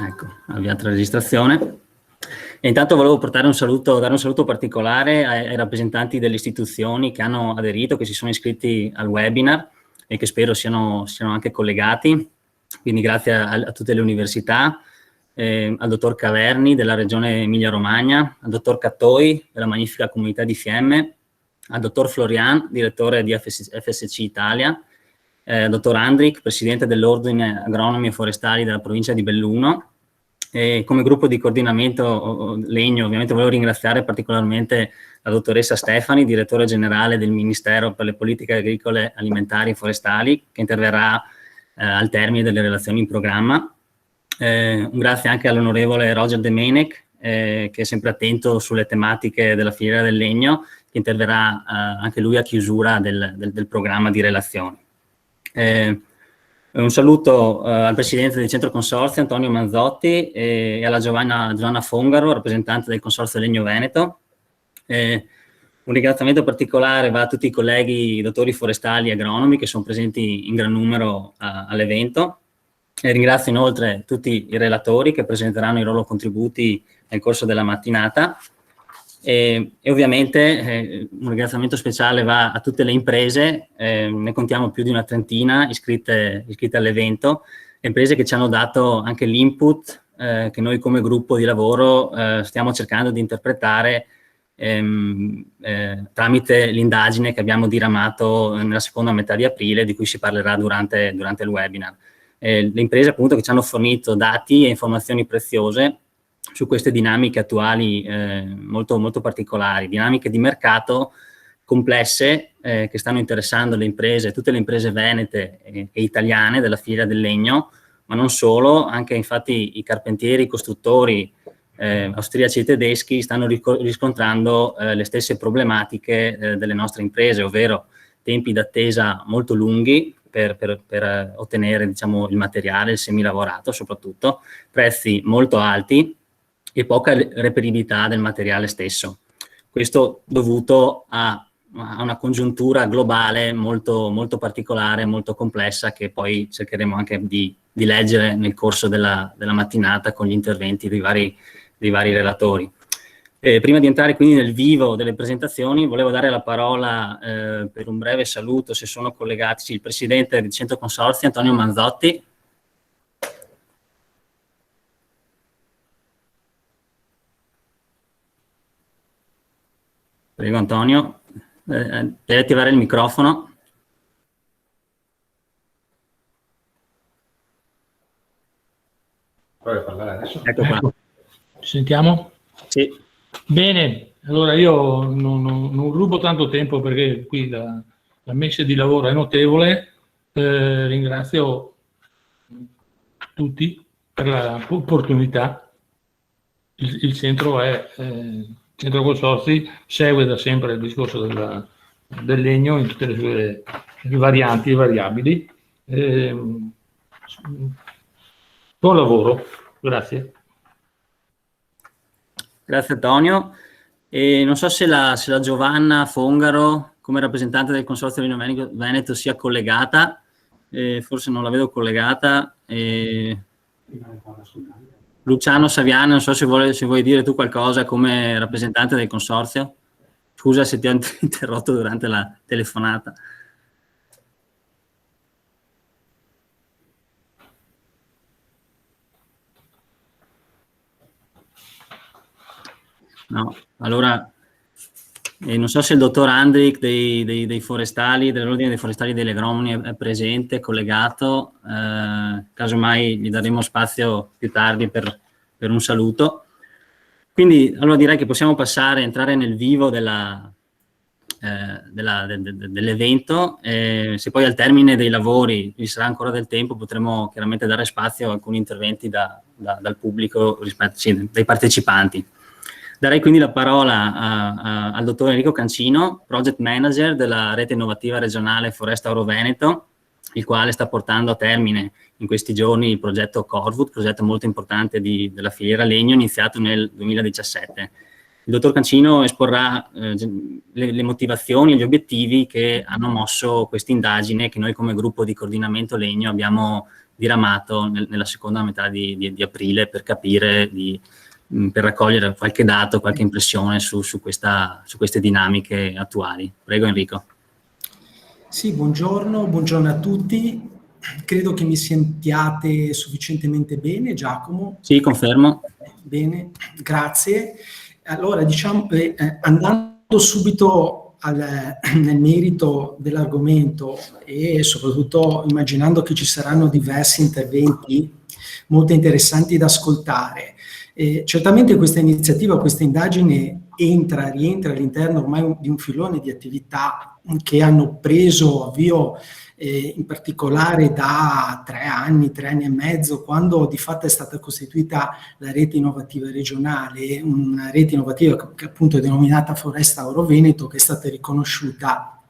Ecco, avviata la registrazione. E intanto volevo dare un saluto particolare ai rappresentanti delle istituzioni che hanno aderito, che si sono iscritti al webinar e che spero siano anche collegati. Quindi grazie a tutte le università, al dottor Caverni della Regione Emilia-Romagna, al dottor Cattoi della magnifica comunità di Fiemme, al dottor Florian, direttore di FSC Italia, dottor Andric, presidente dell'Ordine Agronomi e Forestali della provincia di Belluno. E come gruppo di coordinamento legno, ovviamente volevo ringraziare particolarmente la dottoressa Stefani, direttore generale del Ministero per le politiche agricole, alimentari e forestali, che interverrà al termine delle relazioni in programma. Un grazie anche all'onorevole Roger Demenec, che è sempre attento sulle tematiche della filiera del legno, che interverrà anche lui a chiusura del programma di relazioni. Un saluto al presidente del centro consorzio Antonio Manzotti e alla Giovanna Fongaro, rappresentante del consorzio Legno Veneto. Un ringraziamento particolare va a tutti i colleghi dottori forestali e agronomi che sono presenti in gran numero all'evento. Ringrazio inoltre tutti i relatori che presenteranno i loro contributi nel corso della mattinata. E ovviamente un ringraziamento speciale va a tutte le imprese, ne contiamo più di una trentina iscritte all'evento, imprese che ci hanno dato anche l'input che noi come gruppo di lavoro stiamo cercando di interpretare tramite l'indagine che abbiamo diramato nella seconda metà di aprile, di cui si parlerà durante il webinar. Le imprese appunto che ci hanno fornito dati e informazioni preziose su queste dinamiche attuali molto, molto particolari, dinamiche di mercato complesse che stanno interessando le imprese, tutte le imprese venete e italiane della filiera del legno, ma non solo, anche infatti i carpentieri, i costruttori austriaci e tedeschi stanno riscontrando le stesse problematiche delle nostre imprese, ovvero tempi d'attesa molto lunghi per ottenere, diciamo, il materiale, il semilavorato soprattutto, prezzi molto alti e poca reperibilità del materiale stesso. Questo dovuto a una congiuntura globale molto, molto particolare, molto complessa, che poi cercheremo anche di leggere nel corso della mattinata con gli interventi dei vari relatori. Prima di entrare quindi nel vivo delle presentazioni, volevo dare la parola per un breve saluto, se sono collegati, il presidente del Centro Consorzi, Antonio Manzotti. Prego Antonio, devi attivare il microfono. Provi a parlare adesso. Ecco qua. Ci sentiamo? Sì. Bene, allora io non rubo tanto tempo perché qui la messa di lavoro è notevole. Ringrazio tutti per l'opportunità. Il centro Centro Consorzi segue da sempre il discorso del legno in tutte le sue varianti e variabili. Buon lavoro, grazie. Grazie Antonio. E non so se la Giovanna Fongaro, come rappresentante del Consorzio Legno Veneto, sia collegata, forse non la vedo collegata. Luciano Saviano, non so se vuoi dire tu qualcosa come rappresentante del consorzio. Scusa se ti ho interrotto durante la telefonata. No, allora non so se il dottor Andric dei forestali, dell'Ordine dei Forestali e degli Agronomi è presente, collegato, casomai gli daremo spazio più tardi per un saluto. Quindi allora direi che possiamo entrare nel vivo dell'evento. Se poi al termine dei lavori vi sarà ancora del tempo, potremo chiaramente dare spazio a alcuni interventi dal pubblico, dai partecipanti. Darei quindi la parola al dottor Enrico Cancino, Project Manager della Rete Innovativa Regionale Foresta Oro Veneto, il quale sta portando a termine in questi giorni il progetto Corvut, progetto molto importante della filiera legno, iniziato nel 2017. Il dottor Cancino esporrà le motivazioni e gli obiettivi che hanno mosso questa indagine che noi come gruppo di coordinamento legno abbiamo diramato nella seconda metà di aprile per capire, per raccogliere qualche dato, qualche impressione su queste dinamiche attuali. Prego Enrico. Sì, buongiorno a tutti. Credo che mi sentiate sufficientemente bene, Giacomo. Sì, confermo. Bene, grazie. Allora, diciamo, andando subito nel merito dell'argomento e soprattutto immaginando che ci saranno diversi interventi molto interessanti da ascoltare. Certamente questa iniziativa, questa indagine rientra all'interno ormai di un filone di attività che hanno preso avvio in particolare da 3 anni e mezzo, quando di fatto è stata costituita la rete innovativa regionale, una rete innovativa che appunto è denominata Foresta Auro Veneto, che è stata riconosciuta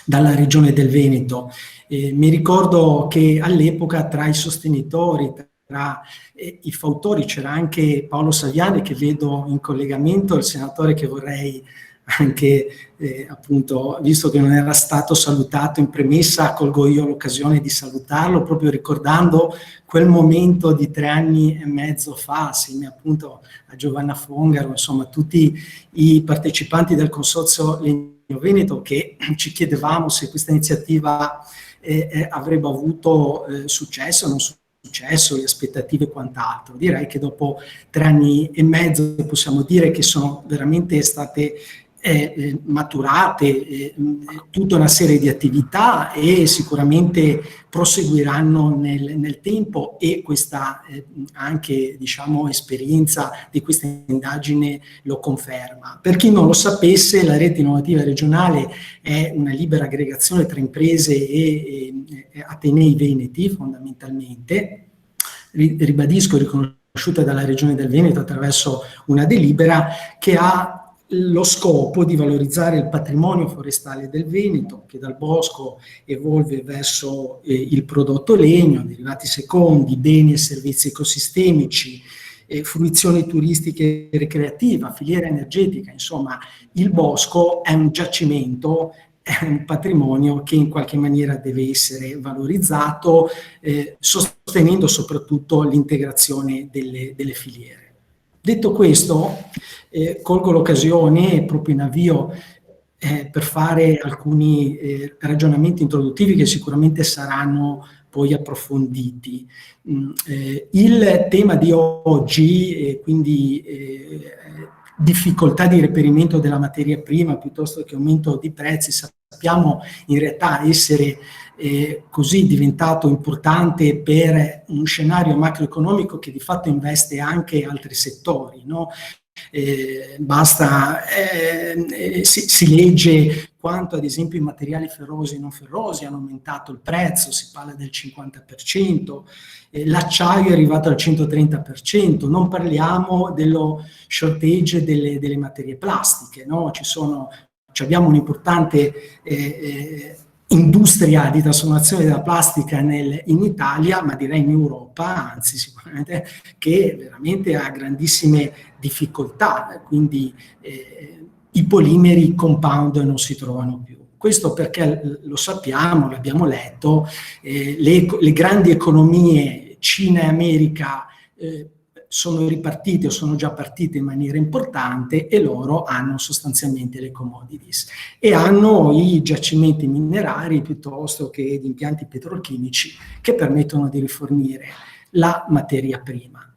dalla Regione del Veneto. Mi ricordo che all'epoca tra i sostenitori, tra i fautori, c'era anche Paolo Saviani, che vedo in collegamento, il senatore che vorrei anche appunto, visto che non era stato salutato in premessa, colgo io l'occasione di salutarlo, proprio ricordando quel momento di 3 anni e mezzo fa, assieme appunto a Giovanna Fongaro, insomma tutti i partecipanti del Consorzio Legno Veneto, che ci chiedevamo se questa iniziativa avrebbe avuto successo o non successo, le aspettative e quant'altro. Direi che dopo 3 anni e mezzo possiamo dire che sono veramente state maturate tutta una serie di attività e sicuramente proseguiranno nel tempo, e questa anche diciamo esperienza di questa indagine lo conferma. Per chi non lo sapesse, la rete innovativa regionale è una libera aggregazione tra imprese e atenei veneti fondamentalmente, ribadisco, riconosciuta dalla Regione del Veneto attraverso una delibera che ha lo scopo di valorizzare il patrimonio forestale del Veneto, che dal bosco evolve verso il prodotto legno, derivati secondi, beni e servizi ecosistemici, fruizione turistica e ricreativa, filiera energetica. Insomma, il bosco è un giacimento, è un patrimonio che in qualche maniera deve essere valorizzato, sostenendo soprattutto l'integrazione delle filiere. Detto questo, colgo l'occasione proprio in avvio per fare alcuni ragionamenti introduttivi che sicuramente saranno poi approfonditi. Il tema di oggi, quindi difficoltà di reperimento della materia prima piuttosto che aumento di prezzi, sappiamo in realtà essere così diventato importante per un scenario macroeconomico che di fatto investe anche altri settori, no? Si legge quanto ad esempio i materiali ferrosi e non ferrosi hanno aumentato il prezzo, si parla del 50%, l'acciaio è arrivato al 130%, non parliamo dello shortage delle materie plastiche, no? Abbiamo un'importante industria di trasformazione della plastica in Italia, ma direi in Europa, anzi sicuramente, che veramente ha grandissime difficoltà, quindi i polimeri compound non si trovano più. Questo perché lo sappiamo, l'abbiamo letto, le grandi economie Cina e America sono ripartite o sono già partite in maniera importante, e loro hanno sostanzialmente le commodities e hanno i giacimenti minerari piuttosto che gli impianti petrolchimici che permettono di rifornire la materia prima.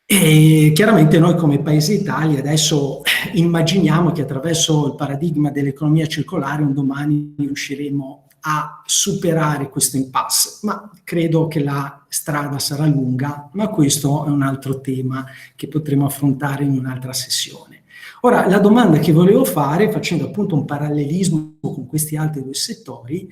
E chiaramente noi come Paese Italia adesso immaginiamo che attraverso il paradigma dell'economia circolare un domani riusciremo a superare questo impasse, ma credo che la strada sarà lunga, ma questo è un altro tema che potremo affrontare in un'altra sessione. Ora, la domanda che volevo fare, facendo appunto un parallelismo con questi altri 2 settori,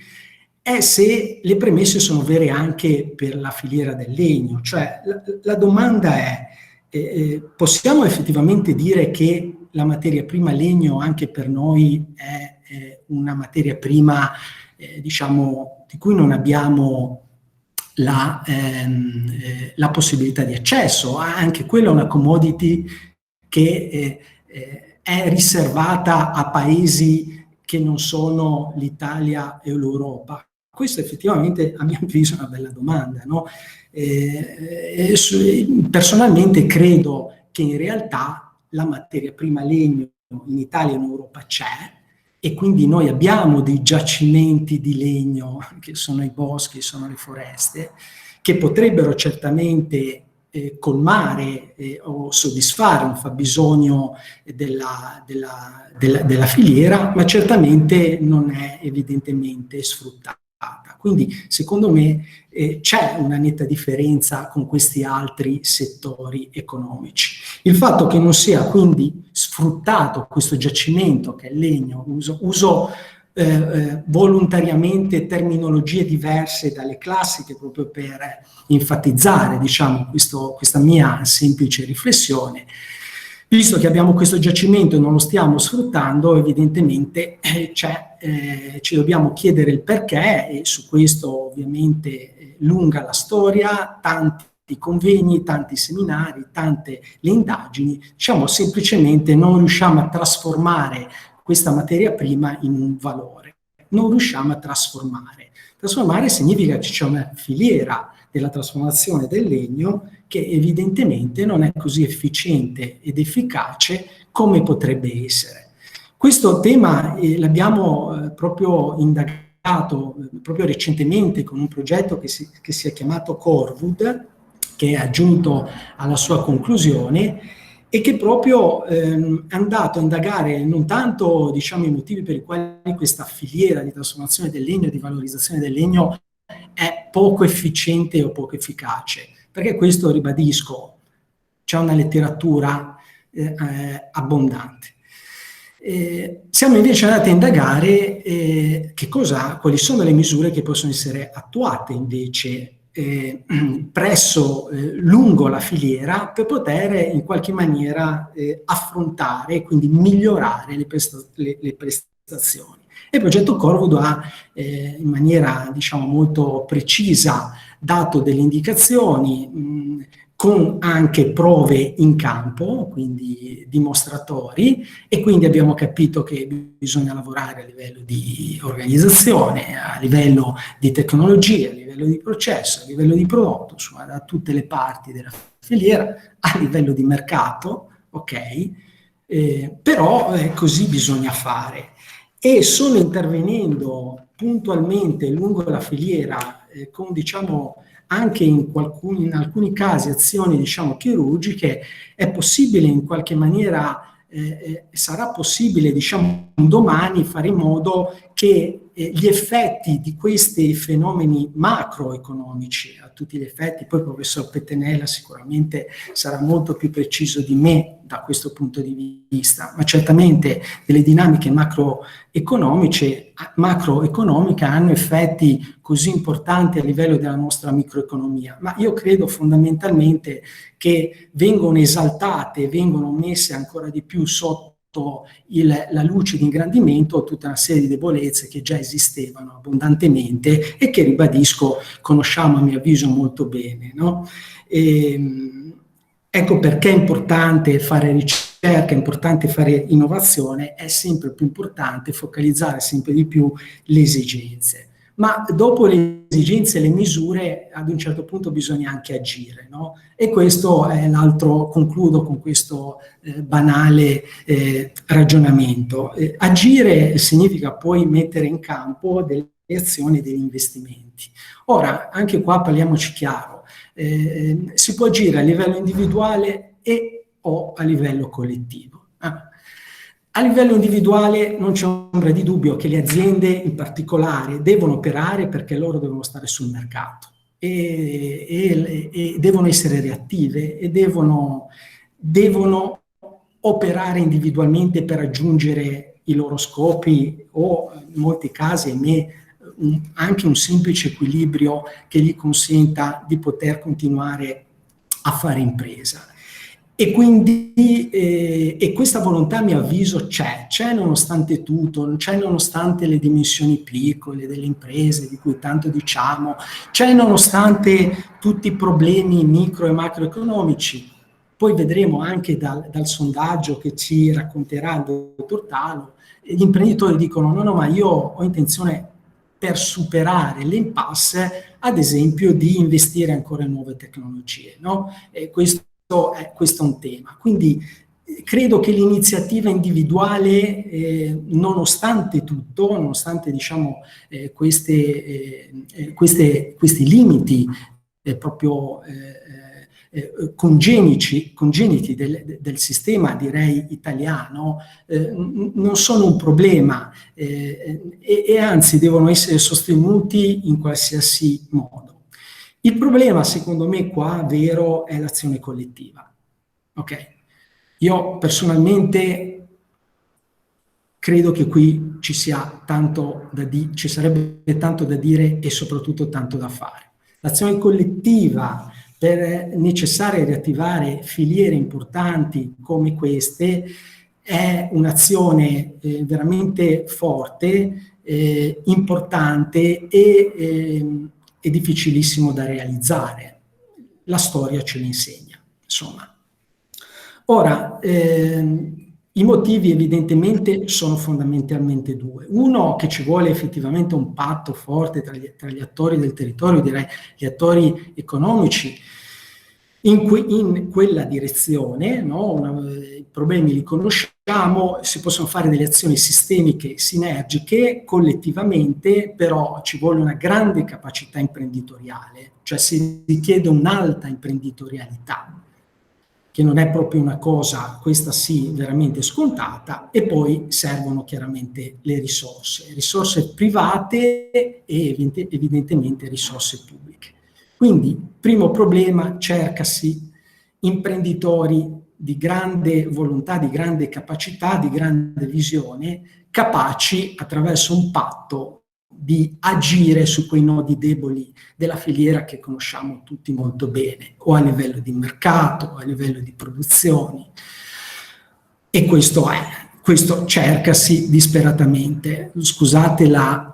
è se le premesse sono vere anche per la filiera del legno. Cioè, la domanda è, possiamo effettivamente dire che la materia prima legno anche per noi è una materia prima diciamo, di cui non abbiamo la possibilità di accesso? Anche quella è una commodity che è riservata a paesi che non sono l'Italia e l'Europa. Questo effettivamente, a mio avviso, è una bella domanda, no? Personalmente credo che in realtà la materia prima legno in Italia e in Europa c'è, e quindi noi abbiamo dei giacimenti di legno, che sono i boschi, sono le foreste, che potrebbero certamente colmare o soddisfare un fabbisogno della filiera, ma certamente non è evidentemente sfruttata. Quindi secondo me c'è una netta differenza con questi altri settori economici. Il fatto che non sia quindi sfruttato questo giacimento che è il legno, uso volontariamente terminologie diverse dalle classiche proprio per enfatizzare, diciamo, questa mia semplice riflessione. Visto che abbiamo questo giacimento e non lo stiamo sfruttando, evidentemente ci dobbiamo chiedere il perché, e su questo ovviamente lunga la storia, tanti convegni, tanti seminari, tante le indagini, diciamo semplicemente non riusciamo a trasformare questa materia prima in un valore. Non riusciamo a trasformare. Trasformare significa che c'è una filiera della trasformazione del legno che evidentemente non è così efficiente ed efficace come potrebbe essere. Questo tema l'abbiamo proprio indagato proprio recentemente con un progetto che si è chiamato Corwood, che è aggiunto alla sua conclusione, e che proprio è andato a indagare non tanto, diciamo, i motivi per i quali questa filiera di trasformazione del legno, di valorizzazione del legno è poco efficiente o poco efficace, perché questo, ribadisco, c'è una letteratura abbondante. Siamo invece andati a indagare quali sono le misure che possono essere attuate invece lungo la filiera per poter in qualche maniera affrontare e quindi migliorare le prestazioni. E il progetto Corwood ha in maniera, diciamo, molto precisa dato delle indicazioni con anche prove in campo, quindi dimostratori, e quindi abbiamo capito che bisogna lavorare a livello di organizzazione, a livello di tecnologia, a livello di processo, a livello di prodotto, insomma da tutte le parti della filiera, a livello di mercato, ok? Però così bisogna fare. E solo intervenendo puntualmente lungo la filiera con, diciamo, anche in alcuni casi azioni, diciamo, chirurgiche, è possibile in qualche maniera, sarà possibile, diciamo, domani fare in modo che gli effetti di questi fenomeni macroeconomici, a tutti gli effetti, poi il professor Pettenella sicuramente sarà molto più preciso di me da questo punto di vista, ma certamente delle dinamiche macroeconomiche hanno effetti così importanti a livello della nostra microeconomia, ma io credo fondamentalmente che vengono esaltate, vengono messe ancora di più sotto la luce di ingrandimento tutta una serie di debolezze che già esistevano abbondantemente e che, ribadisco, conosciamo a mio avviso molto bene, no? Ecco perché è importante fare ricerca, è importante fare innovazione, è sempre più importante focalizzare sempre di più le esigenze. Ma dopo le esigenze e le misure, ad un certo punto bisogna anche agire, no? E questo è l'altro, concludo con questo banale ragionamento. Agire significa poi mettere in campo delle azioni e degli investimenti. Ora, anche qua parliamoci chiaro, si può agire a livello individuale o a livello collettivo. A livello individuale non c'è ombra di dubbio che le aziende in particolare devono operare perché loro devono stare sul mercato e devono essere reattive e devono operare individualmente per raggiungere i loro scopi o in molti casi, ahimè, anche un semplice equilibrio che gli consenta di poter continuare a fare impresa. E quindi questa volontà, a mio avviso, c'è nonostante tutto, c'è nonostante le dimensioni piccole delle imprese di cui tanto diciamo, c'è nonostante tutti i problemi micro e macroeconomici. Poi vedremo anche dal sondaggio che ci racconterà il dottor Talo, gli imprenditori dicono no, ma io ho intenzione per superare l'impasse, ad esempio, di investire ancora in nuove tecnologie, no? Questo è un tema. Quindi credo che l'iniziativa individuale, nonostante tutto, nonostante diciamo, questi limiti proprio congeniti del sistema, direi, italiano, non sono un problema e anzi devono essere sostenuti in qualsiasi modo. Il problema, secondo me, qua vero è l'azione collettiva. Ok? Io personalmente credo che qui ci sarebbe tanto da dire e soprattutto tanto da fare. L'azione collettiva per necessario riattivare filiere importanti come queste è un'azione veramente forte, importante e difficilissimo da realizzare. La storia ce l'insegna, insomma. Ora, i motivi evidentemente sono fondamentalmente due. Uno, che ci vuole effettivamente un patto forte tra gli attori del territorio, direi gli attori economici, in quella direzione, no? I problemi li conosciamo, si possono fare delle azioni sistemiche, sinergiche, collettivamente, però ci vuole una grande capacità imprenditoriale, cioè si richiede un'alta imprenditorialità, che non è proprio una cosa, questa sì, veramente scontata, e poi servono chiaramente le risorse private e evidentemente risorse pubbliche. Quindi, primo problema, cercasi imprenditori di grande volontà, di grande capacità, di grande visione, capaci, attraverso un patto, di agire su quei nodi deboli della filiera che conosciamo tutti molto bene, o a livello di mercato, o a livello di produzioni. E questo cercasi disperatamente. Scusate la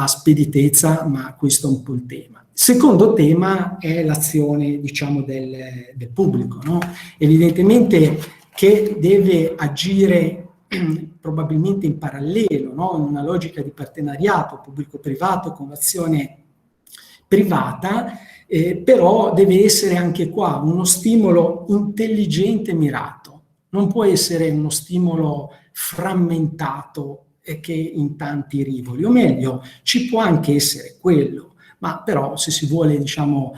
speditezza, ma questo è un po' il tema. Secondo tema è l'azione, diciamo, del pubblico, no? Evidentemente che deve agire probabilmente in parallelo, no? In una logica di partenariato pubblico-privato con l'azione privata, però deve essere anche qua uno stimolo intelligente e mirato. Non può essere uno stimolo frammentato e che in tanti rivoli, o meglio, ci può anche essere quello, ma però se si vuole, diciamo,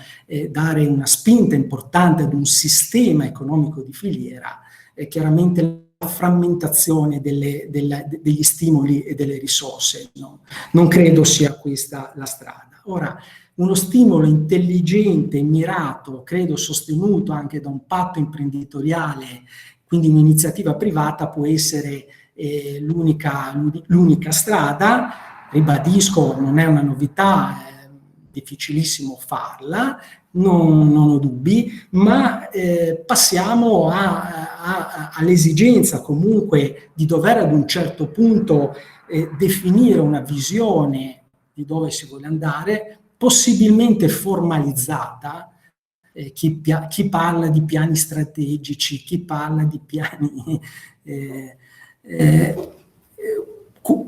dare una spinta importante ad un sistema economico di filiera, chiaramente la frammentazione degli stimoli e delle risorse, no? Non credo sia questa la strada. Ora, uno stimolo intelligente, mirato, credo sostenuto anche da un patto imprenditoriale, quindi un'iniziativa privata, può essere l'unica strada. Ribadisco, non è una novità, è difficilissimo farla, non ho dubbi, ma passiamo all'esigenza comunque di dover ad un certo punto definire una visione di dove si vuole andare, possibilmente formalizzata. Chi parla di piani strategici, chi parla di piani...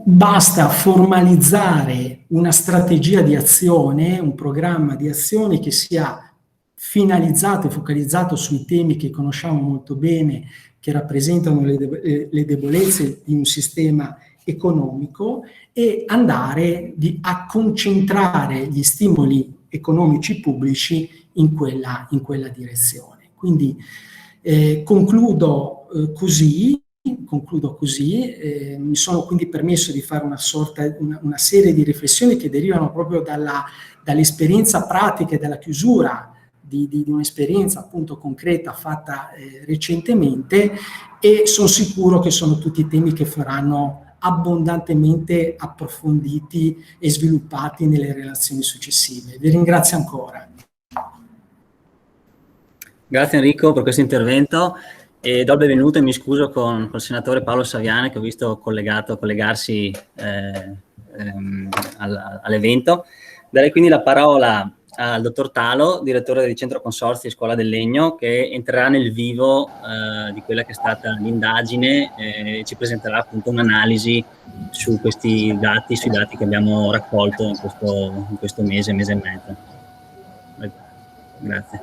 basta formalizzare una strategia di azione, un programma di azione che sia finalizzato e focalizzato sui temi che conosciamo molto bene, che rappresentano le debolezze di un sistema economico, e andare a concentrare gli stimoli economici pubblici in quella direzione. Quindi concludo così, mi sono quindi permesso di fare una serie di riflessioni che derivano proprio dall'esperienza pratica e dalla chiusura di un'esperienza appunto concreta fatta recentemente, e sono sicuro che sono tutti temi che faranno abbondantemente approfonditi e sviluppati nelle relazioni successive. Vi ringrazio ancora. Grazie Enrico per questo intervento e do il benvenuto e mi scuso con il senatore Paolo Saviane, che ho visto collegarsi all'evento. Darei quindi la parola al dottor Talo, direttore del Centro Consorzi Scuola del Legno, che entrerà nel vivo di quella che è stata l'indagine e ci presenterà appunto un'analisi su questi dati, sui dati che abbiamo raccolto in questo mese e mezzo. Grazie.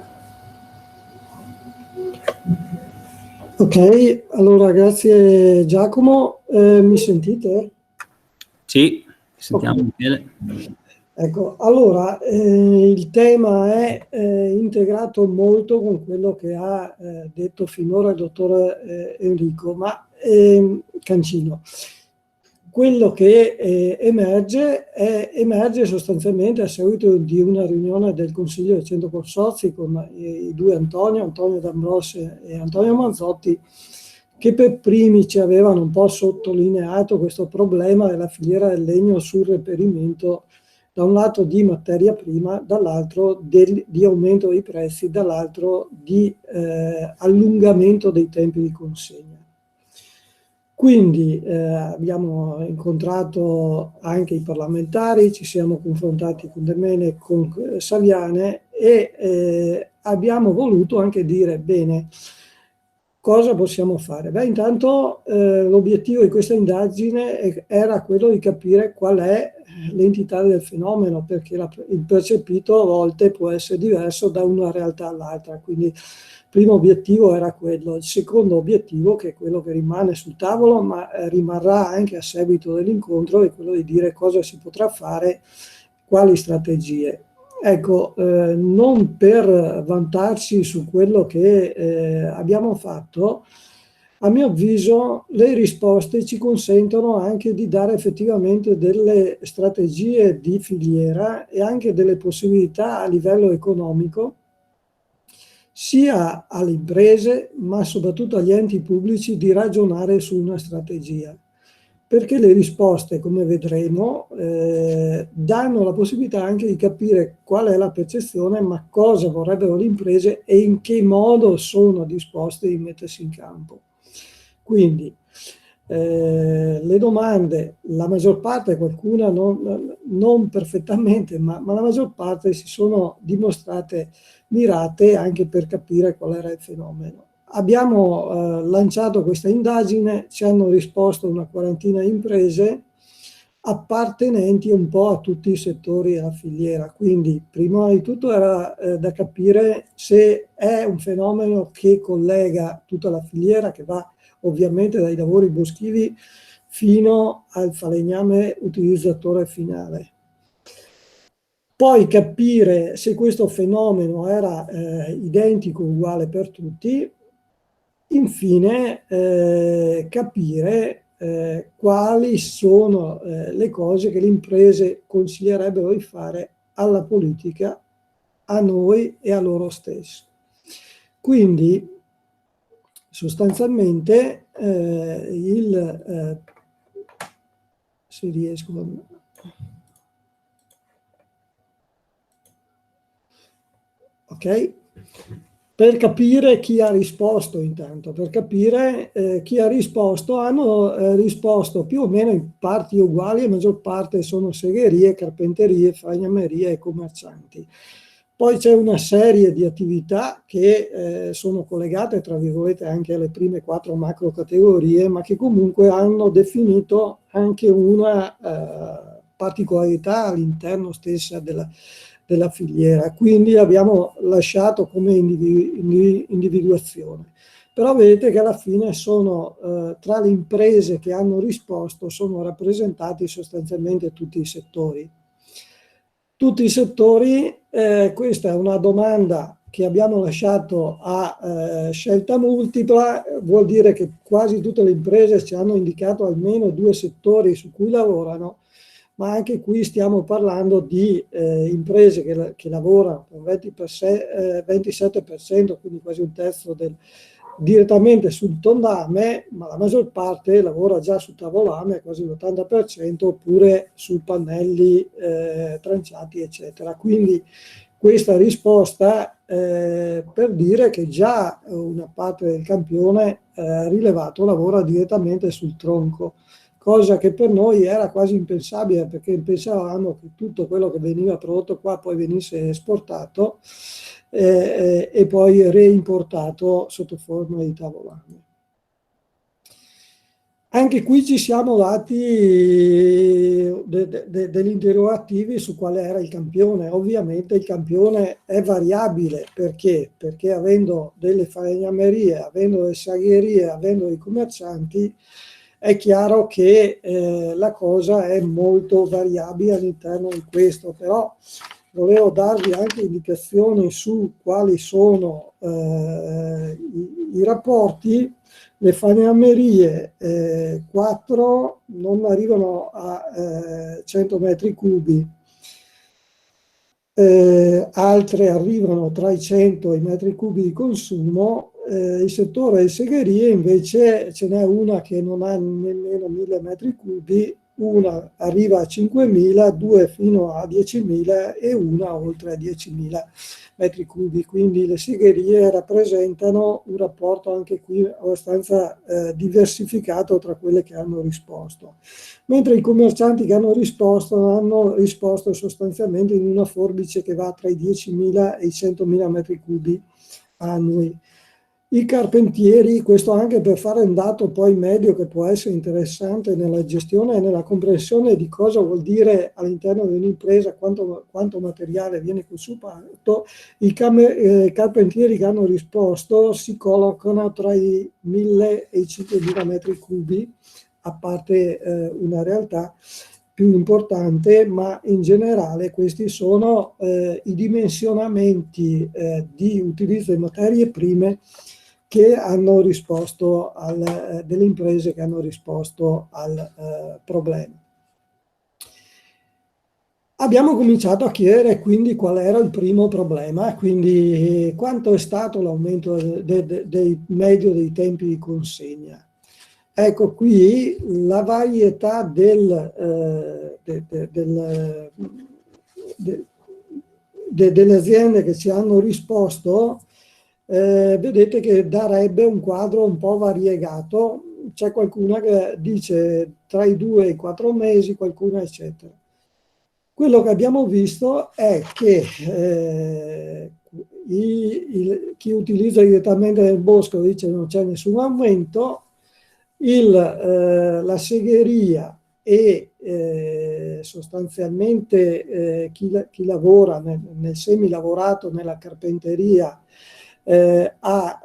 Ok, allora grazie Giacomo. Mi sentite? Sì, sentiamo Okay. Michele. Ecco, allora il tema è integrato molto con quello che ha detto finora il dottor Enrico Cancino. Quello che emerge sostanzialmente a seguito di una riunione del Consiglio del Centro Consorzi con i due Antonio D'Ambros e Antonio Manzotti, che per primi ci avevano un po' sottolineato questo problema della filiera del legno sul reperimento, da un lato di materia prima, dall'altro di aumento dei prezzi, dall'altro di allungamento dei tempi di consegna. Quindi abbiamo incontrato anche i parlamentari, ci siamo confrontati con De Mene e con Saviane e abbiamo voluto anche dire, bene, cosa possiamo fare? Beh, intanto l'obiettivo di questa indagine era quello di capire qual è l'entità del fenomeno, perché il percepito a volte può essere diverso da una realtà all'altra, quindi il primo obiettivo era quello. Il secondo obiettivo, che è quello che rimane sul tavolo, ma rimarrà anche a seguito dell'incontro, è quello di dire cosa si potrà fare, quali strategie. Ecco, non per vantarci su quello che abbiamo fatto, a mio avviso le risposte ci consentono anche di dare effettivamente delle strategie di filiera e anche delle possibilità a livello economico, sia alle imprese ma soprattutto agli enti pubblici, di ragionare su una strategia. Perché le risposte, come vedremo, danno la possibilità anche di capire qual è la percezione, ma cosa vorrebbero le imprese e in che modo sono disposte a mettersi in campo. Quindi le domande, la maggior parte, qualcuna non perfettamente, ma la maggior parte si sono dimostrate mirate anche per capire qual era il fenomeno. Abbiamo lanciato questa indagine, ci hanno risposto una quarantina di imprese appartenenti un po' a tutti i settori della filiera, quindi prima di tutto era da capire se è un fenomeno che collega tutta la filiera, che va ovviamente dai lavori boschivi fino al falegname utilizzatore finale. Poi capire se questo fenomeno era identico, uguale per tutti. Infine capire quali sono le cose che le imprese consiglierebbero di fare alla politica, a noi e a loro stessi. Quindi sostanzialmente se riesco ok, per capire chi ha risposto intanto, per capire chi ha risposto, hanno risposto più o meno in parti uguali, la maggior parte sono segherie, carpenterie, falegnamerie e commercianti. Poi c'è una serie di attività che sono collegate, tra virgolette, anche alle prime 4 macro categorie, ma che comunque hanno definito anche una particolarità all'interno stessa della filiera. Quindi abbiamo lasciato come individuazione. Però vedete che alla fine sono tra le imprese che hanno risposto sono rappresentati sostanzialmente tutti i settori. Tutti i settori, questa è una domanda che abbiamo lasciato a scelta multipla, vuol dire che quasi tutte le imprese ci hanno indicato almeno 2 settori su cui lavorano, ma anche qui stiamo parlando di imprese che lavorano con 27%, quindi quasi un terzo direttamente sul tondame, ma la maggior parte lavora già sul tavolame, quasi l'80%, oppure su pannelli tranciati, eccetera. Quindi questa risposta per dire che già una parte del campione rilevato lavora direttamente sul tronco, cosa che per noi era quasi impensabile, perché pensavamo che tutto quello che veniva prodotto qua poi venisse esportato e poi reimportato sotto forma di tavolame. Anche qui ci siamo dati degli interrogativi su quale era il campione. Ovviamente il campione è variabile, perché? Perché avendo delle falegnamerie, avendo delle sagherie, avendo dei commercianti, è chiaro che la cosa è molto variabile all'interno di questo, però volevo darvi anche indicazioni su quali sono i rapporti. Le falegnamerie 4 non arrivano a 100 metri cubi, altre arrivano tra i 100 e i metri cubi di consumo. Il settore delle segherie invece ce n'è una che non ha nemmeno 1000 metri cubi, una arriva a 5.000, due fino a 10.000 e una oltre a 10.000 metri cubi, quindi le segherie rappresentano un rapporto anche qui abbastanza diversificato tra quelle che hanno risposto, mentre i commercianti che hanno risposto sostanzialmente in una forbice che va tra i 10.000 e i 100.000 metri cubi annui. I carpentieri, questo anche per fare un dato poi medio che può essere interessante nella gestione e nella comprensione di cosa vuol dire all'interno di un'impresa, quanto materiale viene consumato, i carpentieri che hanno risposto si collocano tra i 1.000 e i 5.000 metri cubi, a parte una realtà più importante, ma in generale questi sono i dimensionamenti di utilizzo di materie prime che hanno risposto delle imprese che hanno risposto al problema. Abbiamo cominciato a chiedere quindi qual era il primo problema, quindi quanto è stato l'aumento medio dei tempi di consegna. Ecco qui la varietà delle aziende che ci hanno risposto. Vedete che darebbe un quadro un po' variegato. C'è qualcuna che dice tra i 2 e i 4 mesi, qualcuna eccetera. Quello che abbiamo visto è che chi utilizza direttamente nel bosco dice non c'è nessun aumento, la segheria e sostanzialmente chi lavora nel semilavorato, nella carpenteria, ha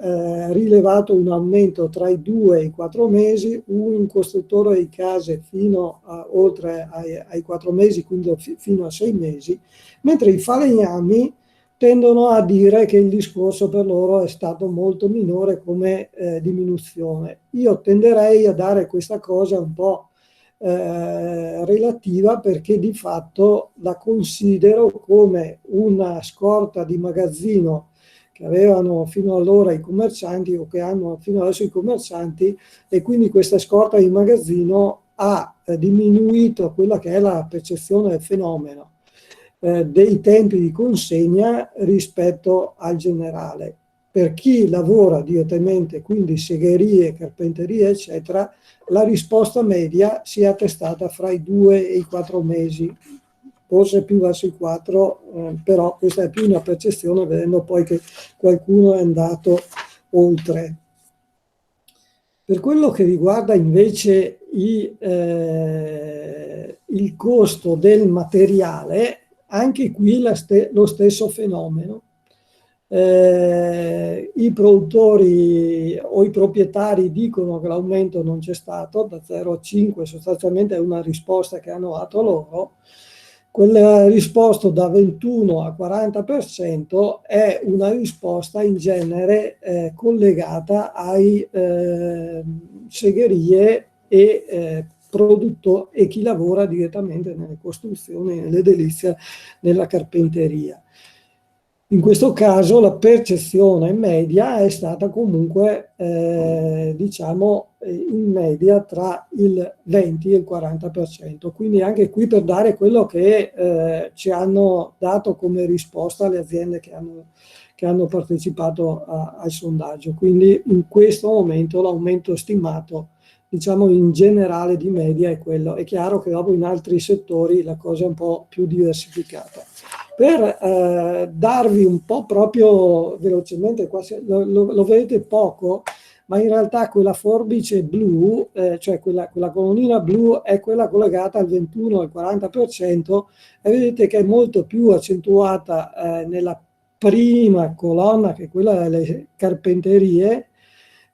rilevato un aumento tra i 2 e i 4 mesi, un costruttore di case fino a, oltre ai 4 mesi, quindi fino a 6 mesi, mentre i falegnami tendono a dire che il discorso per loro è stato molto minore come diminuzione. Io tenderei a dare questa cosa un po' relativa, perché di fatto la considero come una scorta di magazzino che avevano fino allora i commercianti o che hanno fino adesso i commercianti, e quindi questa scorta di magazzino ha diminuito quella che è la percezione del fenomeno dei tempi di consegna rispetto al generale. Per chi lavora direttamente, quindi segherie, carpenterie eccetera, la risposta media si è attestata fra i 2 e i 4 mesi, forse più verso i 4, però questa è più una percezione, vedendo poi che qualcuno è andato oltre. Per quello che riguarda invece il costo del materiale, anche qui lo stesso fenomeno. I produttori o i proprietari dicono che l'aumento non c'è stato, da 0 a 5 sostanzialmente è una risposta che hanno dato loro. Quella risposta da 21 a 40% è una risposta in genere collegata ai segherie e e chi lavora direttamente nelle costruzioni, nell'edilizia, nella carpenteria. In questo caso la percezione media è stata comunque, diciamo, in media tra il 20 e il 40%. Quindi anche qui per dare quello che ci hanno dato come risposta alle aziende che hanno partecipato al sondaggio. Quindi in questo momento l'aumento stimato diciamo in generale di media è quello. È chiaro che dopo in altri settori la cosa è un po' più diversificata. Per darvi un po' proprio velocemente, qua lo vedete poco, ma in realtà quella forbice blu, cioè quella colonnina blu è quella collegata al 21 al 40%, e vedete che è molto più accentuata nella prima colonna, che è quella delle carpenterie,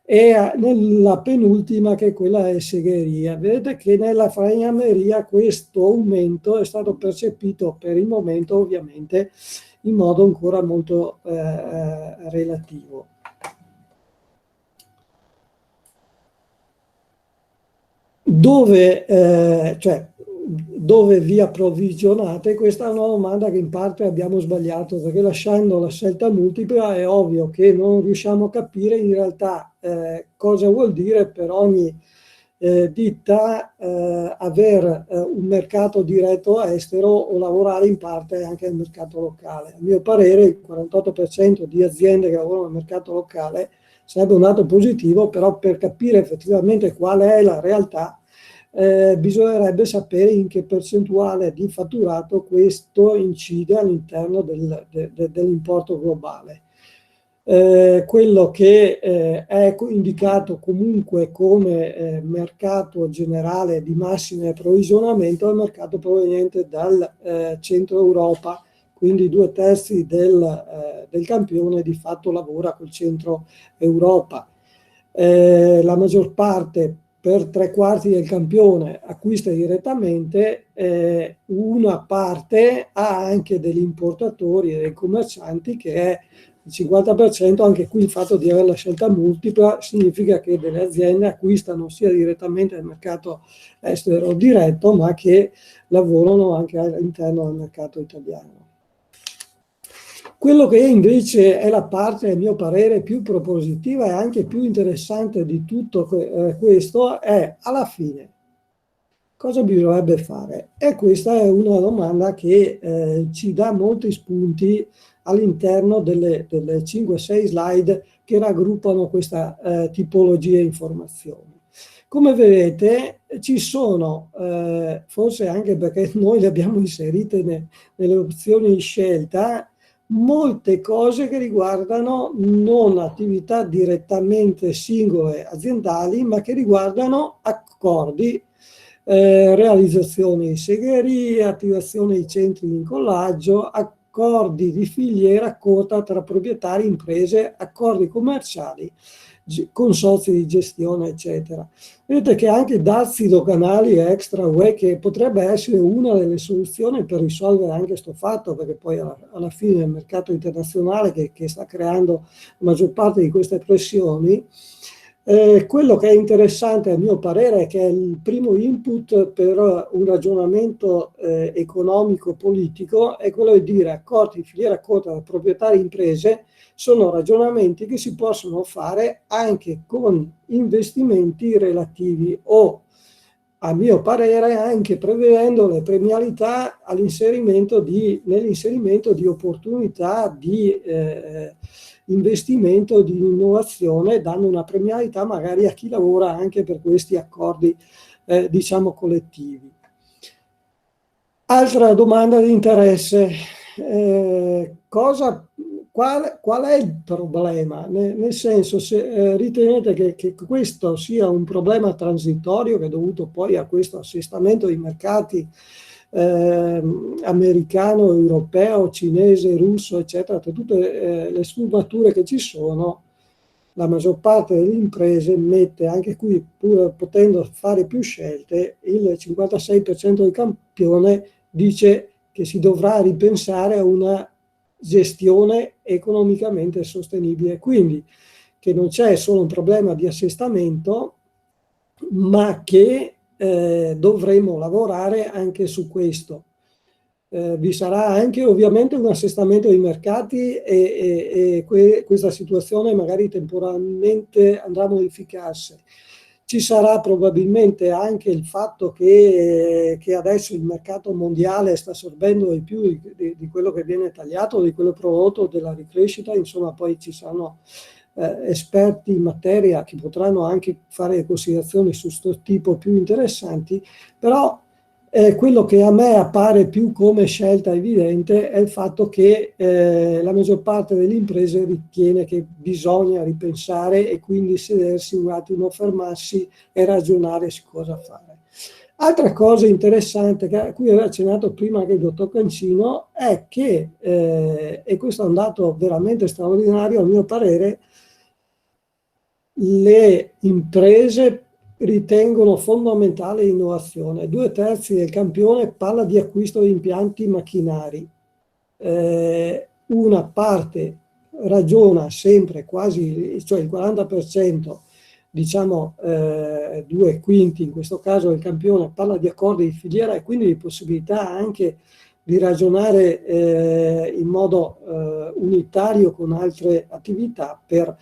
e nella penultima, che è quella delle segherie. Vedete che nella falegnameria questo aumento è stato percepito per il momento ovviamente in modo ancora molto relativo. Dove vi approvvigionate? Questa è una domanda che in parte abbiamo sbagliato, perché lasciando la scelta multipla è ovvio che non riusciamo a capire in realtà cosa vuol dire per ogni ditta aver un mercato diretto estero o lavorare in parte anche nel mercato locale. A mio parere il 48% di aziende che lavorano nel mercato locale sarebbe un dato positivo, però per capire effettivamente qual è la realtà bisognerebbe sapere in che percentuale di fatturato questo incide all'interno dell'importo globale. Quello che è indicato comunque come mercato generale di massimo approvvigionamento è il mercato proveniente dal centro Europa, quindi 2/3 del campione di fatto lavora col centro Europa. La maggior parte, per 3/4 del campione, acquista direttamente, una parte ha anche degli importatori e dei commercianti, che è il 50%. Anche qui il fatto di avere la scelta multipla significa che delle aziende acquistano sia direttamente nel mercato estero diretto, ma che lavorano anche all'interno del mercato italiano. Quello che invece è la parte, a mio parere, più propositiva e anche più interessante di tutto questo è, alla fine, cosa bisognerebbe fare? E questa è una domanda che ci dà molti spunti all'interno delle 5-6 slide che raggruppano questa tipologia di informazioni. Come vedete ci sono, forse anche perché noi le abbiamo inserite nelle opzioni di scelta, molte cose che riguardano non attività direttamente singole aziendali, ma che riguardano accordi, realizzazione di segherie, attivazione di centri di incollaggio, accordi di filiera corta tra proprietari, imprese, accordi commerciali, consorzi di gestione, eccetera. Vedete che anche dazi doganali e extra UE, che potrebbe essere una delle soluzioni per risolvere anche questo fatto, perché poi alla fine il mercato internazionale che sta creando la maggior parte di queste pressioni. Quello che è interessante a mio parere è che è il primo input per un ragionamento economico-politico, è quello di dire accordi di filiera corta da proprietari imprese sono ragionamenti che si possono fare anche con investimenti relativi o, a mio parere, anche prevedendo le premialità nell'inserimento di opportunità di investimento, di innovazione, dando una premialità magari a chi lavora anche per questi accordi diciamo collettivi. Altra domanda di interesse, qual è il problema? Nel senso, se ritenete che questo sia un problema transitorio che è dovuto poi a questo assestamento dei mercati americano, europeo, cinese, russo, eccetera, tra tutte le sfumature che ci sono, la maggior parte delle imprese mette, anche qui, pur potendo fare più scelte, il 56% del campione dice che si dovrà ripensare a una gestione economicamente sostenibile, quindi che non c'è solo un problema di assestamento, ma che dovremo lavorare anche su questo. Vi sarà anche ovviamente un assestamento dei mercati e questa situazione magari temporalmente andrà a modificarsi. Ci sarà probabilmente anche il fatto che adesso il mercato mondiale sta assorbendo di più di quello che viene tagliato, di quello prodotto, della ricrescita, insomma poi ci saranno esperti in materia che potranno anche fare considerazioni su questo tipo più interessanti, però quello che a me appare più come scelta evidente è il fatto che la maggior parte delle imprese ritiene che bisogna ripensare e quindi sedersi un attimo, fermarsi e ragionare su cosa fare. Altra cosa interessante a cui aveva accennato prima anche il dottor Cancino è che, e questo è un dato veramente straordinario a mio parere, le imprese ritengono fondamentale l'innovazione. 2/3 del campione parla di acquisto di impianti macchinari. Una parte ragiona sempre quasi, cioè il 40%, diciamo 2/5 in questo caso del campione parla di accordi di filiera e quindi di possibilità anche di ragionare in modo unitario con altre attività per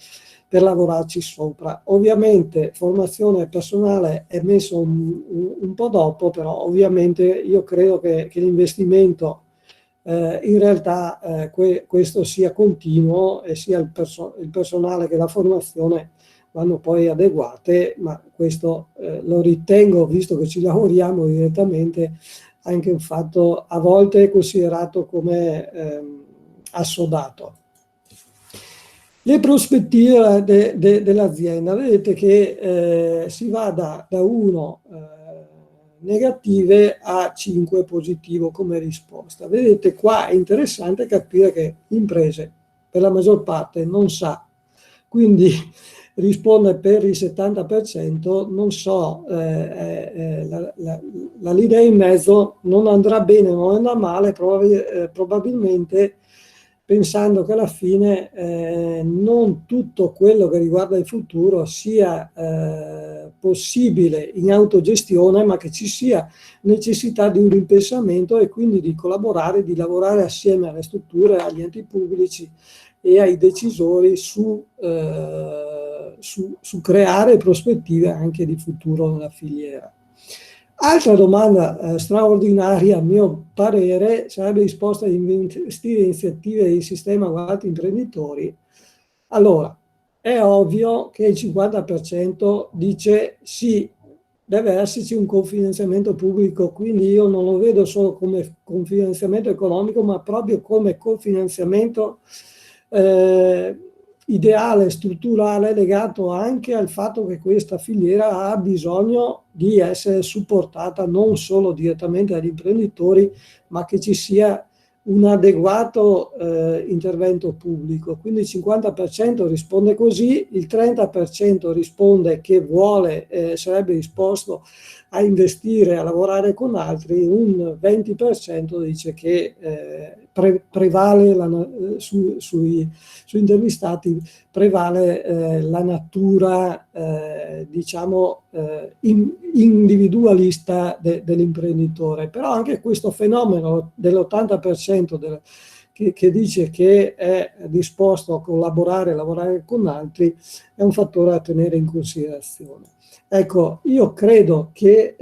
lavorarci sopra. Ovviamente formazione personale è messo un po' dopo, però ovviamente io credo che l'investimento in realtà questo sia continuo e sia il personale che la formazione vanno poi adeguate, ma questo lo ritengo, visto che ci lavoriamo direttamente, anche un fatto a volte considerato come assodato. Le prospettive dell'azienda, vedete che si va da 1 negative a 5 positivo come risposta. Vedete qua è interessante capire che imprese per la maggior parte non sa, quindi risponde per il 70%, non so, la linea in mezzo non andrà bene, non andrà male, probabilmente pensando che alla fine non tutto quello che riguarda il futuro sia possibile in autogestione, ma che ci sia necessità di un ripensamento e quindi di collaborare, di lavorare assieme alle strutture, agli enti pubblici e ai decisori su creare prospettive anche di futuro nella filiera. Altra domanda straordinaria, a mio parere, sarebbe risposta di investire in iniziative di sistema guardati imprenditori. Allora, è ovvio che il 50% dice sì, deve esserci un cofinanziamento pubblico, quindi io non lo vedo solo come cofinanziamento economico, ma proprio come cofinanziamento ideale, strutturale, legato anche al fatto che questa filiera ha bisogno di essere supportata non solo direttamente dagli imprenditori, ma che ci sia un adeguato intervento pubblico. Quindi il 50% risponde così, il 30% risponde che vuole, sarebbe disposto a investire, a lavorare con altri, un 20% dice che prevale sui intervistati prevale la natura diciamo individualista dell'imprenditore, però anche questo fenomeno dell'80% che dice che è disposto a collaborare, a lavorare con altri, è un fattore a tenere in considerazione. Ecco, io credo che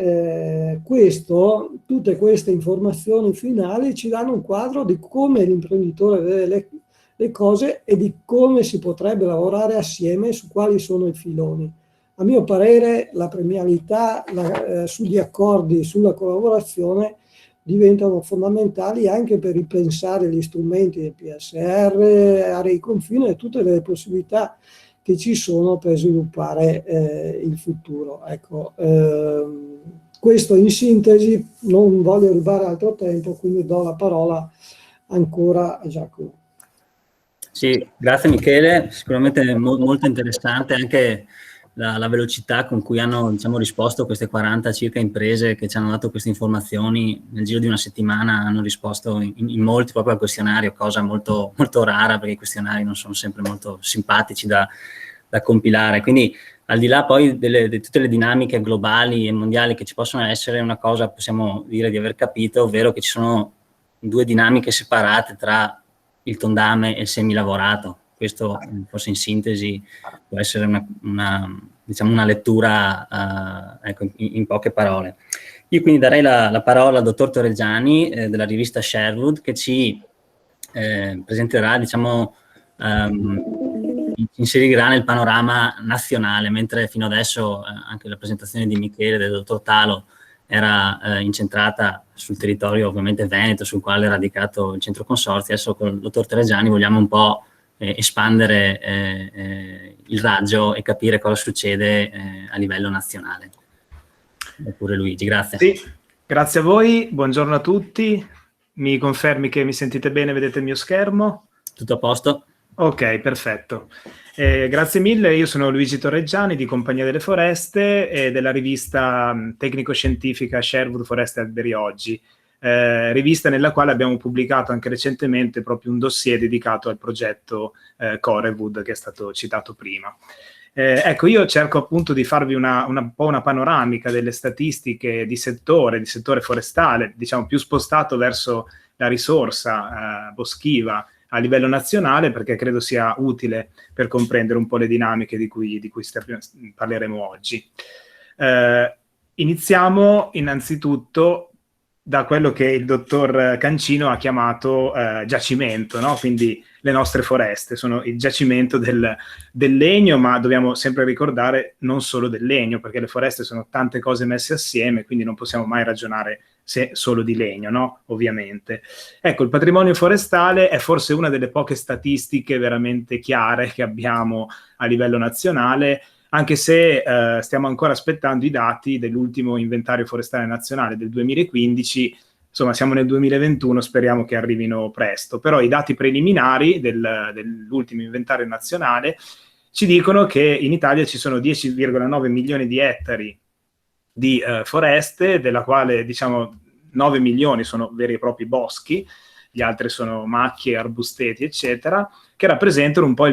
tutte queste informazioni finali ci danno un quadro di come l'imprenditore vede le cose e di come si potrebbe lavorare assieme, su quali sono i filoni. A mio parere la premialità sugli accordi, sulla collaborazione diventano fondamentali anche per ripensare gli strumenti del PSR, aree di confine e tutte le possibilità che ci sono per sviluppare il futuro. Ecco, questo in sintesi, non voglio rubare altro tempo, quindi do la parola ancora a Giacomo. Sì, grazie Michele, sicuramente molto interessante anche la velocità con cui hanno, diciamo, risposto queste 40 circa imprese che ci hanno dato queste informazioni. Nel giro di una settimana hanno risposto in molti proprio al questionario, cosa molto, molto rara perché i questionari non sono sempre molto simpatici da compilare. Quindi al di là poi di tutte le dinamiche globali e mondiali che ci possono essere, una cosa possiamo dire di aver capito, ovvero che ci sono 2 dinamiche separate tra il tondame e il semilavorato. Questo forse in sintesi può essere diciamo una lettura ecco, in poche parole. Io quindi darei la parola al dottor Torreggiani della rivista Sherwood, che ci presenterà, diciamo, inserirà nel panorama nazionale, mentre fino adesso anche la presentazione di Michele, del dottor Talo, era incentrata sul territorio ovviamente veneto, sul quale è radicato il centro consorzi. Adesso con il dottor Tregiani vogliamo un po' espandere il raggio e capire cosa succede a livello nazionale. Oppure Luigi, grazie. Sì, grazie a voi, buongiorno a tutti. Mi confermi che mi sentite bene, vedete il mio schermo? Tutto a posto? Ok, perfetto. Grazie mille, io sono Luigi Torreggiani di Compagnia delle Foreste e della rivista tecnico-scientifica Sherwood Foreste Alberi Oggi, rivista nella quale abbiamo pubblicato anche recentemente proprio un dossier dedicato al progetto Corewood che è stato citato prima. Ecco, io cerco appunto di farvi un po' una panoramica delle statistiche di settore forestale, diciamo più spostato verso la risorsa boschiva a livello nazionale, perché credo sia utile per comprendere un po' le dinamiche di cui parleremo oggi. Iniziamo innanzitutto da quello che il dottor Cancino ha chiamato giacimento, no? Quindi le nostre foreste sono il giacimento del legno, ma dobbiamo sempre ricordare non solo del legno, perché le foreste sono tante cose messe assieme, quindi non possiamo mai ragionare solo di legno, no? Ovviamente. Ecco, il patrimonio forestale è forse una delle poche statistiche veramente chiare che abbiamo a livello nazionale, anche se stiamo ancora aspettando i dati dell'ultimo inventario forestale nazionale del 2015. Insomma, siamo nel 2021, speriamo che arrivino presto, però i dati preliminari dell'ultimo inventario nazionale ci dicono che in Italia ci sono 10,9 milioni di ettari di foreste, della quale diciamo 9 milioni sono veri e propri boschi, gli altri sono macchie, arbusteti, eccetera, che rappresentano un po'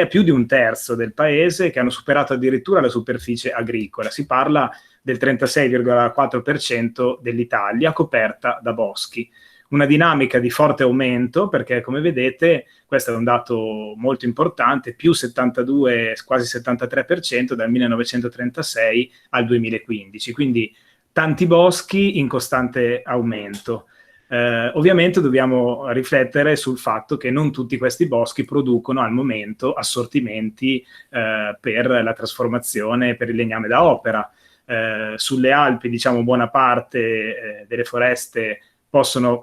più di un terzo del paese, che hanno superato addirittura la superficie agricola. Si parla del 36,4% dell'Italia coperta da boschi. Una dinamica di forte aumento, perché come vedete, questo è un dato molto importante, più 72, quasi 73% dal 1936 al 2015, quindi tanti boschi in costante aumento. Ovviamente dobbiamo riflettere sul fatto che non tutti questi boschi producono al momento assortimenti per la trasformazione per il legname da opera. Sulle Alpi, diciamo, buona parte delle foreste possono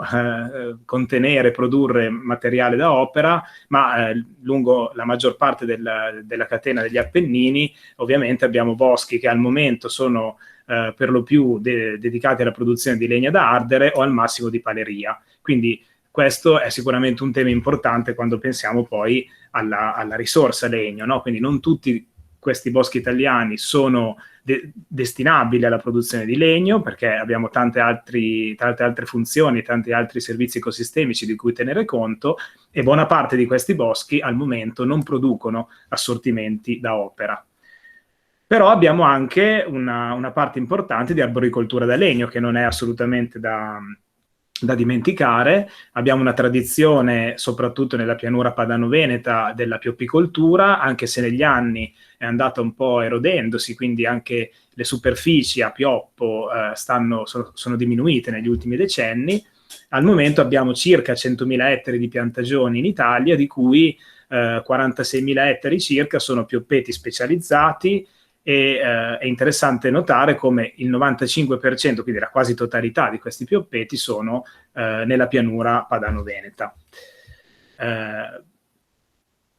produrre materiale da opera, ma lungo la maggior parte della catena degli Appennini ovviamente abbiamo boschi che al momento sono per lo più dedicati alla produzione di legna da ardere o al massimo di paleria. Quindi questo è sicuramente un tema importante quando pensiamo poi alla risorsa legno, no? Quindi non tutti questi boschi italiani sono destinabili alla produzione di legno, perché abbiamo tante altre funzioni, tanti altri servizi ecosistemici di cui tenere conto, e buona parte di questi boschi al momento non producono assortimenti da opera. Però abbiamo anche una parte importante di arboricoltura da legno, che non è assolutamente da dimenticare. Abbiamo una tradizione, soprattutto nella pianura padano-veneta, della pioppicoltura, anche se negli anni è andata un po' erodendosi, quindi anche le superfici a pioppo sono diminuite negli ultimi decenni. Al momento abbiamo circa 100.000 ettari di piantagioni in Italia, di cui 46.000 ettari circa sono pioppeti specializzati, e è interessante notare come il 95%, quindi la quasi totalità di questi pioppeti, sono nella pianura padano-veneta.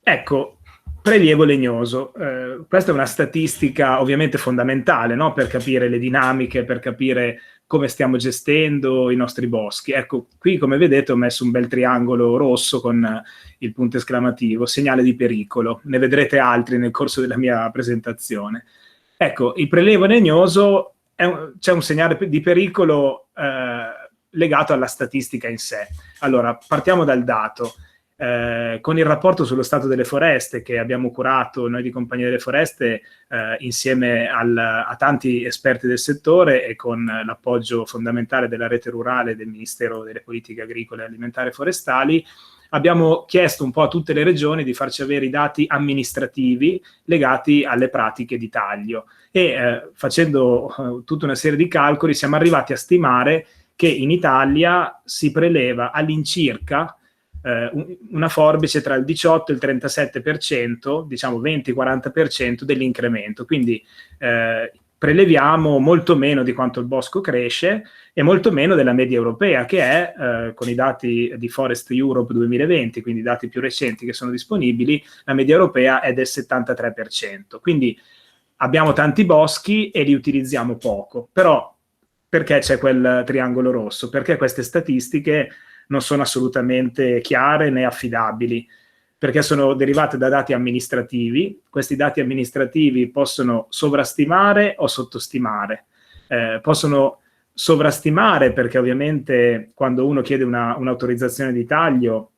Ecco, prelievo legnoso. Questa è una statistica ovviamente fondamentale, no? Per capire le dinamiche, per capire come stiamo gestendo i nostri boschi. Ecco, qui come vedete ho messo un bel triangolo rosso con il punto esclamativo, segnale di pericolo. Ne vedrete altri nel corso della mia presentazione. Ecco, il prelievo legnoso, c'è un segnale di pericolo legato alla statistica in sé. Allora, partiamo dal dato. Con il rapporto sullo stato delle foreste che abbiamo curato noi di Compagnia delle Foreste insieme a tanti esperti del settore e con l'appoggio fondamentale della rete rurale del Ministero delle Politiche Agricole, Alimentari e Forestali, abbiamo chiesto un po' a tutte le regioni di farci avere i dati amministrativi legati alle pratiche di taglio e facendo tutta una serie di calcoli siamo arrivati a stimare che in Italia si preleva all'incirca una forbice tra il 18 e il 37%, diciamo 20-40% dell'incremento. Quindi preleviamo molto meno di quanto il bosco cresce e molto meno della media europea, che è, con i dati di Forest Europe 2020, quindi i dati più recenti che sono disponibili, la media europea è del 73%. Quindi abbiamo tanti boschi e li utilizziamo poco. Però perché c'è quel triangolo rosso? Perché queste statistiche non sono assolutamente chiare né affidabili, perché sono derivate da dati amministrativi. Questi dati amministrativi possono sovrastimare o sottostimare. Possono sovrastimare perché ovviamente quando uno chiede un'autorizzazione di taglio,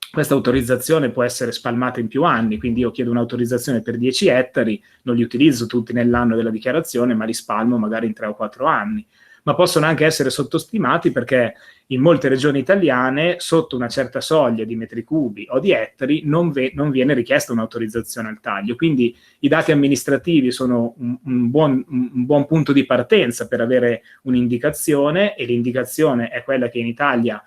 questa autorizzazione può essere spalmata in più anni, quindi io chiedo un'autorizzazione per 10 ettari, non li utilizzo tutti nell'anno della dichiarazione, ma li spalmo magari in 3 o 4 anni. Ma possono anche essere sottostimati perché in molte regioni italiane, sotto una certa soglia di metri cubi o di ettari, non viene richiesta un'autorizzazione al taglio. Quindi i dati amministrativi sono un buon punto di partenza per avere un'indicazione, e l'indicazione è quella che in Italia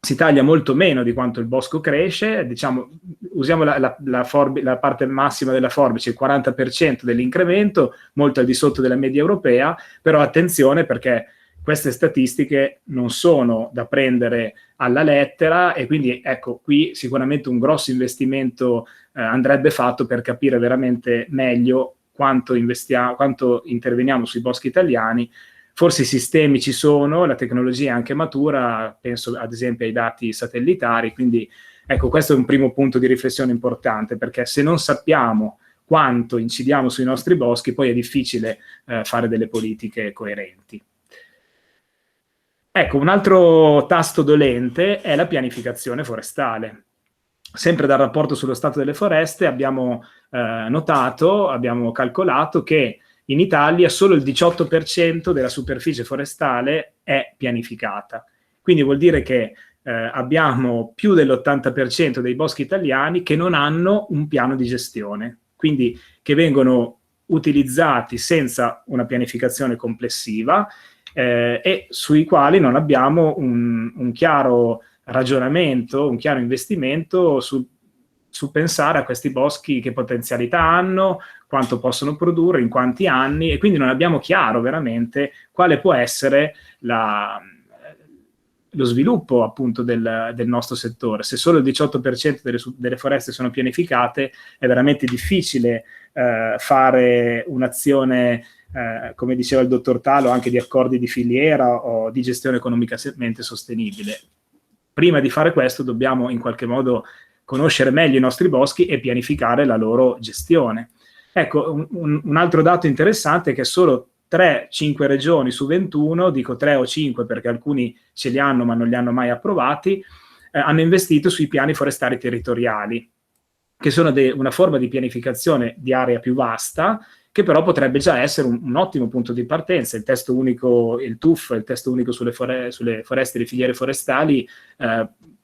si taglia molto meno di quanto il bosco cresce. Diciamo, usiamo la parte massima della forbice, il 40% dell'incremento, molto al di sotto della media europea, però attenzione perché queste statistiche non sono da prendere alla lettera, e quindi ecco, qui sicuramente un grosso investimento andrebbe fatto per capire veramente meglio quanto interveniamo sui boschi italiani. Forse i sistemi ci sono, la tecnologia è anche matura, penso ad esempio ai dati satellitari, quindi ecco, questo è un primo punto di riflessione importante, perché se non sappiamo quanto incidiamo sui nostri boschi, poi è difficile fare delle politiche coerenti. Ecco, un altro tasto dolente è la pianificazione forestale. Sempre dal rapporto sullo stato delle foreste abbiamo abbiamo calcolato che in Italia solo il 18% della superficie forestale è pianificata. Quindi vuol dire che abbiamo più dell'80% dei boschi italiani che non hanno un piano di gestione, quindi che vengono utilizzati senza una pianificazione complessiva e sui quali non abbiamo un chiaro ragionamento, un chiaro investimento su pensare a questi boschi che potenzialità hanno, quanto possono produrre, in quanti anni, e quindi non abbiamo chiaro veramente quale può essere lo sviluppo appunto del nostro settore. Se solo il 18% delle foreste sono pianificate, è veramente difficile fare un'azione, come diceva il dottor Talo, anche di accordi di filiera o di gestione economicamente sostenibile. Prima di fare questo dobbiamo in qualche modo conoscere meglio i nostri boschi e pianificare la loro gestione. Ecco, un altro dato interessante è che solo 3-5 regioni su 21, dico 3 o 5 perché alcuni ce li hanno ma non li hanno mai approvati, hanno investito sui piani forestali territoriali, che sono una forma di pianificazione di area più vasta, che però potrebbe già essere un ottimo punto di partenza. Il testo unico, il TUF, il testo unico sulle foreste e le filiere forestali,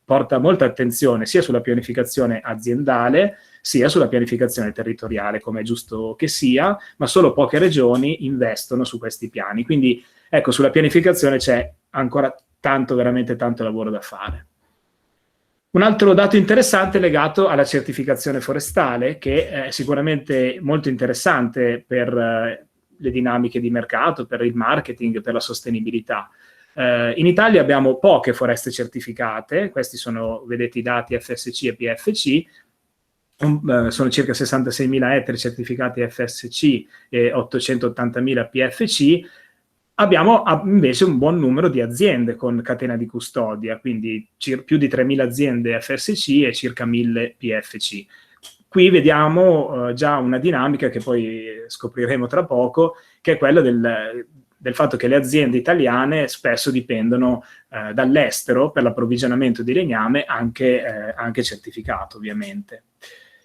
porta molta attenzione sia sulla pianificazione aziendale, sia sulla pianificazione territoriale, come è giusto che sia, ma solo poche regioni investono su questi piani. Quindi, ecco, sulla pianificazione c'è ancora veramente tanto lavoro da fare. Un altro dato interessante è legato alla certificazione forestale, che è sicuramente molto interessante per le dinamiche di mercato, per il marketing, per la sostenibilità. In Italia abbiamo poche foreste certificate, questi sono, vedete, i dati FSC e PFC, sono circa 66.000 ettari certificati FSC e 880.000 PFC. Abbiamo invece un buon numero di aziende con catena di custodia, quindi più di 3.000 aziende FSC e circa 1.000 PFC. Qui vediamo già una dinamica che poi scopriremo tra poco, che è quella del fatto che le aziende italiane spesso dipendono dall'estero per l'approvvigionamento di legname, anche certificato ovviamente.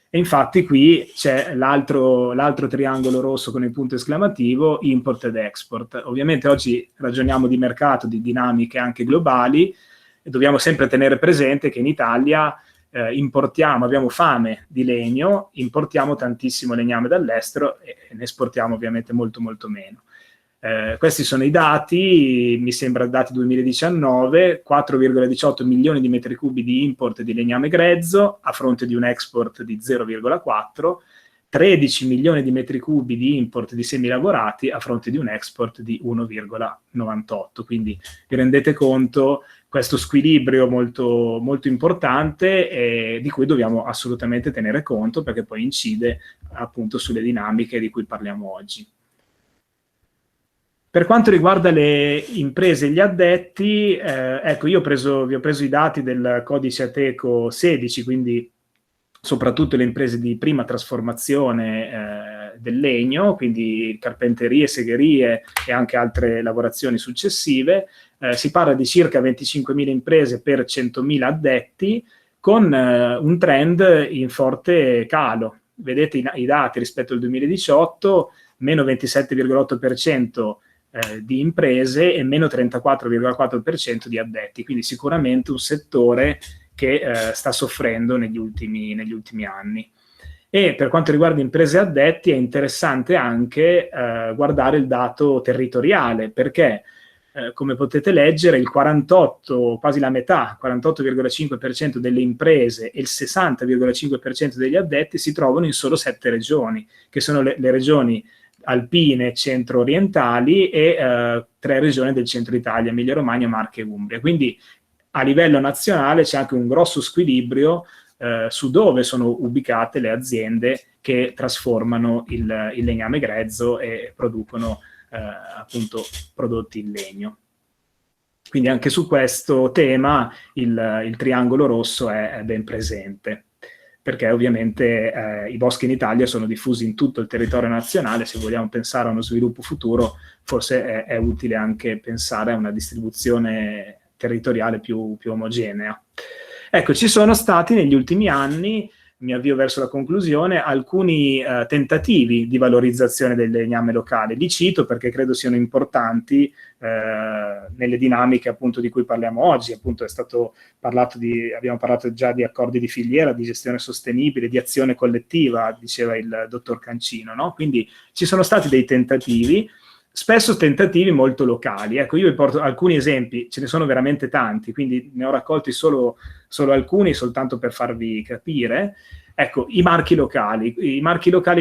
E infatti qui c'è l'altro triangolo rosso con il punto esclamativo, import ed export. Ovviamente oggi ragioniamo di mercato, di dinamiche anche globali, e dobbiamo sempre tenere presente che in Italia abbiamo fame di legno, importiamo tantissimo legname dall'estero e ne esportiamo ovviamente molto molto meno. Questi sono i dati, mi sembra dati 2019, 4,18 milioni di metri cubi di import di legname grezzo a fronte di un export di 0,4, 13 milioni di metri cubi di import di semilavorati a fronte di un export di 1,98. Quindi vi rendete conto questo squilibrio molto, molto importante di cui dobbiamo assolutamente tenere conto, perché poi incide appunto sulle dinamiche di cui parliamo oggi. Per quanto riguarda le imprese e gli addetti, ecco, vi ho preso i dati del codice Ateco 16, quindi soprattutto le imprese di prima trasformazione del legno, quindi carpenterie, segherie e anche altre lavorazioni successive. Si parla di circa 25.000 imprese per 100.000 addetti, con un trend in forte calo. Vedete i dati rispetto al 2018, meno 27,8% di imprese e meno 34,4% di addetti, quindi sicuramente un settore che sta soffrendo negli ultimi anni. E per quanto riguarda imprese e addetti è interessante anche guardare il dato territoriale, perché come potete leggere il 48, quasi la metà, 48,5% delle imprese e il 60,5% degli addetti si trovano in solo 7 regioni, che sono le regioni alpine centro-orientali e 3 regioni del centro Italia, Emilia-Romagna, Marche e Umbria. Quindi a livello nazionale c'è anche un grosso squilibrio su dove sono ubicate le aziende che trasformano il legname grezzo e producono appunto prodotti in legno. Quindi anche su questo tema il triangolo rosso è ben presente, perché ovviamente i boschi in Italia sono diffusi in tutto il territorio nazionale. Se vogliamo pensare a uno sviluppo futuro, forse è utile anche pensare a una distribuzione territoriale più omogenea. Ecco, ci sono stati negli ultimi anni, mi avvio verso la conclusione, alcuni tentativi di valorizzazione del legname locale. Li cito perché credo siano importanti nelle dinamiche appunto di cui parliamo oggi. Appunto abbiamo parlato già di accordi di filiera, di gestione sostenibile, di azione collettiva, diceva il dottor Cancino, no? Quindi ci sono stati dei tentativi, spesso tentativi molto locali. Ecco, io vi porto alcuni esempi, ce ne sono veramente tanti, quindi ne ho raccolti solo alcuni, soltanto per farvi capire. Ecco, i marchi locali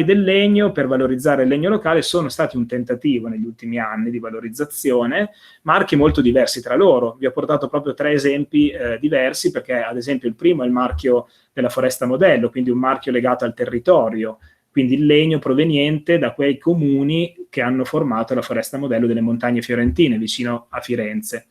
del legno, per valorizzare il legno locale, sono stati un tentativo negli ultimi anni di valorizzazione, marchi molto diversi tra loro. Vi ho portato proprio 3 esempi diversi, perché ad esempio il primo è il marchio della Foresta Modello, quindi un marchio legato al territorio, quindi il legno proveniente da quei comuni che hanno formato la Foresta Modello delle Montagne Fiorentine, vicino a Firenze.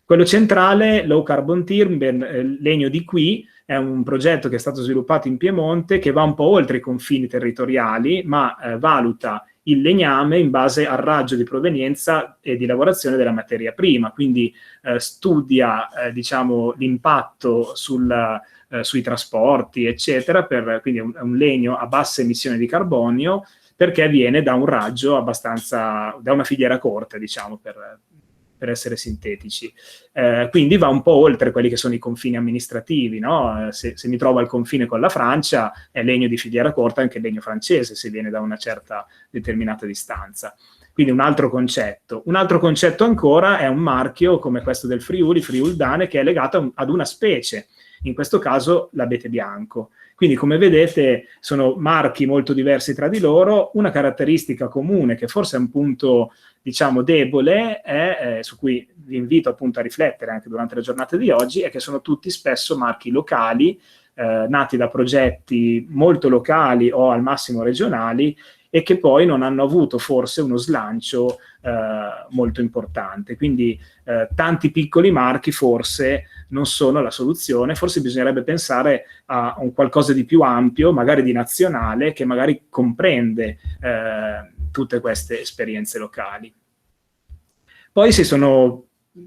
Quello centrale, Low Carbon Timber, legno di qui, è un progetto che è stato sviluppato in Piemonte, che va un po' oltre i confini territoriali, ma valuta il legname in base al raggio di provenienza e di lavorazione della materia prima, quindi studia diciamo, l'impatto sui trasporti, eccetera, quindi è un legno a bassa emissione di carbonio, perché viene da un raggio da una filiera corta, diciamo, per essere sintetici. Quindi va un po' oltre quelli che sono i confini amministrativi, no? Se mi trovo al confine con la Francia, è legno di filiera corta anche il legno francese, se viene da una certa determinata distanza. Quindi un altro concetto. Un altro concetto ancora è un marchio come questo del Friuldane, che è legato ad una specie, in questo caso l'abete bianco. Quindi, come vedete, sono marchi molto diversi tra di loro. Una caratteristica comune, che forse è un punto, diciamo, debole, su cui vi invito appunto a riflettere anche durante la giornata di oggi, è che sono tutti spesso marchi locali, nati da progetti molto locali o al massimo regionali, e che poi non hanno avuto forse uno slancio molto importante. Quindi tanti piccoli marchi forse non sono la soluzione, forse bisognerebbe pensare a un qualcosa di più ampio, magari di nazionale, che magari comprende tutte queste esperienze locali. Poi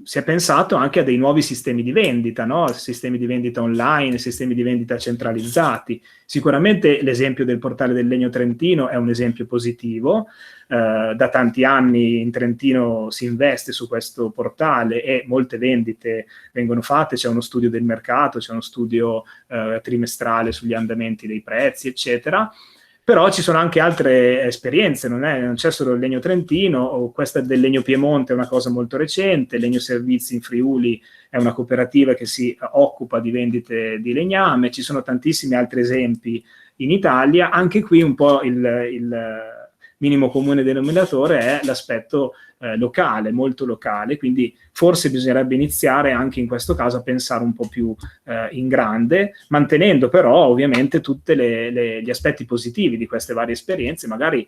si è pensato anche a dei nuovi sistemi di vendita, no? Sistemi di vendita online, sistemi di vendita centralizzati. Sicuramente l'esempio del portale del legno trentino è un esempio positivo. Da tanti anni in Trentino si investe su questo portale e molte vendite vengono fatte, c'è uno studio del mercato, c'è uno studio trimestrale sugli andamenti dei prezzi, eccetera. Però ci sono anche altre esperienze, non c'è solo il legno trentino, o questa del legno Piemonte è una cosa molto recente, il Legno Servizi in Friuli è una cooperativa che si occupa di vendite di legname, ci sono tantissimi altri esempi in Italia. Anche qui un po' il minimo comune denominatore è l'aspetto locale, molto locale, quindi forse bisognerebbe iniziare anche in questo caso a pensare un po' più in grande, mantenendo però ovviamente tutti gli aspetti positivi di queste varie esperienze, magari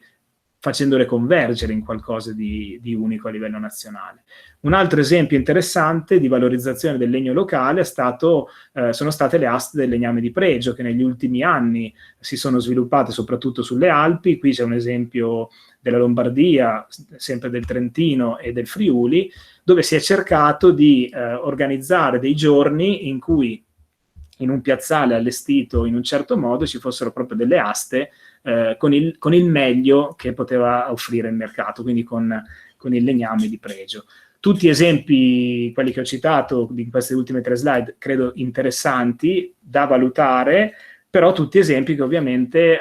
facendole convergere in qualcosa di unico a livello nazionale. Un altro esempio interessante di valorizzazione del legno locale sono state le aste del legname di pregio, che negli ultimi anni si sono sviluppate soprattutto sulle Alpi. Qui c'è un esempio della Lombardia, sempre del Trentino e del Friuli, dove si è cercato di organizzare dei giorni in cui in un piazzale allestito in un certo modo ci fossero proprio delle aste con il meglio che poteva offrire il mercato, quindi con il legname di pregio. Tutti esempi, quelli che ho citato in queste ultime 3 slide, credo interessanti da valutare, però tutti esempi che ovviamente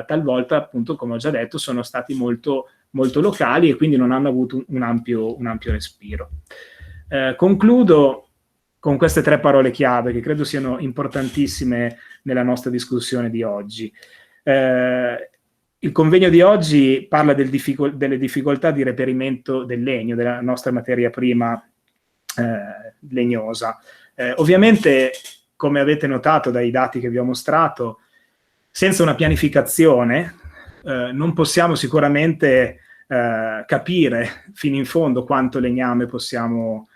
talvolta, appunto, come ho già detto, sono stati molto, molto locali e quindi non hanno avuto un ampio respiro. Concludo con queste 3 parole chiave che credo siano importantissime nella nostra discussione di oggi. Il convegno di oggi parla delle difficoltà di reperimento del legno, della nostra materia prima legnosa. Ovviamente, come avete notato dai dati che vi ho mostrato, senza una pianificazione non possiamo sicuramente capire fino in fondo quanto legname possiamo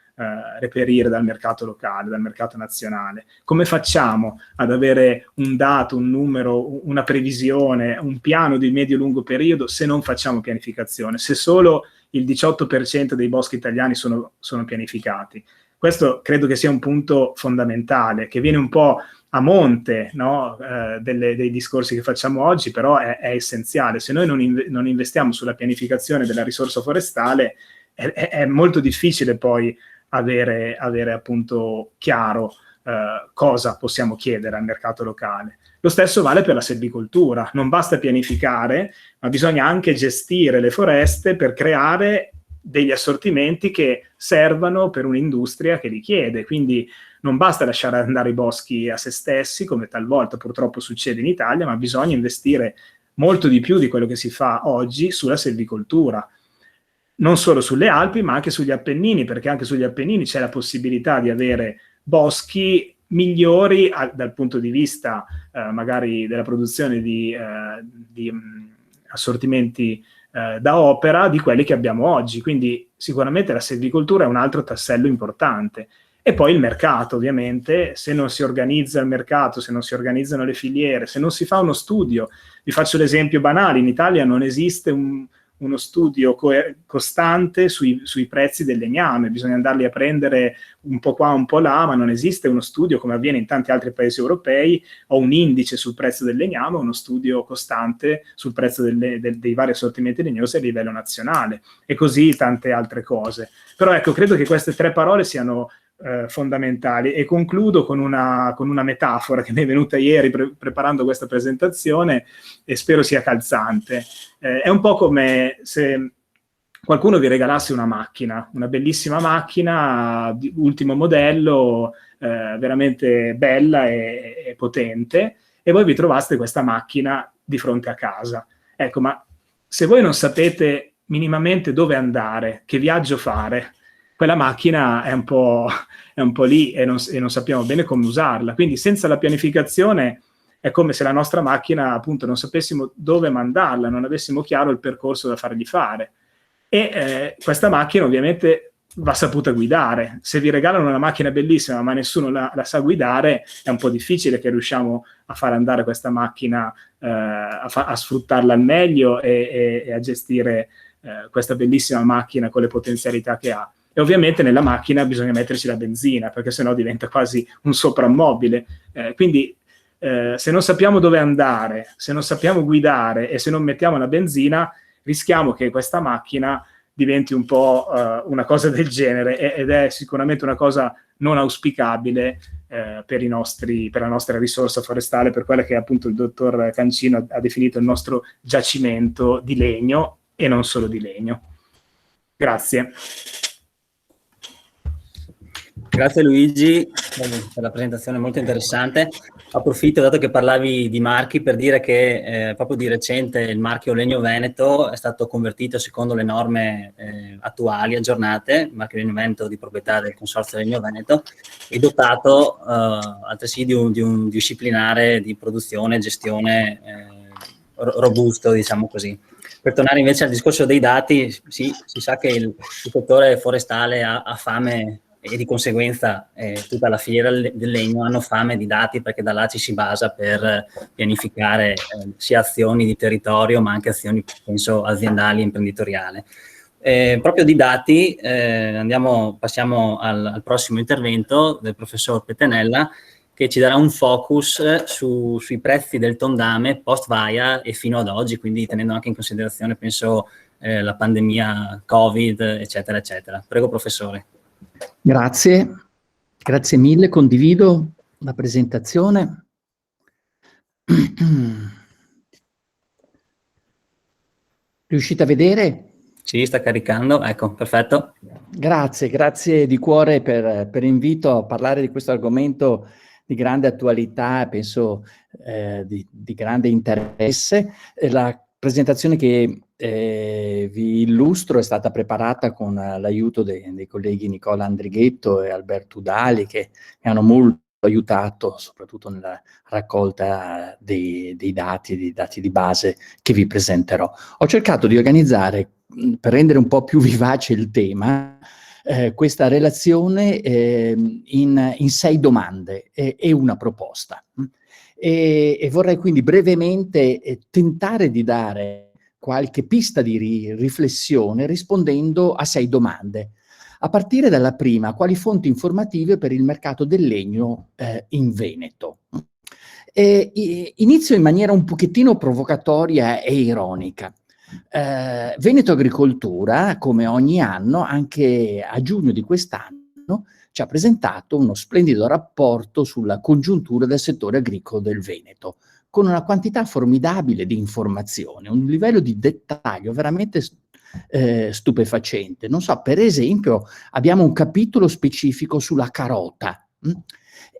reperire dal mercato locale, dal mercato nazionale. Come facciamo ad avere un dato, un numero, una previsione, un piano di medio-lungo periodo se non facciamo pianificazione, se solo il 18% dei boschi italiani sono pianificati? Questo credo che sia un punto fondamentale, che viene un po' a monte, no? Dei discorsi che facciamo oggi, però è essenziale. Se noi non investiamo sulla pianificazione della risorsa forestale, è molto difficile poi avere appunto chiaro cosa possiamo chiedere al mercato locale. Lo stesso vale per la selvicoltura. Non basta pianificare, ma bisogna anche gestire le foreste per creare degli assortimenti che servano per un'industria che li chiede. Quindi non basta lasciare andare i boschi a se stessi, come talvolta purtroppo succede in Italia, ma bisogna investire molto di più di quello che si fa oggi sulla selvicoltura. Non solo sulle Alpi, ma anche sugli Appennini, perché anche sugli Appennini c'è la possibilità di avere boschi migliori dal punto di vista magari della produzione di assortimenti da opera di quelli che abbiamo oggi. Quindi sicuramente la selvicoltura è un altro tassello importante. E poi il mercato, ovviamente. Se non si organizza il mercato, se non si organizzano le filiere, se non si fa uno studio. Vi faccio l'esempio banale: in Italia non esiste uno studio costante sui prezzi del legname, bisogna andarli a prendere un po' qua, un po' là, ma non esiste uno studio, come avviene in tanti altri paesi europei, o un indice sul prezzo del legname, uno studio costante sul prezzo dei vari assortimenti legnosi a livello nazionale, e così tante altre cose. Però ecco, credo che queste 3 parole siano fondamentali, e concludo con una metafora che mi è venuta ieri preparando questa presentazione e spero sia calzante. È un po' come se qualcuno vi regalasse una macchina, una bellissima macchina di ultimo modello, veramente bella e potente, e voi vi trovaste questa macchina di fronte a casa. Ecco, ma se voi non sapete minimamente dove andare, che viaggio fare, quella macchina è un po' lì e non sappiamo bene come usarla. Quindi senza la pianificazione è come se la nostra macchina, appunto, non sapessimo dove mandarla, non avessimo chiaro il percorso da fargli fare. E questa macchina ovviamente va saputa guidare. Se vi regalano una macchina bellissima ma nessuno la sa guidare, è un po' difficile che riusciamo a far andare questa macchina, a sfruttarla al meglio e a gestire questa bellissima macchina con le potenzialità che ha. E ovviamente nella macchina bisogna metterci la benzina, perché sennò diventa quasi un soprammobile. Quindi se non sappiamo dove andare, se non sappiamo guidare e se non mettiamo la benzina, rischiamo che questa macchina diventi un po' una cosa del genere, ed è sicuramente una cosa non auspicabile per la nostra risorsa forestale, per quella che appunto il dottor Cancino ha definito il nostro giacimento di legno e non solo di legno. Grazie. Grazie Luigi per la presentazione molto interessante. Approfitto, dato che parlavi di marchi, per dire che proprio di recente il marchio Legno Veneto è stato convertito secondo le norme attuali, aggiornate, il marchio Legno Veneto di proprietà del Consorzio Legno Veneto, e dotato altresì di un disciplinare di produzione e gestione robusto, diciamo così. Per tornare invece al discorso dei dati, sì, si sa che il settore forestale ha fame, e di conseguenza tutta la filiera del legno hanno fame di dati, perché da là ci si basa per pianificare sia azioni di territorio ma anche azioni, penso, aziendali e imprenditoriali. Proprio di dati passiamo al prossimo intervento del professor Pettenella, che ci darà un focus sui prezzi del tondame post-vaia e fino ad oggi, quindi tenendo anche in considerazione, penso, la pandemia Covid, eccetera, eccetera. Prego, professore. Grazie mille, condivido la presentazione. Riuscite a vedere? Sì, sta caricando, ecco, perfetto. Grazie di cuore per l'invito a parlare di questo argomento di grande attualità, penso di grande interesse. La presentazione che vi illustro è stata preparata con l'aiuto dei colleghi Nicola Andrighetto e Alberto Udali, che mi hanno molto aiutato, soprattutto nella raccolta dei dati di base che vi presenterò. Ho cercato di organizzare, per rendere un po' più vivace il tema, questa relazione in 6 domande e una proposta. E vorrei quindi brevemente tentare di dare qualche pista di riflessione rispondendo a 6 domande. A partire dalla prima: quali fonti informative per il mercato del legno in Veneto? Inizio in maniera un pochettino provocatoria e ironica. Veneto Agricoltura, come ogni anno, anche a giugno di quest'anno, ci ha presentato uno splendido rapporto sulla congiuntura del settore agricolo del Veneto, con una quantità formidabile di informazioni, un livello di dettaglio veramente stupefacente. Non so, per esempio, abbiamo un capitolo specifico sulla carota.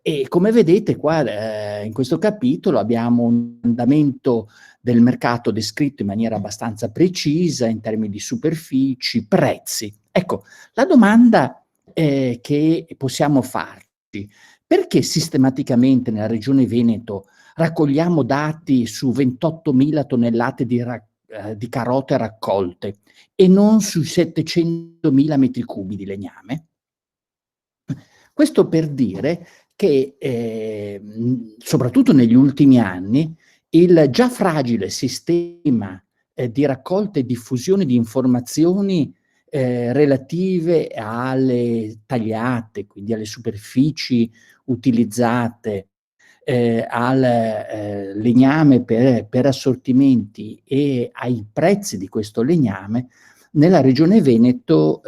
E come vedete qua in questo capitolo abbiamo un andamento del mercato descritto in maniera abbastanza precisa in termini di superfici, prezzi. Ecco, la domanda che possiamo farci: perché sistematicamente nella regione Veneto raccogliamo dati su 28.000 tonnellate di carote raccolte e non su 700.000 metri cubi di legname? Questo per dire che, soprattutto negli ultimi anni, il già fragile sistema di raccolta e diffusione di informazioni relative alle tagliate, quindi alle superfici utilizzate, al legname per assortimenti e ai prezzi di questo legname, nella regione Veneto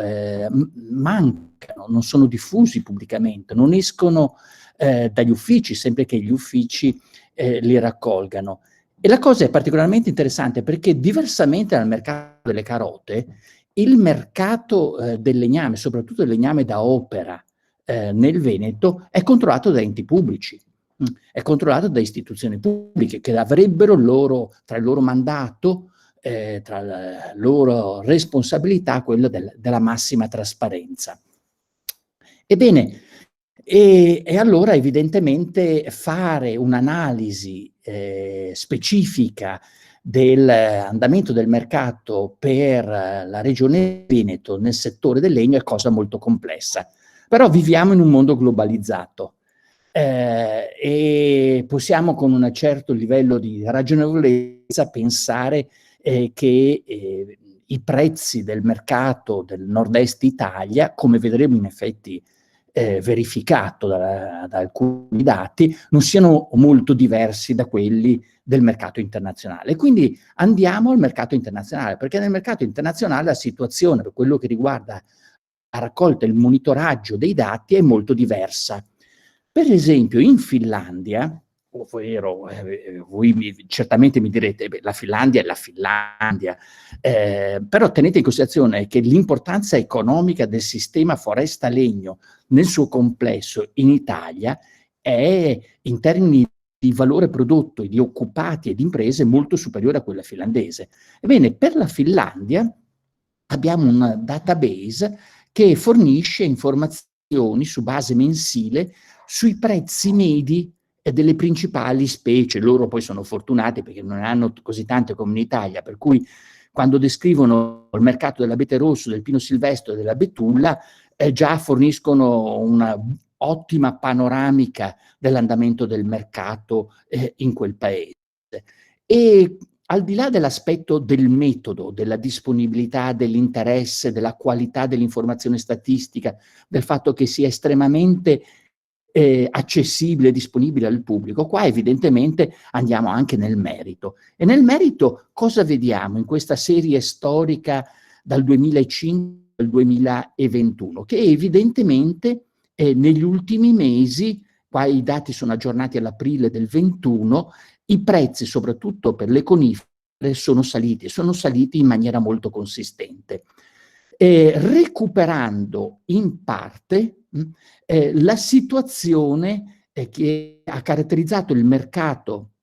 mancano, non sono diffusi pubblicamente, non escono dagli uffici, sempre che gli uffici li raccolgano. E la cosa è particolarmente interessante perché, diversamente dal mercato delle carote, il mercato del legname, soprattutto il legname da opera nel Veneto, è controllato da enti pubblici, è controllato da istituzioni pubbliche che avrebbero tra il loro mandato, tra la loro responsabilità, quella della massima trasparenza. Ebbene, e allora evidentemente fare un'analisi specifica dell'andamento del mercato per la regione Veneto nel settore del legno è cosa molto complessa. Però viviamo in un mondo globalizzato e possiamo con un certo livello di ragionevolezza pensare che i prezzi del mercato del nord-est Italia, come vedremo in effetti verificato da alcuni dati, non siano molto diversi da quelli del mercato internazionale. Quindi andiamo al mercato internazionale, perché nel mercato internazionale la situazione per quello che riguarda la raccolta e il monitoraggio dei dati è molto diversa. Per esempio in Finlandia, ovvero voi certamente mi direte, beh, la Finlandia è la Finlandia, però tenete in considerazione che l'importanza economica del sistema foresta-legno nel suo complesso in Italia è in termini di valore prodotto, di occupati e di imprese molto superiore a quella finlandese. Ebbene, per la Finlandia abbiamo un database che fornisce informazioni su base mensile sui prezzi medi delle principali specie. Loro poi sono fortunati perché non ne hanno così tante come in Italia, per cui quando descrivono il mercato dell'abete rosso, del pino silvestre e della betulla, già forniscono una ottima panoramica dell'andamento del mercato in quel paese. E al di là dell'aspetto del metodo, della disponibilità, dell'interesse, della qualità dell'informazione statistica, del fatto che sia estremamente accessibile e disponibile al pubblico, qua evidentemente andiamo anche nel merito. E nel merito cosa vediamo in questa serie storica dal 2005 al 2021? Che evidentemente negli ultimi mesi, qua i dati sono aggiornati all'aprile del 21, i prezzi, soprattutto per le conifere, sono saliti in maniera molto consistente, recuperando in parte la situazione che ha caratterizzato il mercato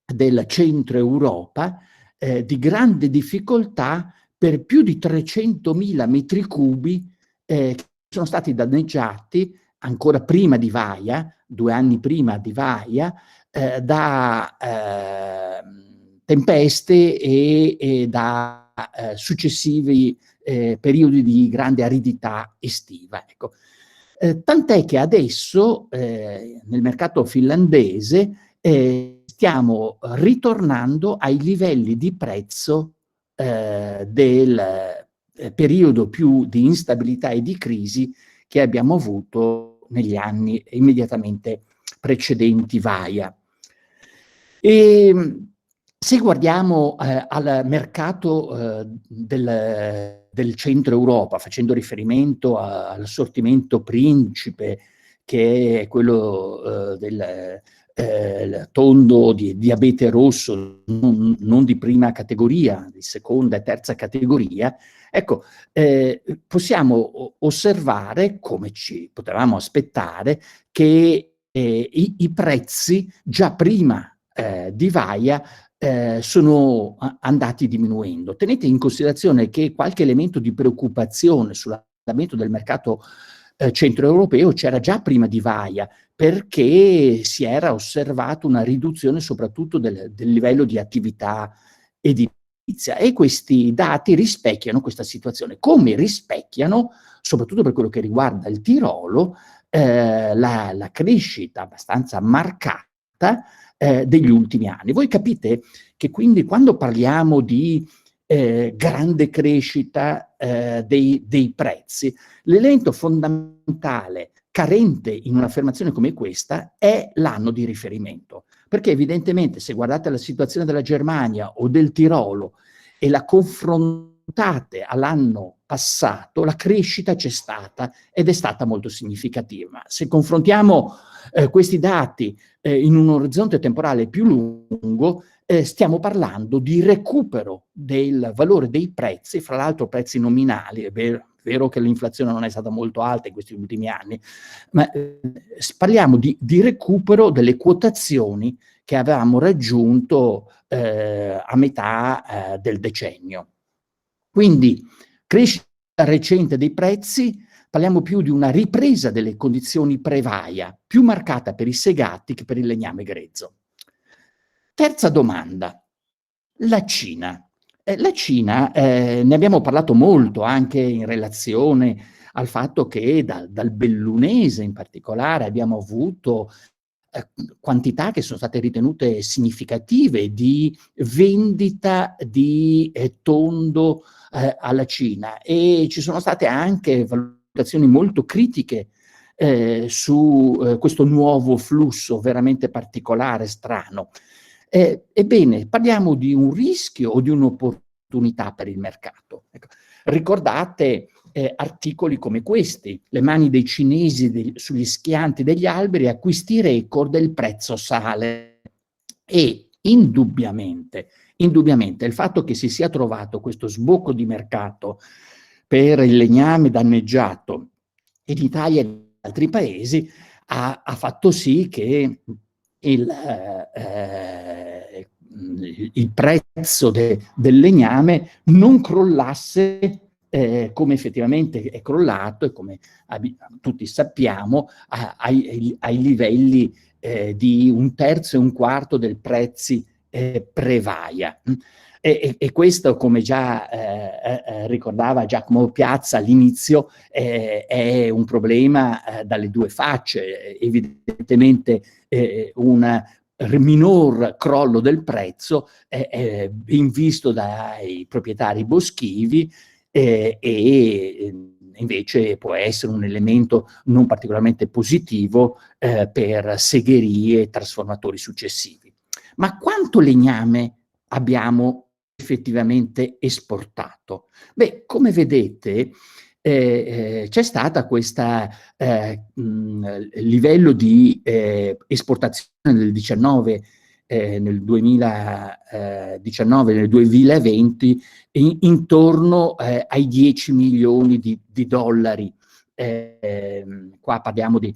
del centro Europa di grande difficoltà per più di 300.000 metri cubi che sono stati danneggiati ancora prima di Vaia, 2 anni prima di Vaia, da tempeste e da successivi periodi di grande aridità estiva. Ecco. Tant'è che adesso nel mercato finlandese stiamo ritornando ai livelli di prezzo del periodo più di instabilità e di crisi che abbiamo avuto negli anni immediatamente precedenti Vaia. E se guardiamo al mercato del centro Europa, facendo riferimento all'assortimento principe, che è quello del tondo di abete rosso, non di prima categoria, di seconda e terza categoria, ecco, possiamo osservare, come ci potevamo aspettare, che i prezzi già prima di Vaia sono andati diminuendo. Tenete in considerazione che qualche elemento di preoccupazione sull'andamento del mercato centroeuropeo c'era già prima di Vaia, perché si era osservato una riduzione soprattutto del livello di attività edilizia, e questi dati rispecchiano questa situazione, come rispecchiano, soprattutto per quello che riguarda il Tirolo, la crescita abbastanza marcata degli ultimi anni. Voi capite che quindi quando parliamo di grande crescita dei prezzi, l'elemento fondamentale carente in un'affermazione come questa è l'anno di riferimento, perché evidentemente se guardate la situazione della Germania o del Tirolo e la confrontate all'anno passato, la crescita c'è stata ed è stata molto significativa. Se confrontiamo questi dati in un orizzonte temporale più lungo, stiamo parlando di recupero del valore dei prezzi, fra l'altro prezzi nominali. È vero che l'inflazione non è stata molto alta in questi ultimi anni, ma parliamo di recupero delle quotazioni che avevamo raggiunto a metà del decennio. Quindi crescita recente dei prezzi, parliamo più di una ripresa delle condizioni pre-Vaia, più marcata per i segati che per il legname grezzo. Terza domanda, la Cina. La Cina, ne abbiamo parlato molto anche in relazione al fatto che dal bellunese in particolare abbiamo avuto quantità che sono state ritenute significative di vendita di tondo alla Cina, e ci sono state anche valutazioni molto critiche su questo nuovo flusso veramente particolare, strano. Ebbene, parliamo di un rischio o di un'opportunità per il mercato? Ecco, Ricordate articoli come questi: le mani dei cinesi sugli schianti degli alberi, acquisti record del prezzo sale. E indubbiamente il fatto che si sia trovato questo sbocco di mercato per il legname danneggiato in Italia e in altri paesi ha fatto sì che il prezzo del legname non crollasse come effettivamente è crollato e come tutti sappiamo ai livelli di 1/3 e 1/4 del prezzi pre-vaia. E questo, come già ricordava Giacomo Piazza all'inizio, è un problema dalle due facce. Evidentemente un minor crollo del prezzo è ben visto dai proprietari boschivi e invece può essere un elemento non particolarmente positivo per segherie e trasformatori successivi. Ma quanto legname abbiamo effettivamente esportato? Beh, come vedete, c'è stata questa livello di esportazione nel 19, nel 2019, nel 2020, intorno ai 10 milioni di dollari. Qua parliamo di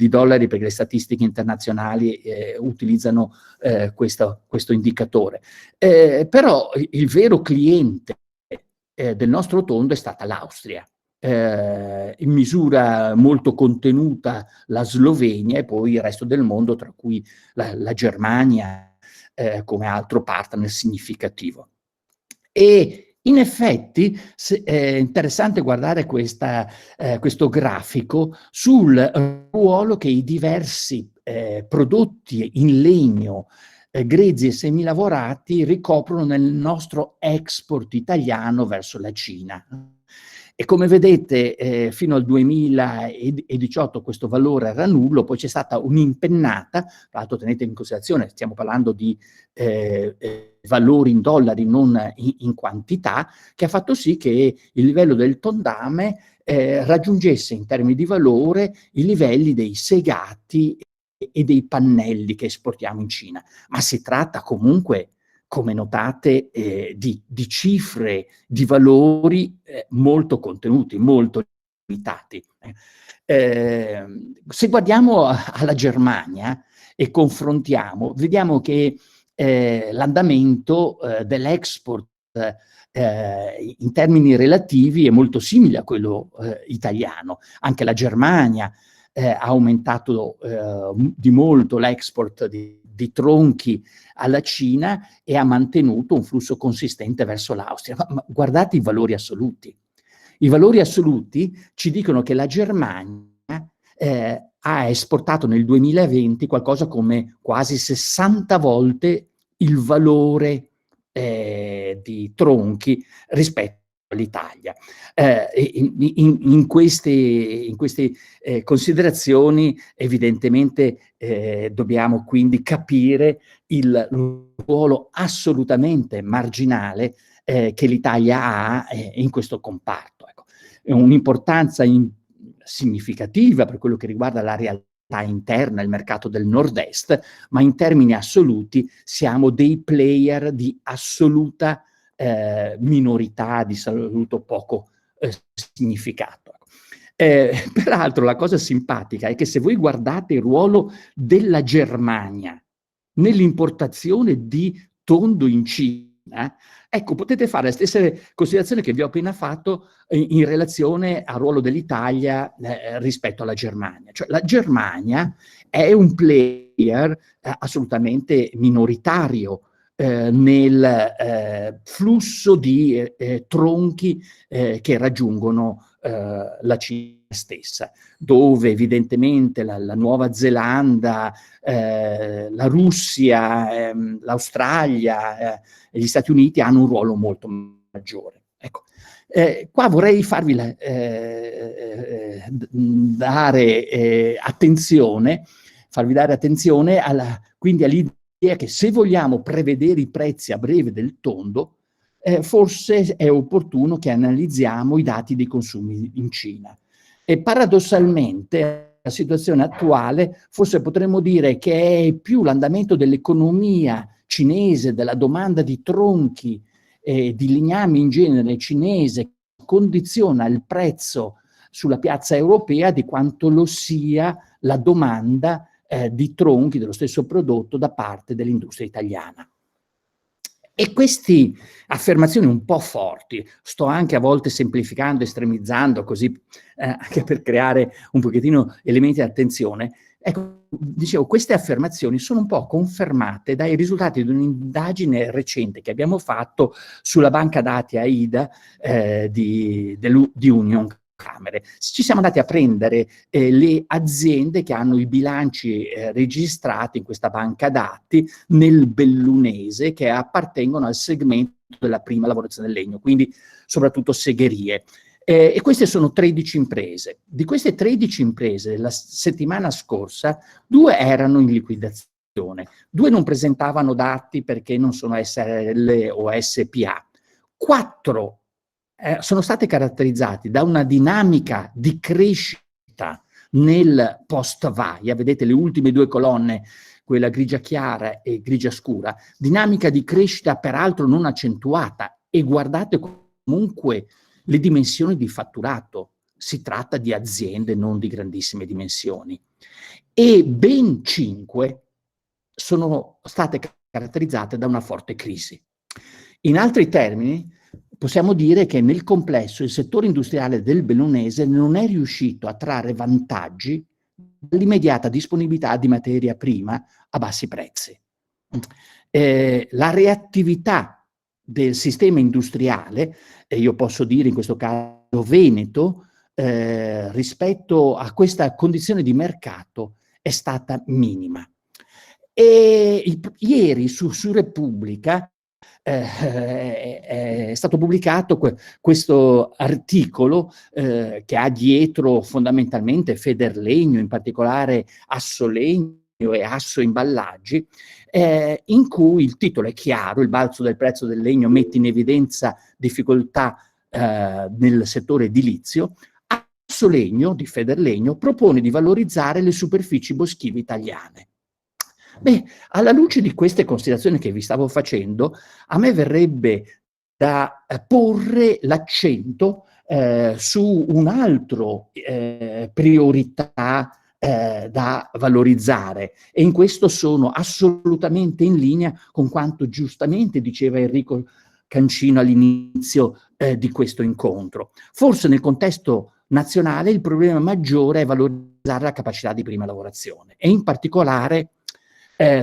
dollari perché le statistiche internazionali utilizzano questo indicatore. Però il vero cliente del nostro tondo è stata l'Austria. In misura molto contenuta la Slovenia e poi il resto del mondo, tra cui la Germania come altro partner significativo. E in effetti è interessante guardare questo grafico sul ruolo che i diversi prodotti in legno, grezzi e semilavorati ricoprono nel nostro export italiano verso la Cina. E come vedete fino al 2018 questo valore era nullo, poi c'è stata un'impennata, tra l'altro tenete in considerazione, stiamo parlando di valori in dollari, non in quantità, che ha fatto sì che il livello del tondame raggiungesse in termini di valore i livelli dei segati e dei pannelli che esportiamo in Cina. Ma si tratta comunque, come notate, di cifre, di valori molto contenuti, molto limitati. Se guardiamo alla Germania e confrontiamo, vediamo che l'andamento dell'export in termini relativi è molto simile a quello italiano. Anche la Germania ha aumentato di molto l'export di tronchi alla Cina e ha mantenuto un flusso consistente verso l'Austria. Ma guardate i valori assoluti. I valori assoluti ci dicono che la Germania ha esportato nel 2020 qualcosa come quasi 60 volte il valore di tronchi rispetto all'Italia. In queste considerazioni evidentemente dobbiamo quindi capire il ruolo assolutamente marginale che l'Italia ha in questo comparto. Ecco. Un'importanza significativa per quello che riguarda la realtà interna, il mercato del nord-est, ma in termini assoluti siamo dei player di assoluta minorità, di assoluto poco significato. Peraltro la cosa simpatica è che se voi guardate il ruolo della Germania nell'importazione di tondo in Cina, ecco, potete fare le stesse considerazioni che vi ho appena fatto in relazione al ruolo dell'Italia rispetto alla Germania. Cioè la Germania è un player assolutamente minoritario nel flusso di tronchi che raggiungono la Cina stessa, dove evidentemente la Nuova Zelanda, la Russia, l'Australia e gli Stati Uniti hanno un ruolo molto maggiore. Ecco. Qua vorrei farvi dare attenzione quindi all'idea che se vogliamo prevedere i prezzi a breve del tondo, forse è opportuno che analizziamo i dati dei consumi in Cina. E paradossalmente, la situazione attuale, forse potremmo dire che è più l'andamento dell'economia cinese, della domanda di tronchi e di legnami in genere cinese, che condiziona il prezzo sulla piazza europea di quanto lo sia la domanda di tronchi dello stesso prodotto da parte dell'industria italiana. E queste affermazioni un po' forti, sto anche a volte semplificando, estremizzando, così anche per creare un pochettino elementi di attenzione, ecco, dicevo, queste affermazioni sono un po' confermate dai risultati di un'indagine recente che abbiamo fatto sulla banca dati AIDA di Union Camere. Ci siamo andati a prendere le aziende che hanno i bilanci registrati in questa banca dati nel bellunese, che appartengono al segmento della prima lavorazione del legno, quindi soprattutto segherie. E queste sono 13 imprese. Di queste 13 imprese, la settimana scorsa, 2 erano in liquidazione, 2 non presentavano dati perché non sono SRL o SPA, 4 sono state caratterizzate da una dinamica di crescita nel post-vaia, vedete le ultime 2 colonne, quella grigia chiara e grigia scura, dinamica di crescita peraltro non accentuata, e guardate comunque le dimensioni di fatturato, si tratta di aziende non di grandissime dimensioni, e ben 5 sono state caratterizzate da una forte crisi. In altri termini, possiamo dire che nel complesso il settore industriale del bellunese non è riuscito a trarre vantaggi dall'immediata disponibilità di materia prima a bassi prezzi. La reattività del sistema industriale, e io posso dire in questo caso veneto, rispetto a questa condizione di mercato è stata minima. E ieri su Repubblica è stato pubblicato questo articolo che ha dietro fondamentalmente Federlegno, in particolare Assolegno e Asso Imballaggi, in cui il titolo è chiaro: il balzo del prezzo del legno mette in evidenza difficoltà nel settore edilizio. Assolegno di Federlegno propone di valorizzare le superfici boschive italiane. Beh, alla luce di queste considerazioni che vi stavo facendo, a me verrebbe da porre l'accento su un altro priorità da valorizzare, e in questo sono assolutamente in linea con quanto giustamente diceva Enrico Cancino all'inizio di questo incontro. Forse nel contesto nazionale il problema maggiore è valorizzare la capacità di prima lavorazione, e in particolare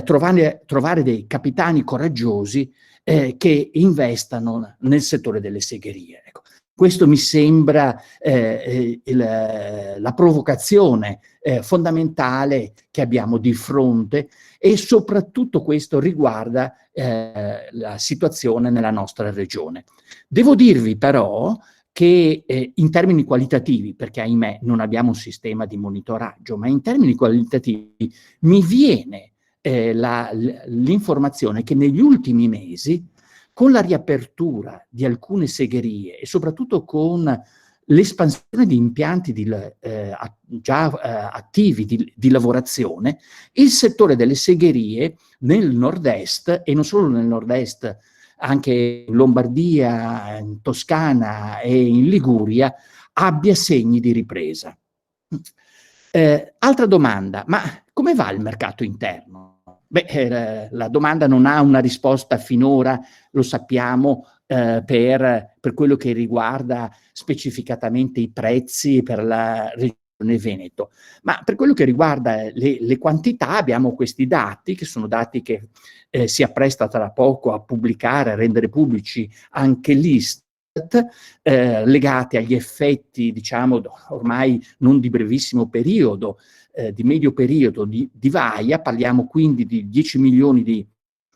trovare dei capitani coraggiosi che investano nel settore delle segherie. Ecco, questo mi sembra la provocazione fondamentale che abbiamo di fronte, e soprattutto questo riguarda la situazione nella nostra regione. Devo dirvi però che in termini qualitativi, perché ahimè non abbiamo un sistema di monitoraggio, ma in termini qualitativi mi viene l'informazione che negli ultimi mesi, con la riapertura di alcune segherie e soprattutto con l'espansione di impianti già attivi di lavorazione, il settore delle segherie nel nord-est, e non solo nel nord-est, anche in Lombardia, in Toscana e in Liguria, abbia segni di ripresa. Altra domanda: ma come va il mercato interno? Beh, la domanda non ha una risposta finora, lo sappiamo, per quello che riguarda specificatamente i prezzi per la regione Veneto, ma per quello che riguarda le quantità abbiamo questi dati, che sono dati che si appresta tra poco a pubblicare, a rendere pubblici anche l'Istat, legati agli effetti, diciamo, ormai non di brevissimo periodo, di medio periodo di vaia. Parliamo quindi di 10 milioni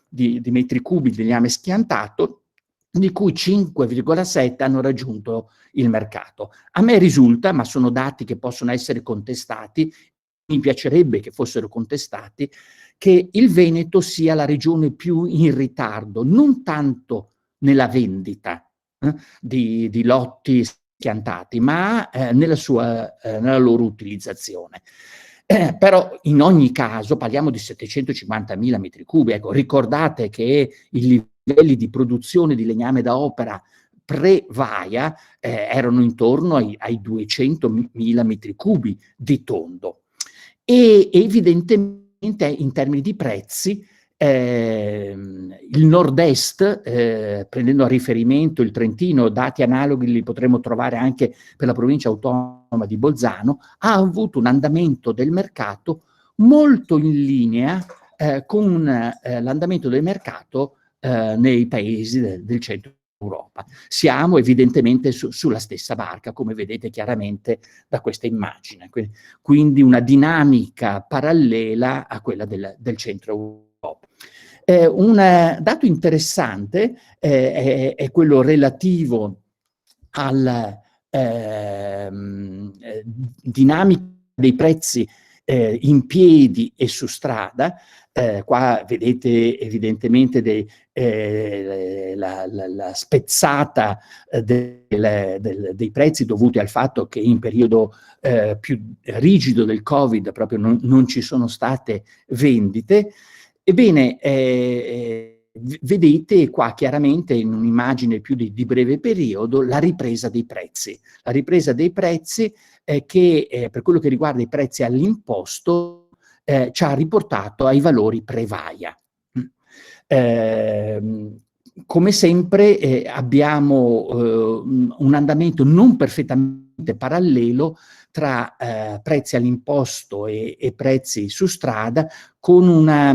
di metri cubi di legname schiantato, di cui 5,7 hanno raggiunto il mercato. A me risulta, ma sono dati che possono essere contestati, mi piacerebbe che fossero contestati, che il Veneto sia la regione più in ritardo, non tanto nella vendita di lotti schiantati, ma nella loro utilizzazione. Però in ogni caso parliamo di 750.000 metri cubi. Ecco, ricordate che i livelli di produzione di legname da opera pre-Vaia erano intorno ai 200.000 metri cubi di tondo. E evidentemente in termini di prezzi il nord-est, prendendo a riferimento il Trentino, dati analoghi li potremo trovare anche per la provincia autonoma di Bolzano, ha avuto un andamento del mercato molto in linea con l'andamento del mercato nei paesi del centro Europa. Siamo evidentemente sulla stessa barca, come vedete chiaramente da questa immagine, quindi una dinamica parallela a quella del centro Europa. Un dato interessante è quello relativo alla dinamica dei prezzi in piedi e su strada. Qua vedete evidentemente la spezzata dei prezzi dovuti al fatto che in periodo più rigido del Covid proprio non ci sono state vendite. Ebbene, vedete qua chiaramente in un'immagine più di breve periodo la ripresa dei prezzi. La ripresa dei prezzi che per quello che riguarda i prezzi all'imposto ci ha riportato ai valori pre-Vaia. Come sempre abbiamo un andamento non perfettamente parallelo tra prezzi all'imposto e prezzi su strada, con una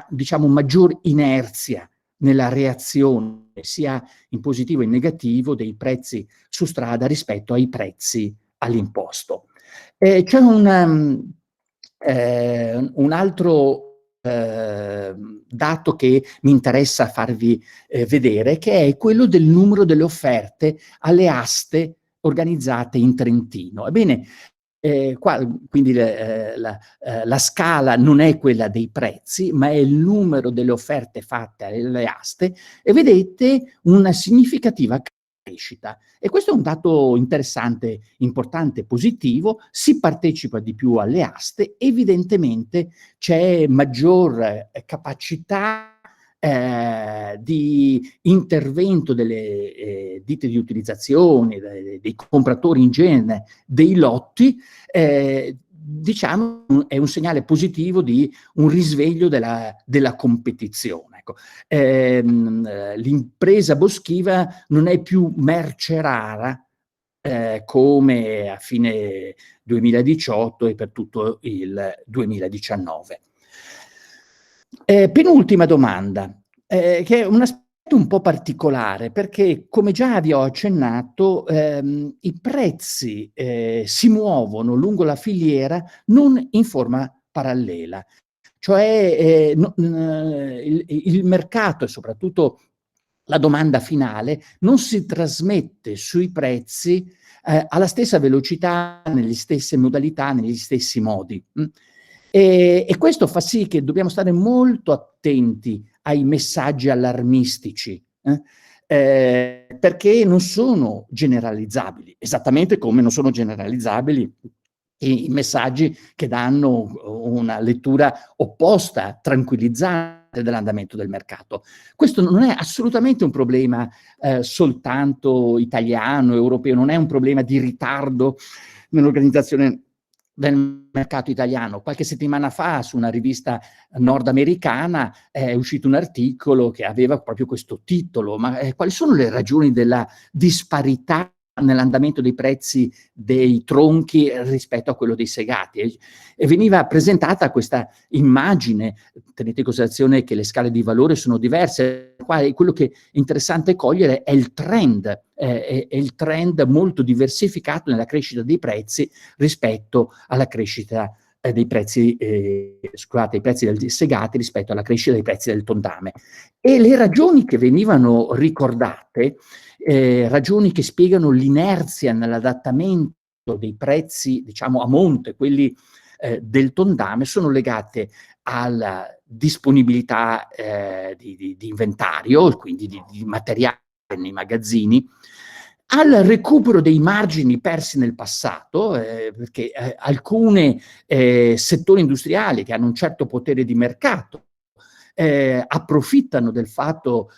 diciamo maggior inerzia nella reazione sia in positivo che in negativo dei prezzi su strada rispetto ai prezzi all'imposto. C'è un altro dato che mi interessa farvi vedere, che è quello del numero delle offerte alle aste organizzate in Trentino. Ebbene, qua quindi la scala non è quella dei prezzi, ma è il numero delle offerte fatte alle aste, e vedete una significativa crescita. E questo è un dato interessante, importante, positivo. Si partecipa di più alle aste, evidentemente c'è maggior capacità di intervento delle ditte di utilizzazione, dei compratori in genere, dei lotti. Diciamo è un segnale positivo di un risveglio della competizione. Ecco. L'impresa boschiva non è più merce rara come a fine 2018 e per tutto il 2019. Penultima domanda, che è un aspetto un po' particolare, perché come già vi ho accennato, i prezzi si muovono lungo la filiera non in forma parallela, cioè il mercato e soprattutto la domanda finale non si trasmette sui prezzi alla stessa velocità, nelle stesse modalità, negli stessi modi. E questo fa sì che dobbiamo stare molto attenti ai messaggi allarmistici, perché non sono generalizzabili, esattamente come non sono generalizzabili i messaggi che danno una lettura opposta, tranquillizzante dell'andamento del mercato. Questo non è assolutamente un problema soltanto italiano, europeo, non è un problema di ritardo nell'organizzazione del mercato italiano. Qualche settimana fa su una rivista nordamericana è uscito un articolo che aveva proprio questo titolo: ma quali sono le ragioni della disparità nell'andamento dei prezzi dei tronchi rispetto a quello dei segati? E veniva presentata questa immagine, tenete in considerazione che le scale di valore sono diverse, qua quello che è interessante cogliere è il trend, è il trend molto diversificato nella crescita dei prezzi rispetto alla crescita dei prezzi, scusate, i prezzi dei segati rispetto alla crescita dei prezzi del tondame. E le ragioni che venivano ricordate, ragioni che spiegano l'inerzia nell'adattamento dei prezzi, diciamo, a monte, quelli del Tondame sono legate alla disponibilità di inventario, quindi di materiale nei magazzini, al recupero dei margini persi nel passato, perché alcuni settori industriali che hanno un certo potere di mercato approfittano del fatto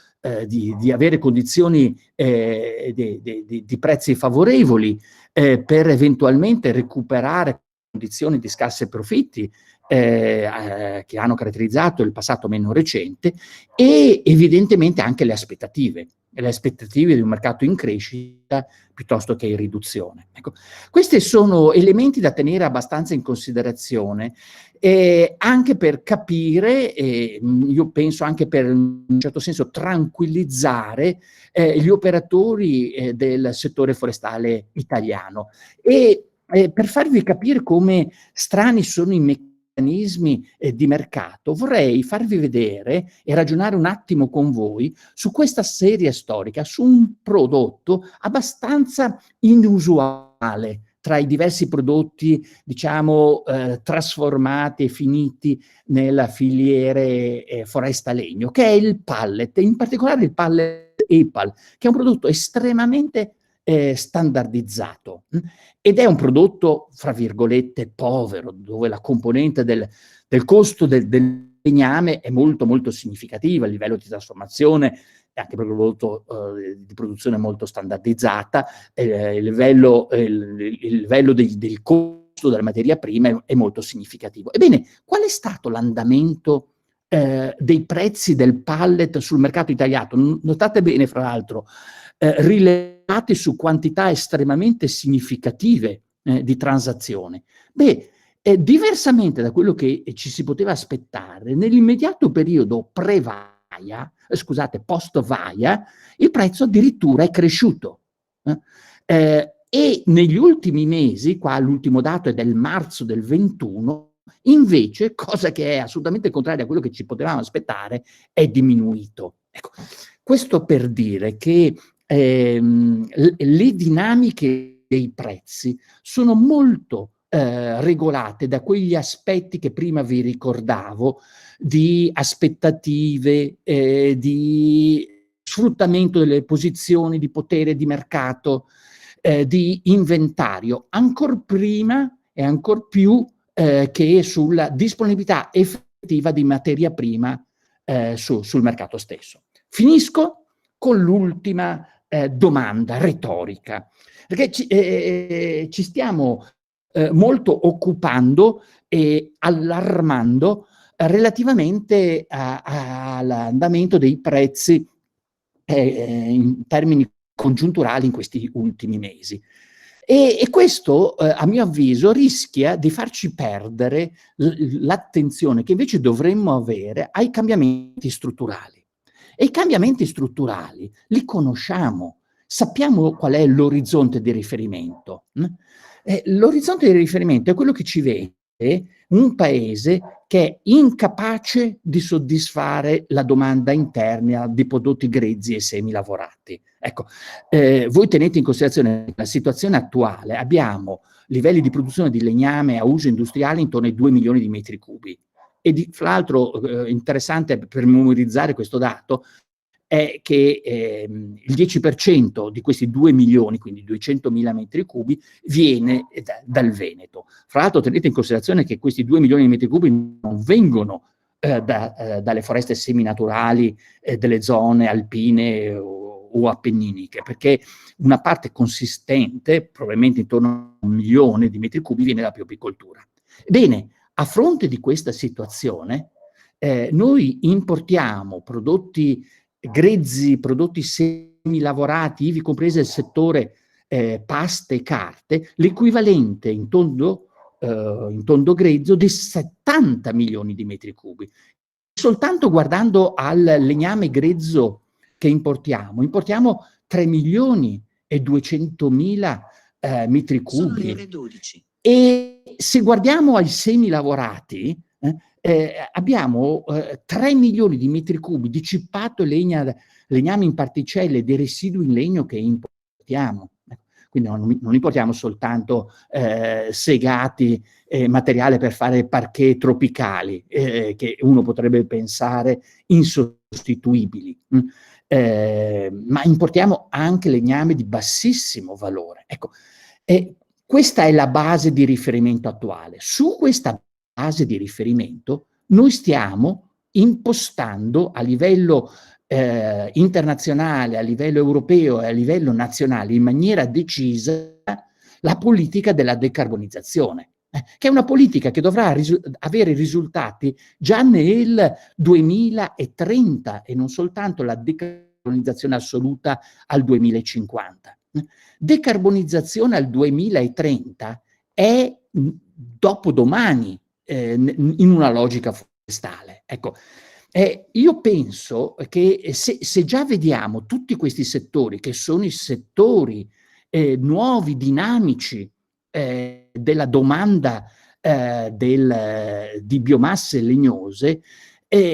di avere condizioni di prezzi favorevoli per eventualmente recuperare condizioni di scarsi profitti che hanno caratterizzato il passato meno recente, e evidentemente anche le aspettative di un mercato in crescita piuttosto che in riduzione. Ecco, questi sono elementi da tenere abbastanza in considerazione, anche per capire, io penso anche per in un certo senso tranquillizzare gli operatori del settore forestale italiano, e per farvi capire come strani sono i meccanismi di mercato, vorrei farvi vedere e ragionare un attimo con voi su questa serie storica, su un prodotto abbastanza inusuale tra i diversi prodotti, diciamo, trasformati e finiti nella filiere foresta-legno, che è il pallet, in particolare il pallet EPAL, che è un prodotto estremamente standardizzato, ed è un prodotto, fra virgolette, povero, dove la componente del costo del legname è molto molto significativa, il livello di trasformazione è anche per un prodotto di produzione molto standardizzata, il livello del costo della materia prima è molto significativo. Ebbene, qual è stato l'andamento dei prezzi del pallet sul mercato italiano? Notate bene, fra l'altro, rilevati su quantità estremamente significative di transazione. Beh, diversamente da quello che ci si poteva aspettare, nell'immediato periodo post-vaia, il prezzo addirittura è cresciuto. E negli ultimi mesi, qua l'ultimo dato è del marzo del 21, invece, cosa che è assolutamente contraria a quello che ci potevamo aspettare, è diminuito. Ecco, questo per dire che le dinamiche dei prezzi sono molto regolate da quegli aspetti che prima vi ricordavo, di aspettative, di sfruttamento delle posizioni di potere di mercato, di inventario, ancor prima e ancor più che sulla disponibilità effettiva di materia prima sul mercato stesso. Finisco con l'ultima domanda retorica, perché ci stiamo molto occupando e allarmando relativamente all'andamento dei prezzi in termini congiunturali in questi ultimi mesi. E questo, a mio avviso, rischia di farci perdere l'attenzione che invece dovremmo avere ai cambiamenti strutturali. E i cambiamenti strutturali li conosciamo, sappiamo qual è l'orizzonte di riferimento. L'orizzonte di riferimento è quello che ci vede un paese che è incapace di soddisfare la domanda interna di prodotti grezzi e semilavorati. Ecco, voi tenete in considerazione la situazione attuale, abbiamo livelli di produzione di legname a uso industriale intorno ai 2 milioni di metri cubi. E fra l'altro interessante per memorizzare questo dato è che il 10% di questi 2 milioni, quindi 200.000 metri cubi, viene dal Veneto. Fra l'altro tenete in considerazione che questi 2 milioni di metri cubi non vengono dalle foreste seminaturali delle zone alpine o appenniniche, perché una parte consistente, probabilmente intorno a 1 milione di metri cubi, viene dalla bioapicoltura. Bene, a fronte di questa situazione, noi importiamo prodotti grezzi, prodotti semilavorati, ivi comprese il settore paste e carte, l'equivalente in tondo grezzo di 70 milioni di metri cubi. Soltanto guardando al legname grezzo che importiamo 3 milioni e 200.000 metri cubi. Sono le ore 12. E se guardiamo ai semilavorati, abbiamo 3 milioni di metri cubi di cippato e legname in particelle dei residui in legno che importiamo. quindi non importiamo soltanto segati, materiale per fare parquet tropicali, che uno potrebbe pensare insostituibili, ma importiamo anche legname di bassissimo valore. Ecco, questa è la base di riferimento attuale. Su questa base di riferimento noi stiamo impostando a livello internazionale, a livello europeo e a livello nazionale in maniera decisa la politica della decarbonizzazione, che è una politica che dovrà avere risultati già nel 2030 e non soltanto la decarbonizzazione assoluta al 2050. Decarbonizzazione al 2030 è dopodomani in una logica forestale. Ecco, io penso che se già vediamo tutti questi settori, che sono i settori nuovi, dinamici della domanda di biomasse legnose,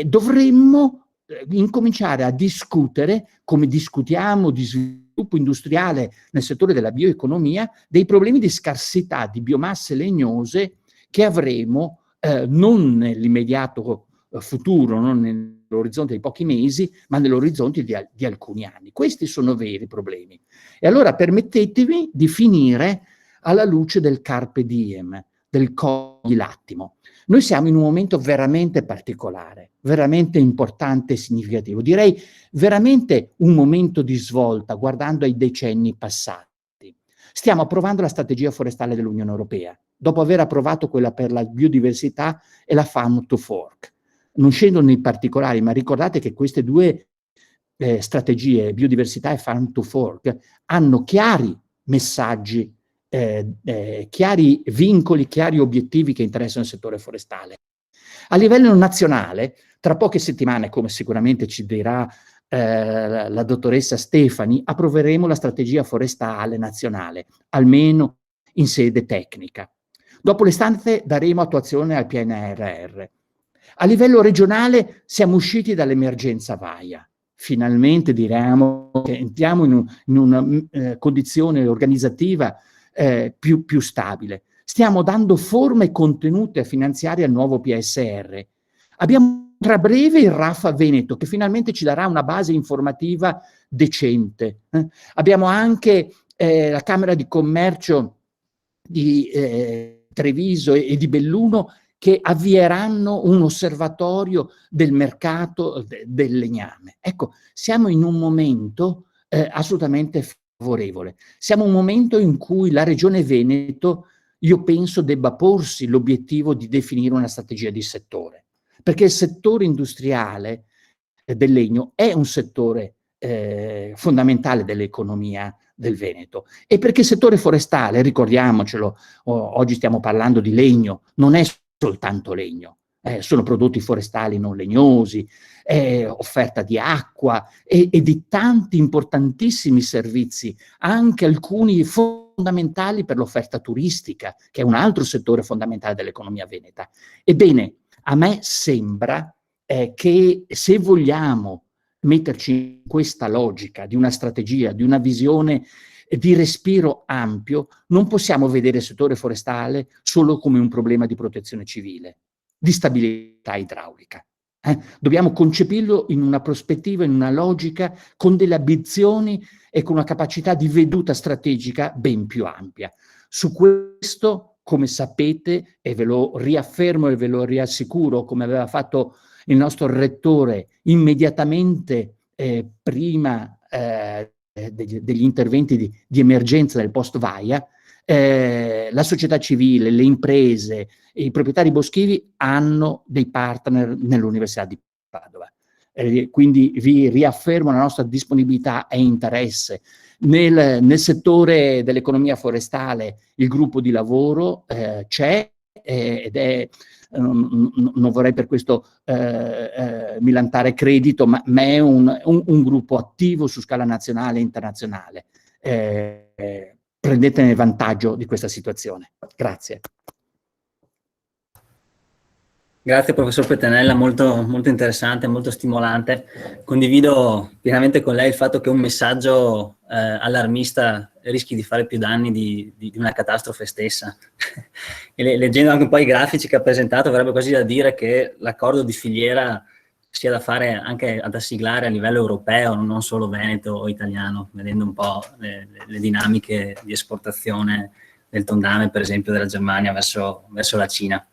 dovremmo incominciare a discutere, come discutiamo di sviluppo industriale nel settore della bioeconomia, dei problemi di scarsità di biomasse legnose che avremo non nell'immediato futuro, non nell'orizzonte di pochi mesi, ma nell'orizzonte di alcuni anni. Questi sono veri problemi. E allora permettetemi di finire alla luce del carpe diem, del cogli l'attimo. Noi siamo in un momento veramente particolare, veramente importante e significativo. Direi veramente un momento di svolta, guardando ai decenni passati. Stiamo approvando la strategia forestale dell'Unione Europea, dopo aver approvato quella per la biodiversità e la Farm to Fork. Non scendo nei particolari, ma ricordate che queste due strategie, biodiversità e Farm to Fork, hanno chiari messaggi, chiari vincoli, chiari obiettivi che interessano il settore forestale. A livello nazionale, tra poche settimane, come sicuramente ci dirà la dottoressa Stefani, approveremo la strategia forestale nazionale, almeno in sede tecnica. Dopo l'estate daremo attuazione al PNRR. A livello regionale siamo usciti dall'emergenza Vaia. Finalmente diremo che entriamo in una condizione organizzativa più stabile. Stiamo dando forma e contenuti finanziari al nuovo PSR. Abbiamo tra breve il RAFA Veneto, che finalmente ci darà una base informativa decente. Abbiamo anche la Camera di Commercio di Treviso e di Belluno, che avvieranno un osservatorio del mercato del legname. Ecco, siamo in un momento assolutamente favorevole. Siamo in un momento in cui la Regione Veneto, io penso, debba porsi l'obiettivo di definire una strategia di settore, perché il settore industriale del legno è un settore fondamentale dell'economia del Veneto, e perché il settore forestale, ricordiamocelo, oggi stiamo parlando di legno, non è soltanto legno, sono prodotti forestali non legnosi, offerta di acqua e di tanti importantissimi servizi, anche alcuni fondamentali per l'offerta turistica, che è un altro settore fondamentale dell'economia veneta. Ebbene, a me sembra che se vogliamo metterci in questa logica di una strategia, di una visione di respiro ampio, non possiamo vedere il settore forestale solo come un problema di protezione civile, di stabilità idraulica. Dobbiamo concepirlo in una prospettiva, in una logica, con delle ambizioni e con una capacità di veduta strategica ben più ampia. Su questo, come sapete, e ve lo riaffermo e ve lo riassicuro, come aveva fatto il nostro rettore immediatamente prima degli interventi di emergenza del post-Vaia, la società civile, le imprese e i proprietari boschivi hanno dei partner nell'Università di Padova. Quindi vi riaffermo la nostra disponibilità e interesse. Nel settore dell'economia forestale il gruppo di lavoro c'è ed è, non vorrei per questo milantare credito, ma è un gruppo attivo su scala nazionale e internazionale. Prendetene vantaggio di questa situazione. Grazie. Grazie professor Peternella, molto, molto interessante, molto stimolante. Condivido pienamente con lei il fatto che un messaggio allarmista rischi di fare più danni di una catastrofe stessa. E leggendo anche un po' i grafici che ha presentato, verrebbe quasi da dire che l'accordo di filiera sia da fare anche da siglare a livello europeo, non solo veneto o italiano, vedendo un po' le dinamiche di esportazione del tondame, per esempio, della Germania verso la Cina.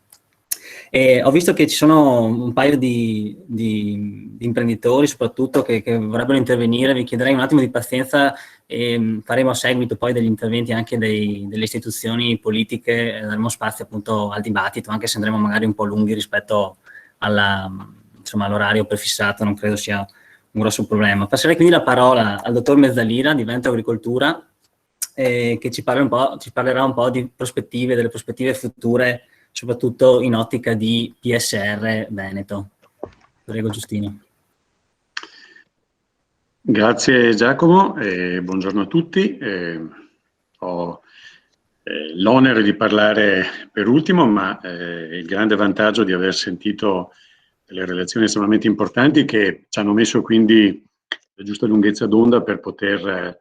E ho visto che ci sono un paio di imprenditori soprattutto che vorrebbero intervenire, vi chiederei un attimo di pazienza e faremo a seguito poi degli interventi anche delle istituzioni politiche, daremo spazio appunto al dibattito, anche se andremo magari un po' lunghi rispetto all'orario prefissato, non credo sia un grosso problema. Passerei quindi la parola al dottor Mezzalira di Veneto Agricoltura, che ci parlerà un po' di prospettive, delle prospettive future, soprattutto in ottica di PSR Veneto. Prego Giustino. Grazie Giacomo, buongiorno a tutti. Ho l'onere di parlare per ultimo, ma il grande vantaggio di aver sentito delle relazioni estremamente importanti che ci hanno messo quindi la giusta lunghezza d'onda per poter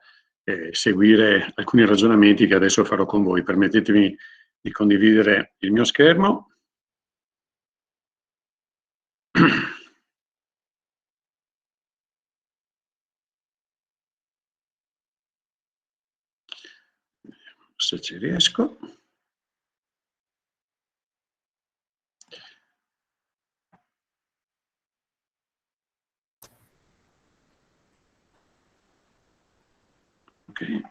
seguire alcuni ragionamenti che adesso farò con voi. Permettetemi di condividere il mio schermo. Se ci riesco. Ok.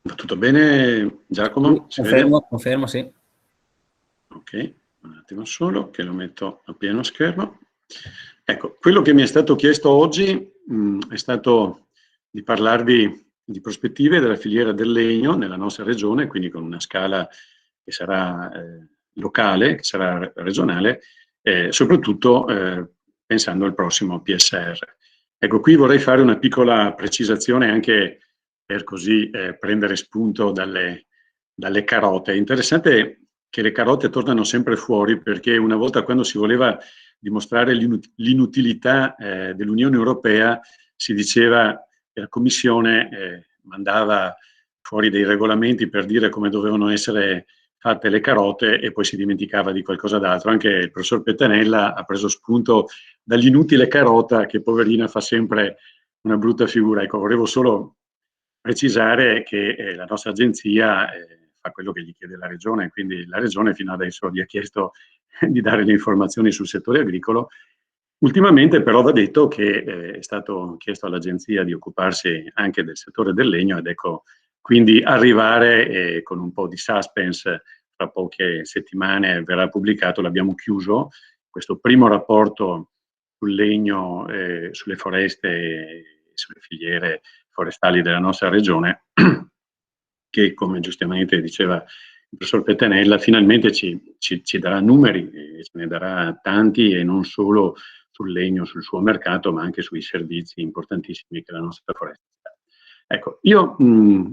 Va tutto bene Giacomo? Confermo, sì. Ok, un attimo solo che lo metto a pieno schermo. Ecco, quello che mi è stato chiesto oggi è stato di parlarvi di prospettive della filiera del legno nella nostra regione, quindi con una scala che sarà locale, che sarà regionale, soprattutto pensando al prossimo PSR. Ecco, qui vorrei fare una piccola precisazione anche per così prendere spunto dalle carote. È interessante che le carote tornano sempre fuori perché una volta, quando si voleva dimostrare l'inutilità dell'Unione Europea, si diceva che la Commissione mandava fuori dei regolamenti per dire come dovevano essere fatte le carote e poi si dimenticava di qualcosa d'altro. Anche il professor Peternella ha preso spunto dall'inutile carota, che poverina fa sempre una brutta figura. Ecco, volevo solo precisare che la nostra agenzia fa quello che gli chiede la Regione, quindi la Regione fino adesso gli ha chiesto di dare le informazioni sul settore agricolo. Ultimamente però va detto che è stato chiesto all'agenzia di occuparsi anche del settore del legno, ed ecco quindi arrivare con un po' di suspense, fra poche settimane verrà pubblicato, l'abbiamo chiuso, questo primo rapporto sul legno, sulle foreste e sulle filiere forestali della nostra regione, che come giustamente diceva il professor Peternella finalmente ci darà numeri, ce ne darà tanti, e non solo sul legno, sul suo mercato, ma anche sui servizi importantissimi che la nostra foresta ha. Ecco, io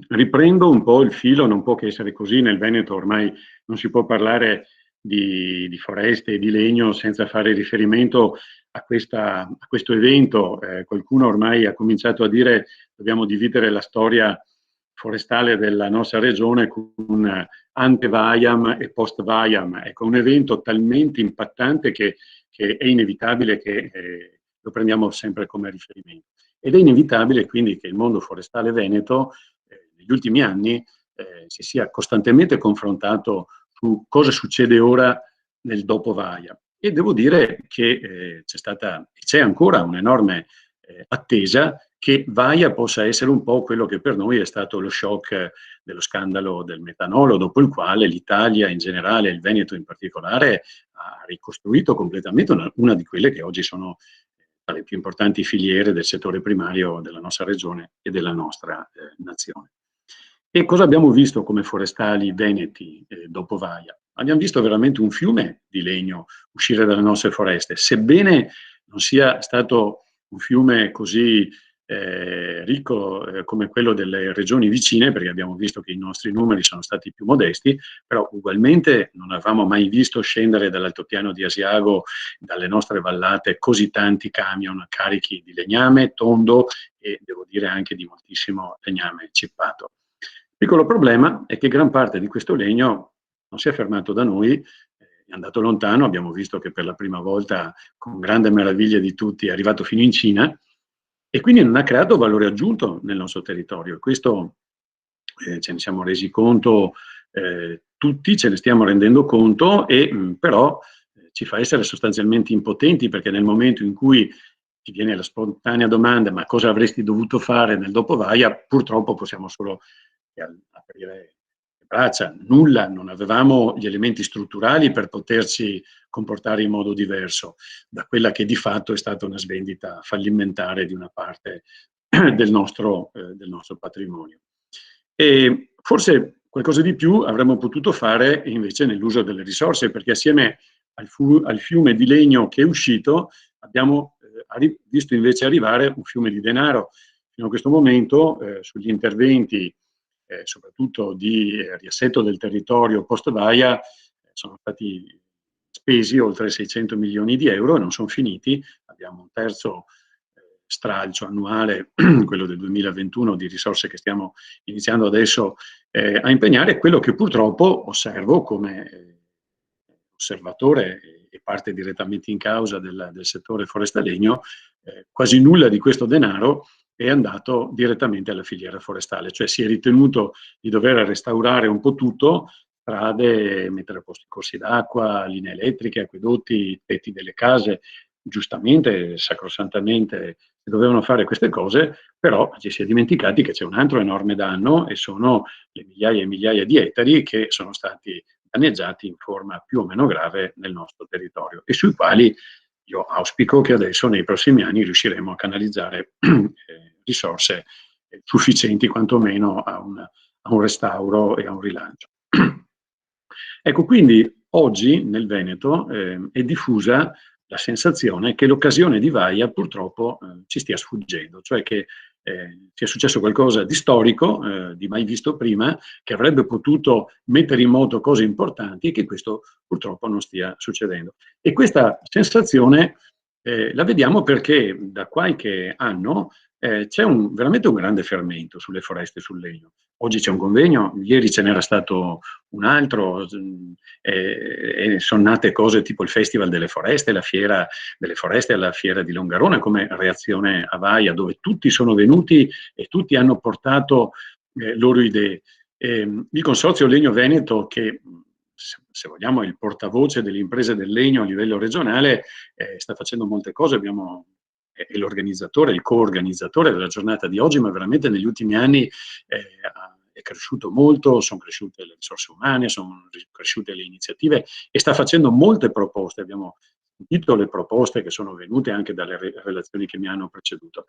riprendo un po' il filo, non può che essere così, nel Veneto ormai non si può parlare di foreste e di legno senza fare riferimento a questo evento. Qualcuno ormai ha cominciato a dire dobbiamo dividere la storia forestale della nostra regione con ante-Vajam e post-Vajam. Ecco, un evento talmente impattante che è inevitabile che lo prendiamo sempre come riferimento. Ed è inevitabile quindi che il mondo forestale veneto negli ultimi anni si sia costantemente confrontato su cosa succede ora nel dopo Vaia. E devo dire che c'è stata e c'è ancora un'enorme attesa che Vaia possa essere un po' quello che per noi è stato lo shock dello scandalo del metanolo, dopo il quale l'Italia in generale e il Veneto in particolare ha ricostruito completamente una di quelle che oggi sono tra le più importanti filiere del settore primario della nostra regione e della nostra nazione. E cosa abbiamo visto come forestali veneti dopo Vaia? Abbiamo visto veramente un fiume di legno uscire dalle nostre foreste, sebbene non sia stato un fiume così ricco come quello delle regioni vicine, perché abbiamo visto che i nostri numeri sono stati più modesti, però ugualmente non avevamo mai visto scendere dall'altopiano di Asiago, dalle nostre vallate, così tanti camion carichi di legname tondo e devo dire anche di moltissimo legname cippato. Il piccolo problema è che gran parte di questo legno non si è fermato da noi, è andato lontano, abbiamo visto che per la prima volta, con grande meraviglia di tutti, è arrivato fino in Cina, e quindi non ha creato valore aggiunto nel nostro territorio. Questo ce ne siamo resi conto tutti, ce ne stiamo rendendo conto, e però ci fa essere sostanzialmente impotenti, perché nel momento in cui ti viene la spontanea domanda ma cosa avresti dovuto fare nel dopovaia, purtroppo possiamo solo aprire le braccia. Nulla, non avevamo gli elementi strutturali per poterci comportare in modo diverso da quella che di fatto è stata una svendita fallimentare di una parte del nostro patrimonio. E forse qualcosa di più avremmo potuto fare invece nell'uso delle risorse, perché assieme al fiume di legno che è uscito abbiamo visto invece arrivare un fiume di denaro. Fino a questo momento sugli interventi soprattutto di riassetto del territorio post-Vaia sono stati spesi oltre 600 milioni di euro e non sono finiti. Abbiamo un terzo stralcio annuale, quello del 2021, di risorse che stiamo iniziando adesso a impegnare. Quello che purtroppo osservo come osservatore e parte direttamente in causa del settore forestalegno, quasi nulla di questo denaro è andato direttamente alla filiera forestale, cioè si è ritenuto di dover restaurare un po' tutto, strade, mettere a posto i corsi d'acqua, linee elettriche, acquedotti, tetti delle case. Giustamente, sacrosantamente si dovevano fare queste cose, però ci si è dimenticati che c'è un altro enorme danno, e sono le migliaia e migliaia di ettari che sono stati danneggiati in forma più o meno grave nel nostro territorio, e sui quali io auspico che adesso nei prossimi anni riusciremo a canalizzare risorse sufficienti quantomeno a un restauro e a un rilancio. Ecco, quindi oggi nel Veneto è diffusa la sensazione che l'occasione di Vaia purtroppo ci stia sfuggendo, cioè che sia successo qualcosa di storico, di mai visto prima, che avrebbe potuto mettere in moto cose importanti, e che questo purtroppo non stia succedendo. E questa sensazione la vediamo perché da qualche anno c'è veramente un grande fermento sulle foreste e sul legno. Oggi c'è un convegno, ieri ce n'era stato un altro, e sono nate cose tipo il Festival delle Foreste, la Fiera delle Foreste alla Fiera di Longarone come reazione a Vaia, dove tutti sono venuti e tutti hanno portato loro idee. Il Consorzio Legno Veneto, che se vogliamo è il portavoce delle imprese del legno a livello regionale, sta facendo molte cose. È l'organizzatore, il co-organizzatore della giornata di oggi, ma veramente negli ultimi anni è cresciuto molto, sono cresciute le risorse umane, sono cresciute le iniziative, e sta facendo molte proposte. Abbiamo sentito le proposte che sono venute anche dalle relazioni che mi hanno preceduto.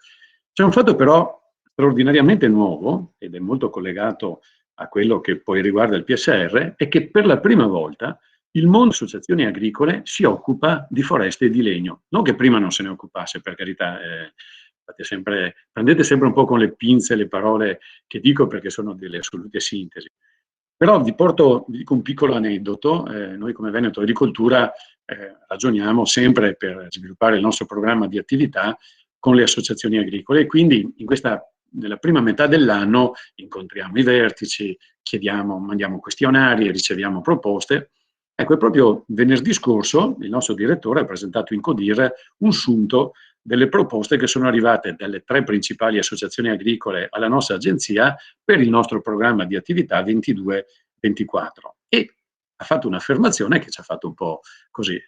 C'è un fatto però straordinariamente nuovo, ed è molto collegato a quello che poi riguarda il PSR, è che per la prima volta il mondo delle associazioni agricole si occupa di foreste e di legno. Non che prima non se ne occupasse, per carità, prendete sempre un po' con le pinze le parole che dico, perché sono delle assolute sintesi. Però vi dico un piccolo aneddoto. Noi come Veneto Agricoltura ragioniamo sempre per sviluppare il nostro programma di attività con le associazioni agricole, e quindi nella prima metà dell'anno incontriamo i vertici, mandiamo questionari e riceviamo proposte. Ecco, è proprio venerdì scorso il nostro direttore ha presentato in Codir un sunto delle proposte che sono arrivate dalle 3 principali associazioni agricole alla nostra agenzia per il nostro programma di attività 22-24. E ha fatto un'affermazione che ci ha fatto un po' così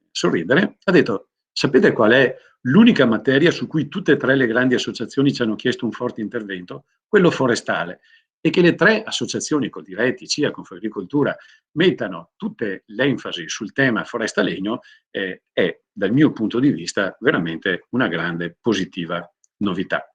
sorridere. Ha detto: sapete qual è l'unica materia su cui tutte e 3 le grandi associazioni ci hanno chiesto un forte intervento? Quello forestale. E che le 3 associazioni, Coldiretti, CIA, Confagricoltura, mettano tutte l'enfasi sul tema foresta-legno è, dal mio punto di vista, veramente una grande positiva novità.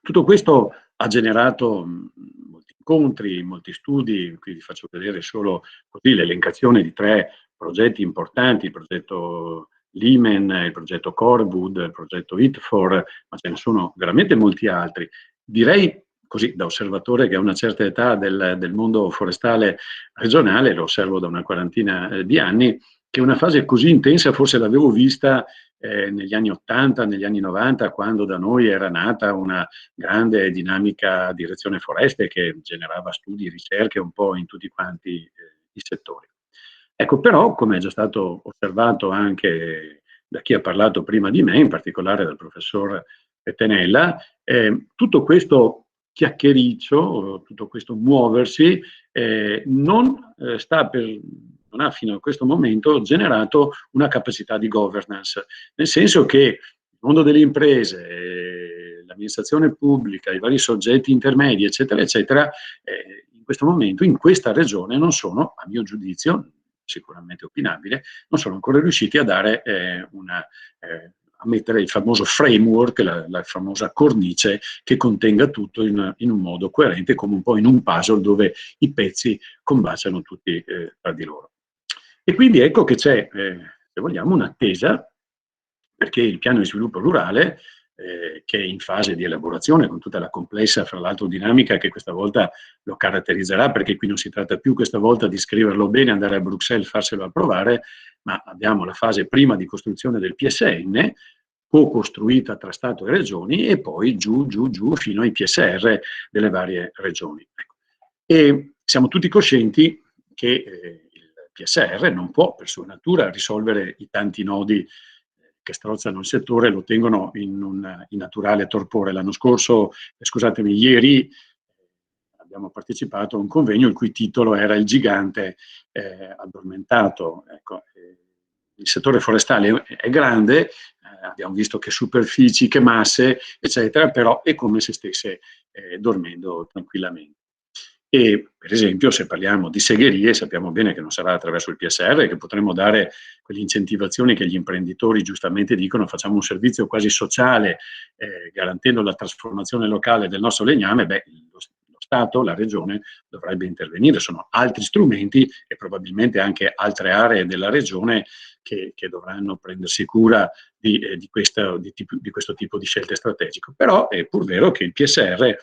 Tutto questo ha generato molti incontri, molti studi. Qui vi faccio vedere solo così l'elencazione di 3 progetti importanti: il progetto Limen, il progetto Corwood, il progetto It4, ma ce ne sono veramente molti altri. Direi, così da osservatore che ha una certa età del mondo forestale regionale, lo osservo da una quarantina di anni, che una fase così intensa forse l'avevo vista negli anni 80, negli anni 90, quando da noi era nata una grande dinamica direzione foreste che generava studi, ricerche un po' in tutti quanti i settori. Ecco, però, come è già stato osservato anche da chi ha parlato prima di me, in particolare dal professor Pettenella, tutto questo chiacchiericcio, tutto questo muoversi, non ha fino a questo momento generato una capacità di governance, nel senso che il mondo delle imprese, l'amministrazione pubblica, i vari soggetti intermedi, eccetera, eccetera, in questo momento, in questa regione, non sono, a mio giudizio, sicuramente opinabile, non sono ancora riusciti a dare a mettere il famoso framework, la famosa cornice che contenga tutto in un modo coerente, come un po' in un puzzle dove i pezzi combaciano tutti tra di loro. E quindi ecco che c'è, se vogliamo, un'attesa, perché il piano di sviluppo rurale, che è in fase di elaborazione con tutta la complessa, fra l'altro, dinamica che questa volta lo caratterizzerà, perché qui non si tratta più questa volta di scriverlo bene, andare a Bruxelles, farselo approvare, ma abbiamo la fase prima di costruzione del PSN, co-costruita tra Stato e Regioni, e poi giù fino ai PSR delle varie regioni. Ecco. E siamo tutti coscienti che il PSR non può, per sua natura, risolvere i tanti nodi che strozzano il settore, lo tengono in naturale torpore. L'anno scorso, scusatemi, ieri abbiamo partecipato a un convegno il cui titolo era Il gigante addormentato. Ecco, il settore forestale è grande, abbiamo visto che superfici, che masse, eccetera, però è come se stesse dormendo tranquillamente. E per esempio, se parliamo di segherie, sappiamo bene che non sarà attraverso il PSR che potremo dare quelle incentivazioni che gli imprenditori giustamente dicono: facciamo un servizio quasi sociale, garantendo la trasformazione locale del nostro legname. Beh, lo Stato, la Regione, dovrebbe intervenire. Sono altri strumenti e probabilmente anche altre aree della Regione che dovranno prendersi cura di questo tipo di scelte strategiche. Però è pur vero che il PSR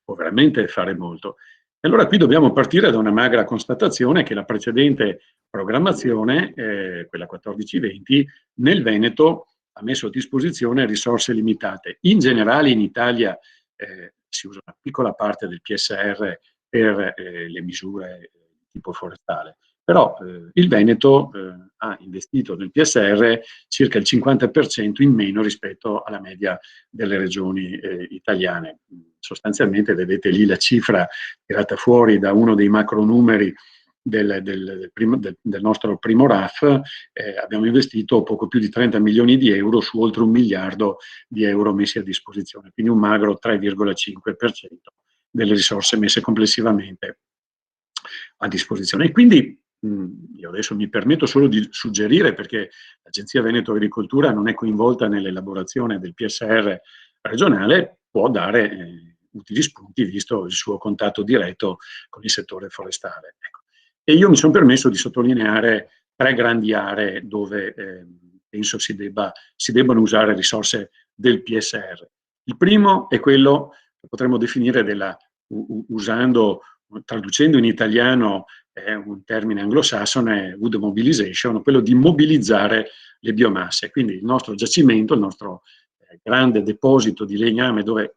può veramente fare molto. E allora qui dobbiamo partire da una magra constatazione che la precedente programmazione, quella 14-20, nel Veneto ha messo a disposizione risorse limitate. In generale in Italia si usa una piccola parte del PSR per le misure di tipo forestale, però il Veneto ha investito nel PSR circa il 50% in meno rispetto alla media delle regioni italiane. Sostanzialmente vedete lì la cifra tirata fuori da uno dei macronumeri del nostro primo RAF. Abbiamo investito poco più di 30 milioni di euro su oltre 1 miliardo di euro messi a disposizione, quindi un magro 3,5% delle risorse messe complessivamente a disposizione. E quindi io adesso mi permetto solo di suggerire, perché l'Agenzia Veneto Agricoltura non è coinvolta nell'elaborazione del PSR regionale, può dare utili spunti visto il suo contatto diretto con il settore forestale. Ecco. E io mi sono permesso di sottolineare 3 grandi aree dove penso si debbano usare risorse del PSR. Il primo è quello che potremmo definire traducendo in italiano un termine anglosassone, wood mobilization, quello di mobilizzare le biomasse. Quindi il nostro giacimento, il nostro grande deposito di legname, dove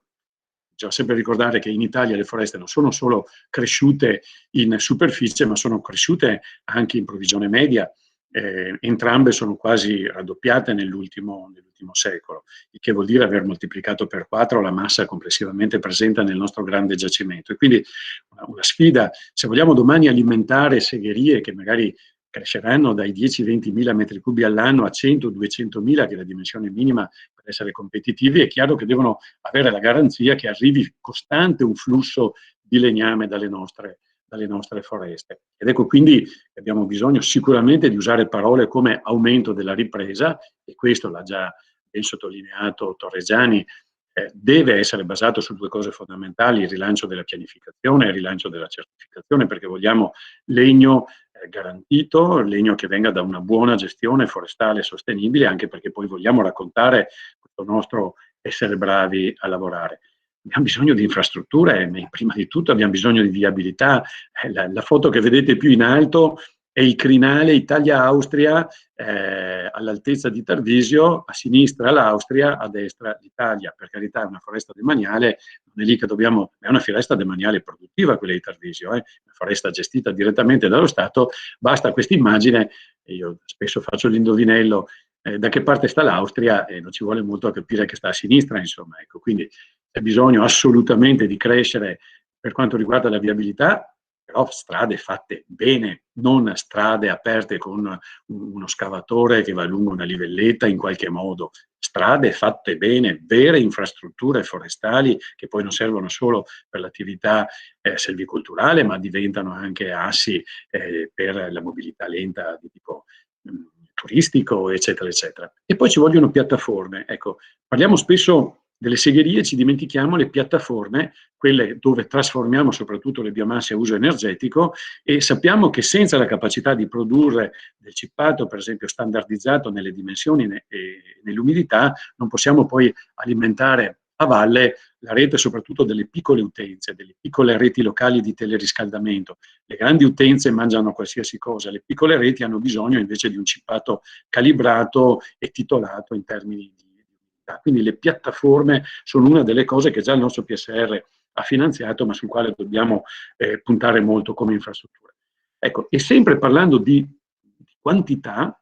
bisogna sempre ricordare che in Italia le foreste non sono solo cresciute in superficie, ma sono cresciute anche in provvigione media. Entrambe sono quasi raddoppiate nell'ultimo secolo, il che vuol dire aver moltiplicato per 4 la massa complessivamente presente nel nostro grande giacimento. E quindi una sfida, se vogliamo domani alimentare segherie che magari cresceranno dai 10-20 mila metri cubi all'anno a 100-200 mila, che è la dimensione minima per essere competitivi, è chiaro che devono avere la garanzia che arrivi costante un flusso di legname dalle nostre foreste. Ed ecco quindi che abbiamo bisogno sicuramente di usare parole come aumento della ripresa, e questo l'ha già ben sottolineato Torregiani, deve essere basato su 2 cose fondamentali: il rilancio della pianificazione e il rilancio della certificazione, perché vogliamo legno garantito, legno che venga da una buona gestione forestale sostenibile, anche perché poi vogliamo raccontare questo nostro essere bravi a lavorare. Abbiamo bisogno di infrastrutture, ma prima di tutto abbiamo bisogno di viabilità. La foto che vedete più in alto è il crinale Italia-Austria, all'altezza di Tarvisio, a sinistra l'Austria, a destra l'Italia. Per carità, è una foresta demaniale, non è lì che dobbiamo, è una foresta demaniale produttiva quella di Tarvisio, una foresta gestita direttamente dallo Stato. Basta questa immagine, e io spesso faccio l'indovinello, da che parte sta l'Austria, e non ci vuole molto a capire che sta a sinistra, insomma, ecco. Quindi c'è bisogno assolutamente di crescere per quanto riguarda la viabilità, però strade fatte bene, non strade aperte con uno scavatore che va lungo una livelletta in qualche modo, strade fatte bene, vere infrastrutture forestali che poi non servono solo per l'attività selvicolturale, ma diventano anche assi per la mobilità lenta di tipo turistico, eccetera, eccetera. E poi ci vogliono piattaforme. Ecco, parliamo spesso delle segherie, ci dimentichiamo le piattaforme, quelle dove trasformiamo soprattutto le biomasse a uso energetico, e sappiamo che senza la capacità di produrre del cippato, per esempio standardizzato nelle dimensioni e nell'umidità, non possiamo poi alimentare a valle la rete soprattutto delle piccole utenze, delle piccole reti locali di teleriscaldamento. Le grandi utenze mangiano qualsiasi cosa, le piccole reti hanno bisogno invece di un cippato calibrato e titolato in termini di umidità. Quindi le piattaforme sono una delle cose che già il nostro PSR ha finanziato, ma sul quale dobbiamo puntare molto come infrastrutture. Ecco, e sempre parlando di quantità,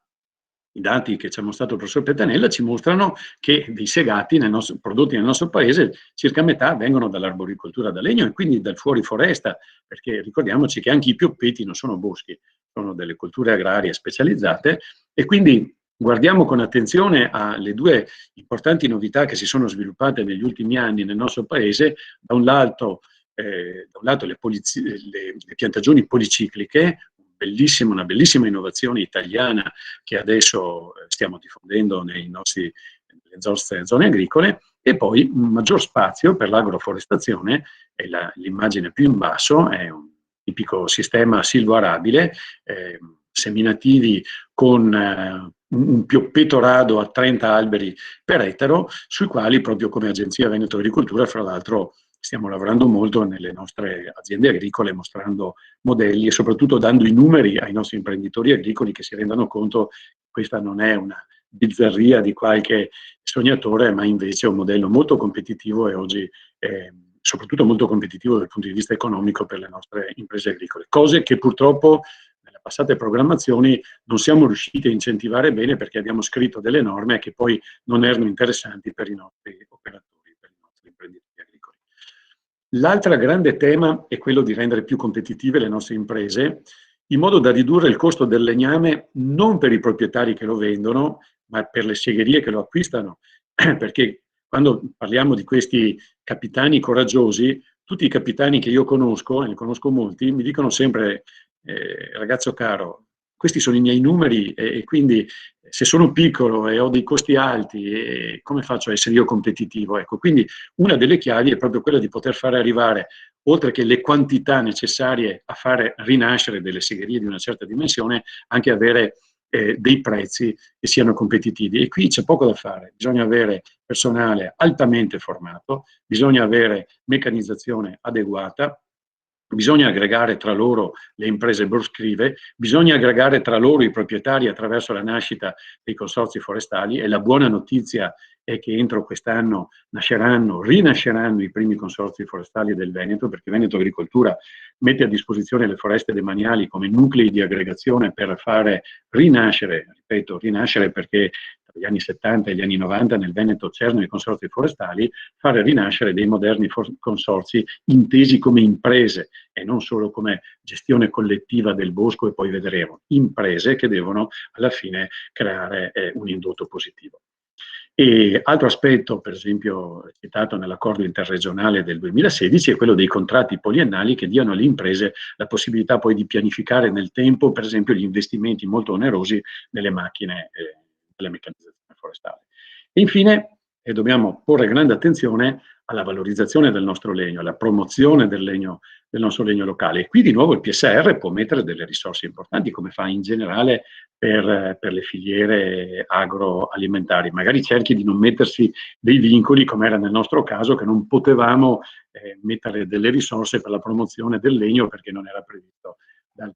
i dati che ci ha mostrato il professor Petanella ci mostrano che dei segati prodotti nel nostro paese circa metà vengono dall'arboricoltura da legno e quindi dal fuori foresta, perché ricordiamoci che anche i pioppeti non sono boschi, sono delle colture agrarie specializzate, e quindi guardiamo con attenzione alle due importanti novità che si sono sviluppate negli ultimi anni nel nostro paese. Da un lato le piantagioni policicliche, una bellissima innovazione italiana che adesso stiamo diffondendo nelle nostre zone agricole, e poi un maggior spazio per l'agroforestazione. L'immagine più in basso è un tipico sistema silvoarabile, seminativi con un pioppeto rado a 30 alberi per ettaro, sui quali proprio come Agenzia Veneto Agricoltura, fra l'altro, stiamo lavorando molto nelle nostre aziende agricole, mostrando modelli e soprattutto dando i numeri ai nostri imprenditori agricoli, che si rendano conto che questa non è una bizzarria di qualche sognatore, ma invece è un modello molto competitivo e oggi soprattutto molto competitivo dal punto di vista economico per le nostre imprese agricole. Cose che purtroppo nelle passate programmazioni non siamo riusciti a incentivare bene, perché abbiamo scritto delle norme che poi non erano interessanti per i nostri operatori, per i nostri imprenditori agricoli. L'altro grande tema è quello di rendere più competitive le nostre imprese, in modo da ridurre il costo del legname non per i proprietari che lo vendono, ma per le segherie che lo acquistano, perché quando parliamo di questi capitani coraggiosi, tutti i capitani che io conosco, e ne conosco molti, mi dicono sempre: ragazzo caro, questi sono i miei numeri e quindi se sono piccolo e ho dei costi alti, come faccio a essere io competitivo? Ecco, quindi una delle chiavi è proprio quella di poter fare arrivare, oltre che le quantità necessarie a fare rinascere delle segherie di una certa dimensione, anche avere dei prezzi che siano competitivi. E qui c'è poco da fare, bisogna avere personale altamente formato, bisogna avere meccanizzazione adeguata, bisogna aggregare tra loro le imprese boschive, bisogna aggregare tra loro i proprietari attraverso la nascita dei consorzi forestali, e la buona notizia è che entro quest'anno rinasceranno i primi consorzi forestali del Veneto, perché Veneto Agricoltura mette a disposizione le foreste demaniali come nuclei di aggregazione per fare rinascere, ripeto, rinascere perché tra gli anni 70 e gli anni 90 nel Veneto c'erano i consorzi forestali, fare rinascere dei moderni consorzi intesi come imprese e non solo come gestione collettiva del bosco, e poi vedremo, imprese che devono alla fine creare un indotto positivo. E altro aspetto, per esempio, citato nell'accordo interregionale del 2016, è quello dei contratti poliennali che diano alle imprese la possibilità poi di pianificare nel tempo, per esempio, gli investimenti molto onerosi nelle macchine della meccanizzazione forestale. E infine, e dobbiamo porre grande attenzione alla valorizzazione del nostro legno, alla promozione del nostro legno locale. E qui di nuovo il PSR può mettere delle risorse importanti, come fa in generale per le filiere agroalimentari. Magari cerchi di non mettersi dei vincoli, come era nel nostro caso, che non potevamo mettere delle risorse per la promozione del legno perché non era previsto dal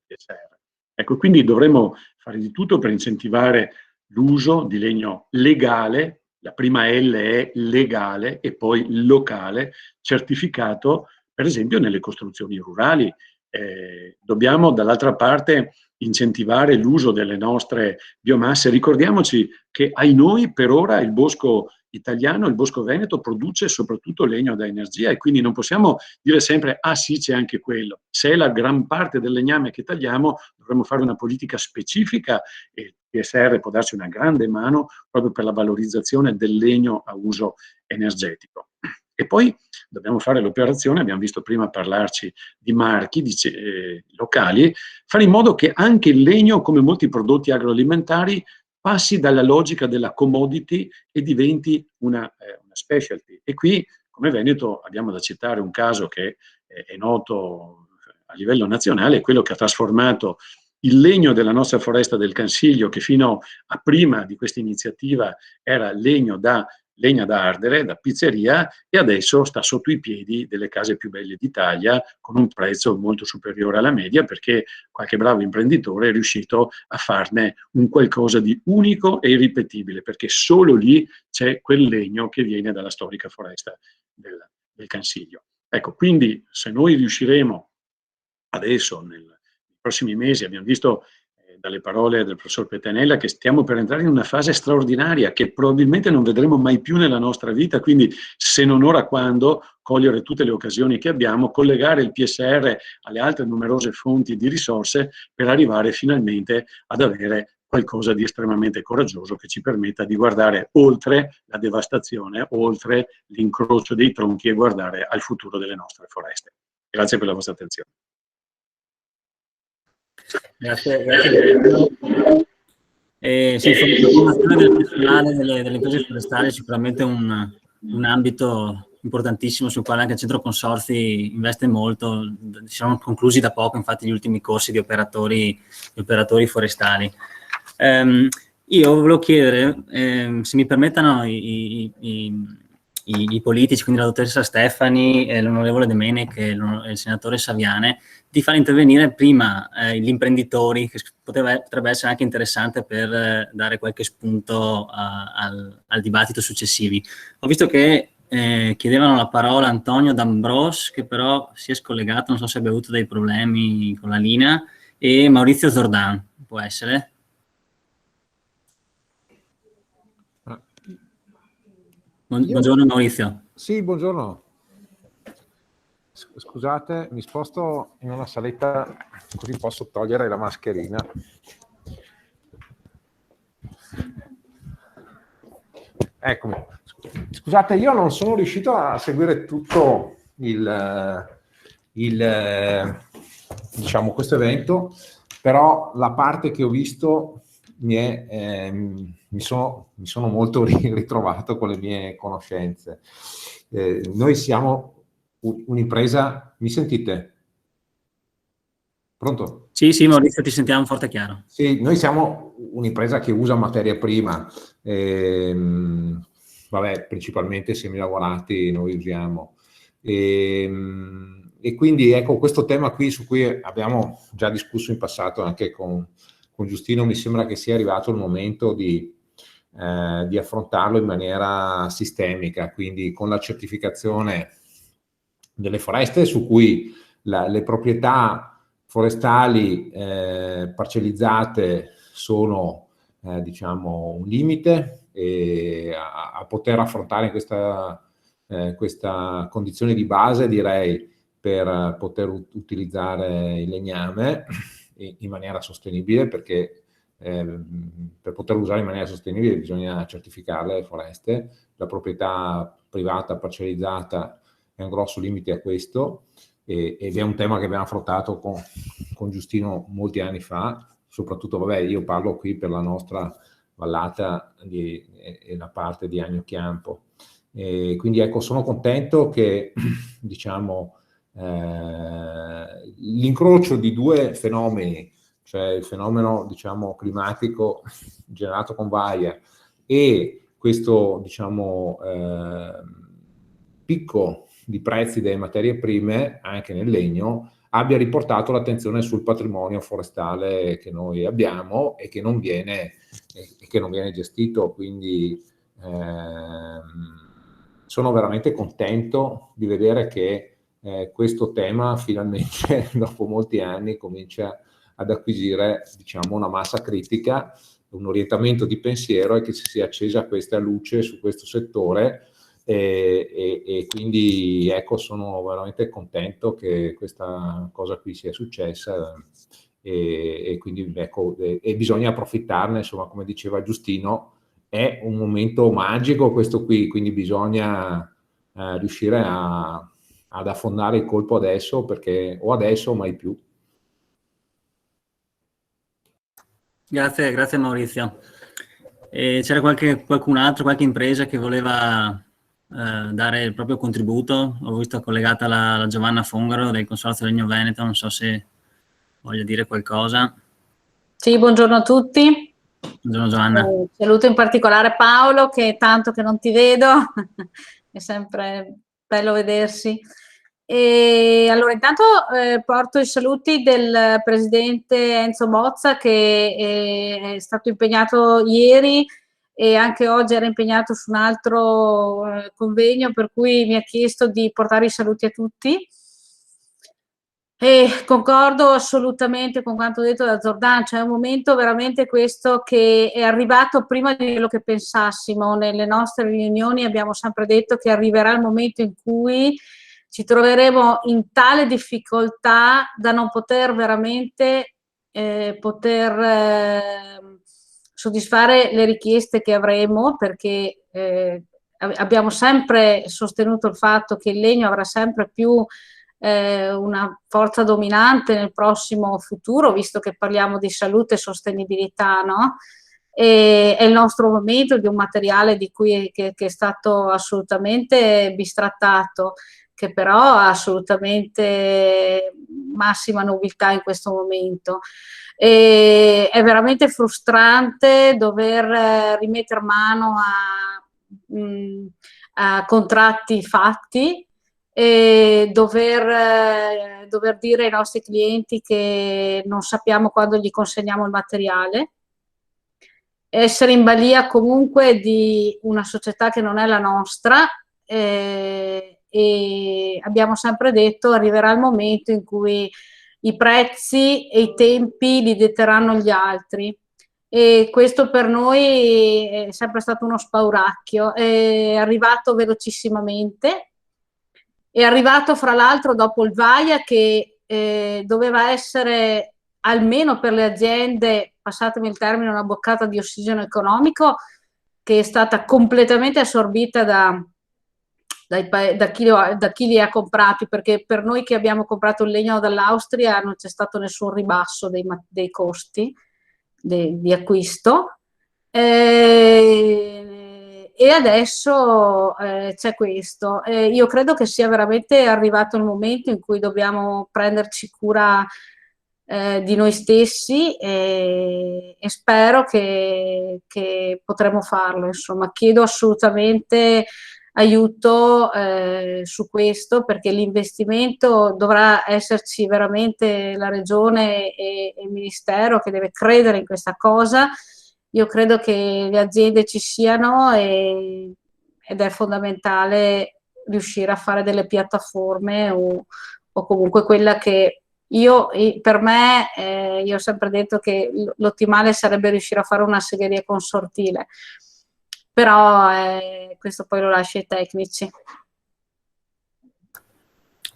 PSR. Ecco, quindi dovremmo fare di tutto per incentivare l'uso di legno legale. La prima L è legale e poi locale, certificato per esempio nelle costruzioni rurali. Dobbiamo dall'altra parte incentivare l'uso delle nostre biomasse. Ricordiamoci che ai noi per ora il bosco italiano, il bosco veneto, produce soprattutto legno da energia, e quindi non possiamo dire sempre ah sì, c'è anche quello. Se è la gran parte del legname che tagliamo, dovremmo fare una politica specifica, e il PSR può darci una grande mano proprio per la valorizzazione del legno a uso energetico. E poi dobbiamo fare l'operazione, abbiamo visto prima parlarci di marchi locali, fare in modo che anche il legno, come molti prodotti agroalimentari, passi dalla logica della commodity e diventi una specialty. E qui, come Veneto, abbiamo da citare un caso che è noto a livello nazionale, quello che ha trasformato il legno della nostra foresta del Cansiglio, che fino a prima di questa iniziativa era legna da ardere, da pizzeria, e adesso sta sotto i piedi delle case più belle d'Italia con un prezzo molto superiore alla media, perché qualche bravo imprenditore è riuscito a farne un qualcosa di unico e irripetibile, perché solo lì c'è quel legno che viene dalla storica foresta del Cansiglio. Ecco, quindi se noi riusciremo adesso, nei prossimi mesi, abbiamo visto dalle parole del professor Petanella che stiamo per entrare in una fase straordinaria che probabilmente non vedremo mai più nella nostra vita, quindi se non ora quando, cogliere tutte le occasioni che abbiamo, collegare il PSR alle altre numerose fonti di risorse per arrivare finalmente ad avere qualcosa di estremamente coraggioso che ci permetta di guardare oltre la devastazione, oltre l'incrocio dei tronchi, e guardare al futuro delle nostre foreste. Grazie per la vostra attenzione. Grazie. Sì, formazione del personale delle imprese forestali è sicuramente un ambito importantissimo sul quale anche il Centro Consorzi investe molto. Si sono conclusi da poco, infatti, gli ultimi corsi di operatori forestali. Io volevo chiedere, se mi permettano i politici, quindi la dottoressa Stefani, l'onorevole De Menec e il senatore Saviane, di far intervenire prima gli imprenditori, che potrebbe essere anche interessante per dare qualche spunto al dibattito successivi. Ho visto che chiedevano la parola Antonio D'Ambros, che però si è scollegato, non so se abbia avuto dei problemi con la linea, e Maurizio Zordan, può essere? Buongiorno Maurizio. Sì, buongiorno. Scusate, mi sposto in una saletta così posso togliere la mascherina. Eccomi. Scusate, io non sono riuscito a seguire tutto diciamo questo evento, però la parte che ho visto mi sono molto ritrovato con le mie conoscenze. Noi siamo un'impresa, mi sentite? Pronto? Sì, Maurizio, ti sentiamo forte e chiaro. Sì, noi siamo un'impresa che usa materia prima, principalmente semilavorati noi usiamo. E quindi ecco, questo tema qui su cui abbiamo già discusso in passato anche con Giustino, mi sembra che sia arrivato il momento di affrontarlo in maniera sistemica, quindi con la certificazione delle foreste, su cui le proprietà forestali parcellizzate sono diciamo un limite, e a poter affrontare questa condizione di base, direi, per poter utilizzare il legname in maniera sostenibile, perché per poter usare in maniera sostenibile bisogna certificare le foreste. La proprietà privata parcellizzata è un grosso limite a questo, ed è un tema che abbiamo affrontato con Giustino molti anni fa, soprattutto, io parlo qui per la nostra Vallata e la parte di Agno Chiampo. Quindi ecco, sono contento che diciamo l'incrocio di due fenomeni, cioè il fenomeno diciamo climatico generato con Vaia e questo diciamo picco di prezzi delle materie prime anche nel legno abbia riportato l'attenzione sul patrimonio forestale che noi abbiamo e che non viene gestito. Quindi sono veramente contento di vedere che questo tema finalmente dopo molti anni comincia ad acquisire diciamo una massa critica, un orientamento di pensiero e che si sia accesa questa luce su questo settore. E quindi ecco, sono veramente contento che questa cosa qui sia successa e quindi ecco, e bisogna approfittarne, insomma, come diceva Giustino, è un momento magico questo qui, quindi bisogna riuscire ad affondare il colpo adesso, perché o adesso o mai più. Grazie Maurizio. C'era qualcun altro, qualche impresa che voleva dare il proprio contributo? Ho visto collegata la Giovanna Fongaro del Consorzio Legno Veneto, non so se voglia dire qualcosa. Sì, buongiorno a tutti. Buongiorno Giovanna. Saluto in particolare Paolo, che è tanto che non ti vedo, è sempre bello vedersi. E allora intanto porto i saluti del presidente Enzo Bozza, che è stato impegnato ieri e anche oggi era impegnato su un altro convegno, per cui mi ha chiesto di portare i saluti a tutti. E concordo assolutamente con quanto detto da Zordan, cioè è un momento veramente questo che è arrivato prima di quello che pensassimo. Nelle nostre riunioni abbiamo sempre detto che arriverà il momento in cui ci troveremo in tale difficoltà da non poter veramente soddisfare le richieste che avremo, perché abbiamo sempre sostenuto il fatto che il legno avrà sempre più una forza dominante nel prossimo futuro, visto che parliamo di salute e sostenibilità, no? E è il nostro momento di un materiale di cui che è stato assolutamente bistrattato, che però ha assolutamente massima nobiltà in questo momento. E è veramente frustrante dover rimettere mano a contratti fatti e dover dire ai nostri clienti che non sappiamo quando gli consegniamo il materiale, essere in balia comunque di una società che non è la nostra, e abbiamo sempre detto arriverà il momento in cui i prezzi e i tempi li detteranno gli altri. E questo per noi è sempre stato uno spauracchio, è arrivato velocissimamente. È arrivato fra l'altro dopo il Vaia, che doveva essere almeno per le aziende, passatemi il termine, una boccata di ossigeno economico, che è stata completamente assorbita da chi li ha comprati, perché per noi che abbiamo comprato il legno dall'Austria non c'è stato nessun ribasso dei costi di acquisto. E adesso c'è questo. Io credo che sia veramente arrivato il momento in cui dobbiamo prenderci cura di noi stessi e spero che potremo farlo. Insomma, chiedo assolutamente aiuto su questo, perché l'investimento dovrà esserci veramente la Regione e il Ministero, che deve credere in questa cosa. Io credo che le aziende ci siano ed è fondamentale riuscire a fare delle piattaforme o comunque quella che per me, io ho sempre detto che l'ottimale sarebbe riuscire a fare una segheria consortile, però questo poi lo lascio ai tecnici.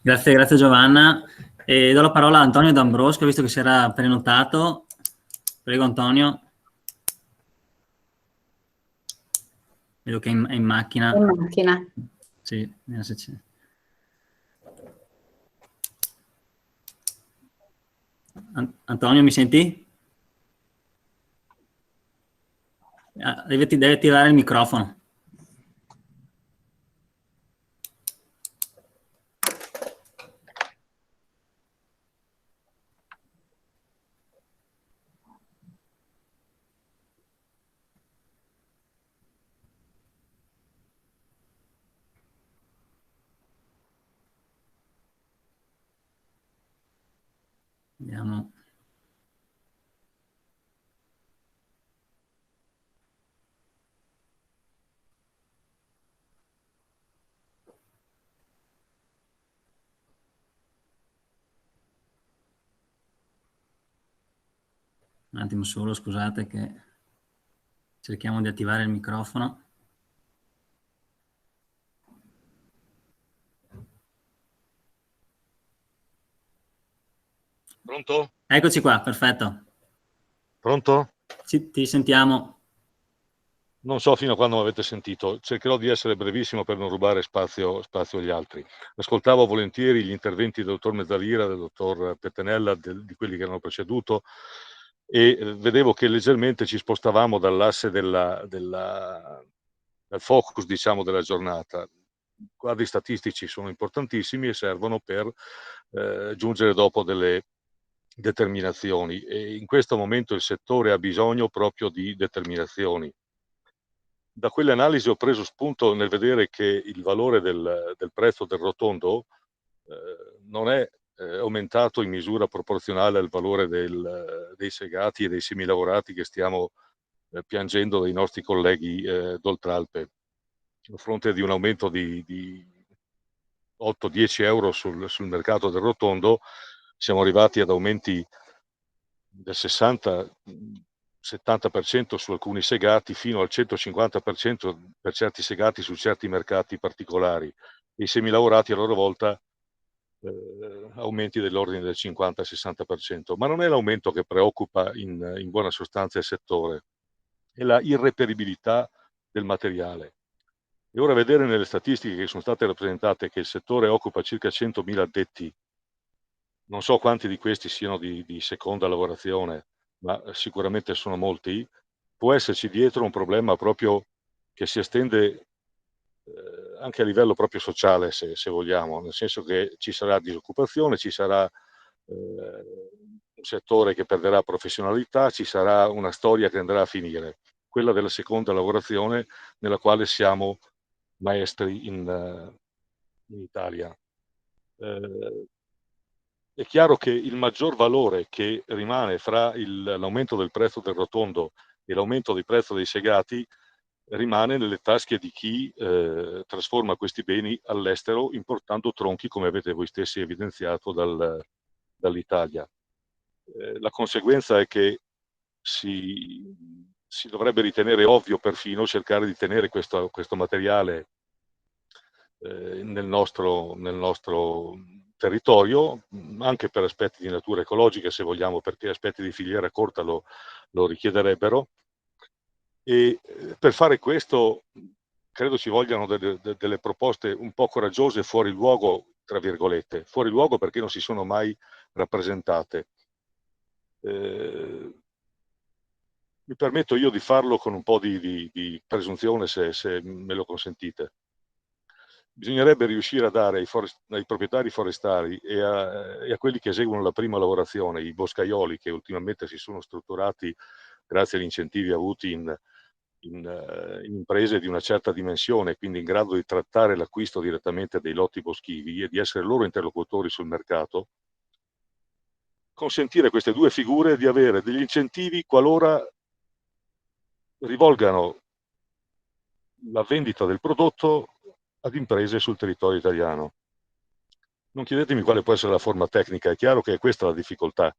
Grazie Giovanna. E do la parola a Antonio D'Ambrosio, visto che si era prenotato. Prego Antonio. Vedo che è in macchina. È in macchina. Sì, vediamo se c'è. Antonio, mi senti? Deve attivare il microfono. Vediamo. Un attimo solo, scusate che cerchiamo di attivare il microfono. Pronto? Eccoci qua, perfetto. Pronto? Sì, ti sentiamo. Non so fino a quando mi avete sentito, cercherò di essere brevissimo per non rubare spazio agli altri. Ascoltavo volentieri gli interventi del dottor Mezzalira, del dottor Pettenella, di quelli che hanno preceduto, e vedevo che leggermente ci spostavamo dall'asse dal focus, diciamo, della giornata. I quadri statistici sono importantissimi e servono per giungere dopo delle determinazioni, e in questo momento il settore ha bisogno proprio di determinazioni. Da quelle analisi ho preso spunto nel vedere che il valore del prezzo del rotondo non è aumentato in misura proporzionale al valore dei segati e dei semilavorati che stiamo piangendo dai nostri colleghi d'Oltralpe. A fronte di un aumento di 8-10 euro sul mercato del rotondo, siamo arrivati ad aumenti del 60-70% su alcuni segati, fino al 150% per certi segati su certi mercati particolari. E i semilavorati a loro volta aumenti dell'ordine del 50-60%. Ma non è l'aumento che preoccupa in buona sostanza il settore, è la irreperibilità del materiale. E ora vedere nelle statistiche che sono state rappresentate che il settore occupa circa 100.000 addetti, non so quanti di questi siano di seconda lavorazione, ma sicuramente sono molti, può esserci dietro un problema proprio che si estende anche a livello proprio sociale, se vogliamo, nel senso che ci sarà disoccupazione, ci sarà un settore che perderà professionalità, ci sarà una storia che andrà a finire, quella della seconda lavorazione, nella quale siamo maestri in Italia. È chiaro che il maggior valore che rimane fra l'aumento del prezzo del rotondo e l'aumento del prezzo dei segati rimane nelle tasche di chi trasforma questi beni all'estero, importando tronchi, come avete voi stessi evidenziato, dall'Italia. La conseguenza è che si dovrebbe ritenere ovvio perfino cercare di tenere questo materiale nel nostro territorio, anche per aspetti di natura ecologica, se vogliamo, perché aspetti di filiera corta lo richiederebbero. E per fare questo credo ci vogliano delle proposte un po' coraggiose, fuori luogo, tra virgolette, fuori luogo perché non si sono mai rappresentate. Mi permetto io di farlo con un po' di presunzione, se me lo consentite. Bisognerebbe riuscire a dare ai proprietari forestali e a quelli che eseguono la prima lavorazione, i boscaioli, che ultimamente si sono strutturati grazie agli incentivi avuti in imprese di una certa dimensione, quindi in grado di trattare l'acquisto direttamente dei lotti boschivi e di essere loro interlocutori sul mercato, consentire a queste due figure di avere degli incentivi qualora rivolgano la vendita del prodotto ad imprese sul territorio italiano. Non chiedetemi quale può essere la forma tecnica, è chiaro che è questa la difficoltà,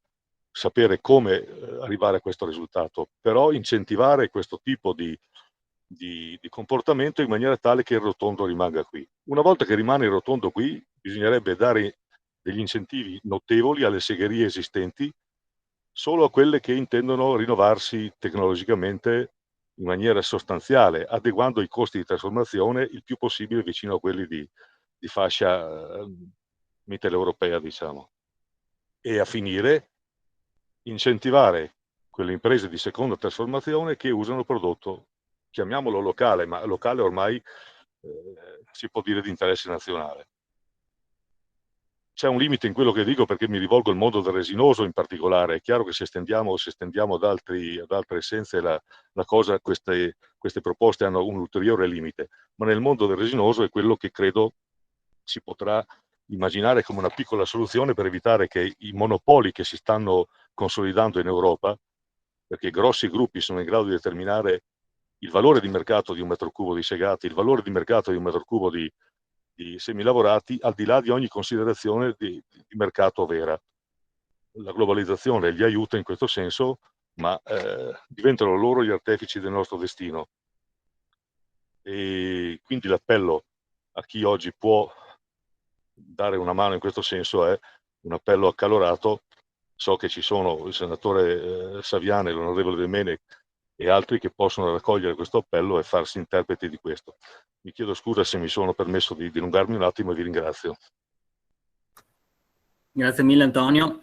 sapere come arrivare a questo risultato, però incentivare questo tipo di comportamento in maniera tale che il rotondo rimanga qui. Una volta che rimane il rotondo qui, bisognerebbe dare degli incentivi notevoli alle segherie esistenti, solo a quelle che intendono rinnovarsi tecnologicamente in maniera sostanziale, adeguando i costi di trasformazione il più possibile vicino a quelli di fascia mitteleuropea, diciamo. E a finire, incentivare quelle imprese di seconda trasformazione che usano il prodotto chiamiamolo locale, ma locale ormai si può dire di interesse nazionale. C'è un limite in quello che dico perché mi rivolgo al mondo del resinoso in particolare. È chiaro che se estendiamo ad altre essenze queste proposte hanno un ulteriore limite, ma nel mondo del resinoso è quello che credo si potrà immaginare come una piccola soluzione per evitare che i monopoli che si stanno consolidando in Europa, perché grossi gruppi sono in grado di determinare il valore di mercato di un metro cubo di segati, il valore di mercato di un metro cubo di semilavorati, al di là di ogni considerazione di mercato vera. La globalizzazione li aiuta in questo senso, ma diventano loro gli artefici del nostro destino. E quindi l'appello a chi oggi può dare una mano in questo senso è un appello accalorato. So che ci sono il senatore Saviane, l'onorevole De Mene e altri che possono raccogliere questo appello e farsi interpreti di questo. Mi chiedo scusa se mi sono permesso di dilungarmi un attimo e vi ringrazio. Grazie mille Antonio.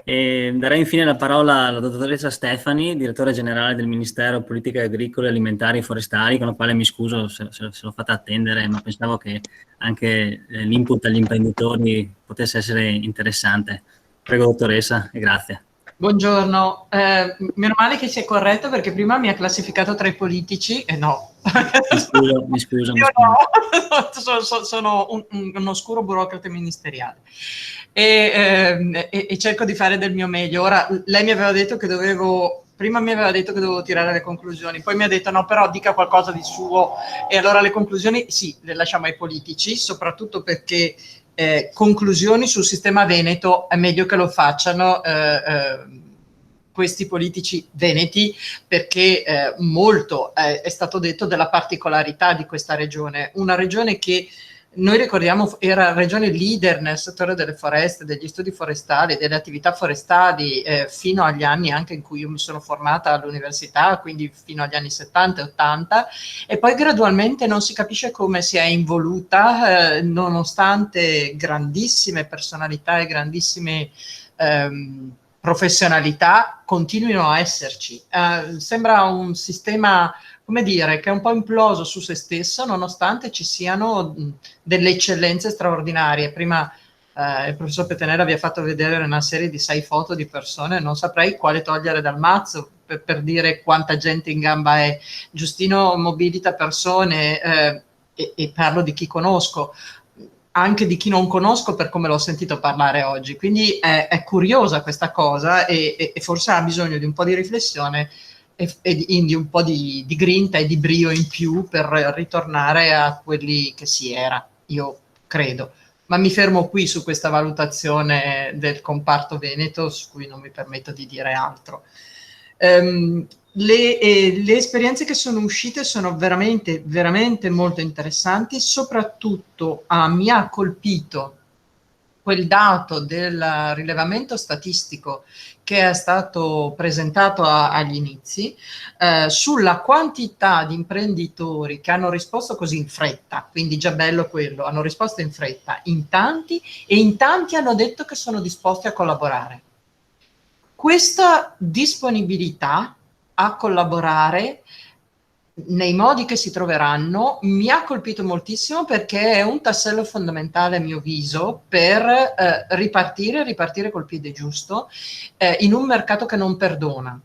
Darei infine la parola alla dottoressa Stefani, direttore generale del Ministero Politiche Agricole, Alimentari e Forestali, con la quale mi scuso se l'ho fatta attendere, ma pensavo che anche l'input agli imprenditori potesse essere interessante. Prego dottoressa e grazie. Buongiorno, meno male che si è corretto perché prima mi ha classificato tra i politici e no. Mi scuso. Io no, sono un oscuro burocrate ministeriale e cerco di fare del mio meglio. Ora, lei mi aveva detto che prima mi aveva detto che dovevo tirare le conclusioni, poi mi ha detto no, però dica qualcosa di suo, e allora le conclusioni sì, le lasciamo ai politici, soprattutto perché conclusioni sul sistema veneto è meglio che lo facciano questi politici veneti, perché molto è stato detto della particolarità di questa regione, una regione che noi ricordiamo era regione leader nel settore delle foreste, degli studi forestali, delle attività forestali fino agli anni anche in cui io mi sono formata all'università, quindi fino agli anni 70 e 80, e poi gradualmente non si capisce come si è involuta, nonostante grandissime personalità e grandissime professionalità continuino a esserci. Sembra un sistema, come dire, che è un po' imploso su se stesso, nonostante ci siano delle eccellenze straordinarie. Prima il professor Petenella vi ha fatto vedere una serie di 6 foto di persone, non saprei quale togliere dal mazzo per dire quanta gente in gamba è. Giustino mobilita persone e parlo di chi conosco, anche di chi non conosco per come l'ho sentito parlare oggi, quindi è curiosa questa cosa e forse ha bisogno di un po' di riflessione e di un po' di grinta e di brio in più per ritornare a quelli che si era, io credo. Ma mi fermo qui su questa valutazione del comparto veneto, su cui non mi permetto di dire altro. Le esperienze che sono uscite sono veramente, veramente molto interessanti, soprattutto mi ha colpito quel dato del rilevamento statistico che è stato presentato agli inizi sulla quantità di imprenditori che hanno risposto così in fretta, quindi già bello quello, hanno risposto in fretta, in tanti, e in tanti hanno detto che sono disposti a collaborare. Questa disponibilità a collaborare nei modi che si troveranno mi ha colpito moltissimo, perché è un tassello fondamentale a mio avviso per ripartire col piede giusto in un mercato che non perdona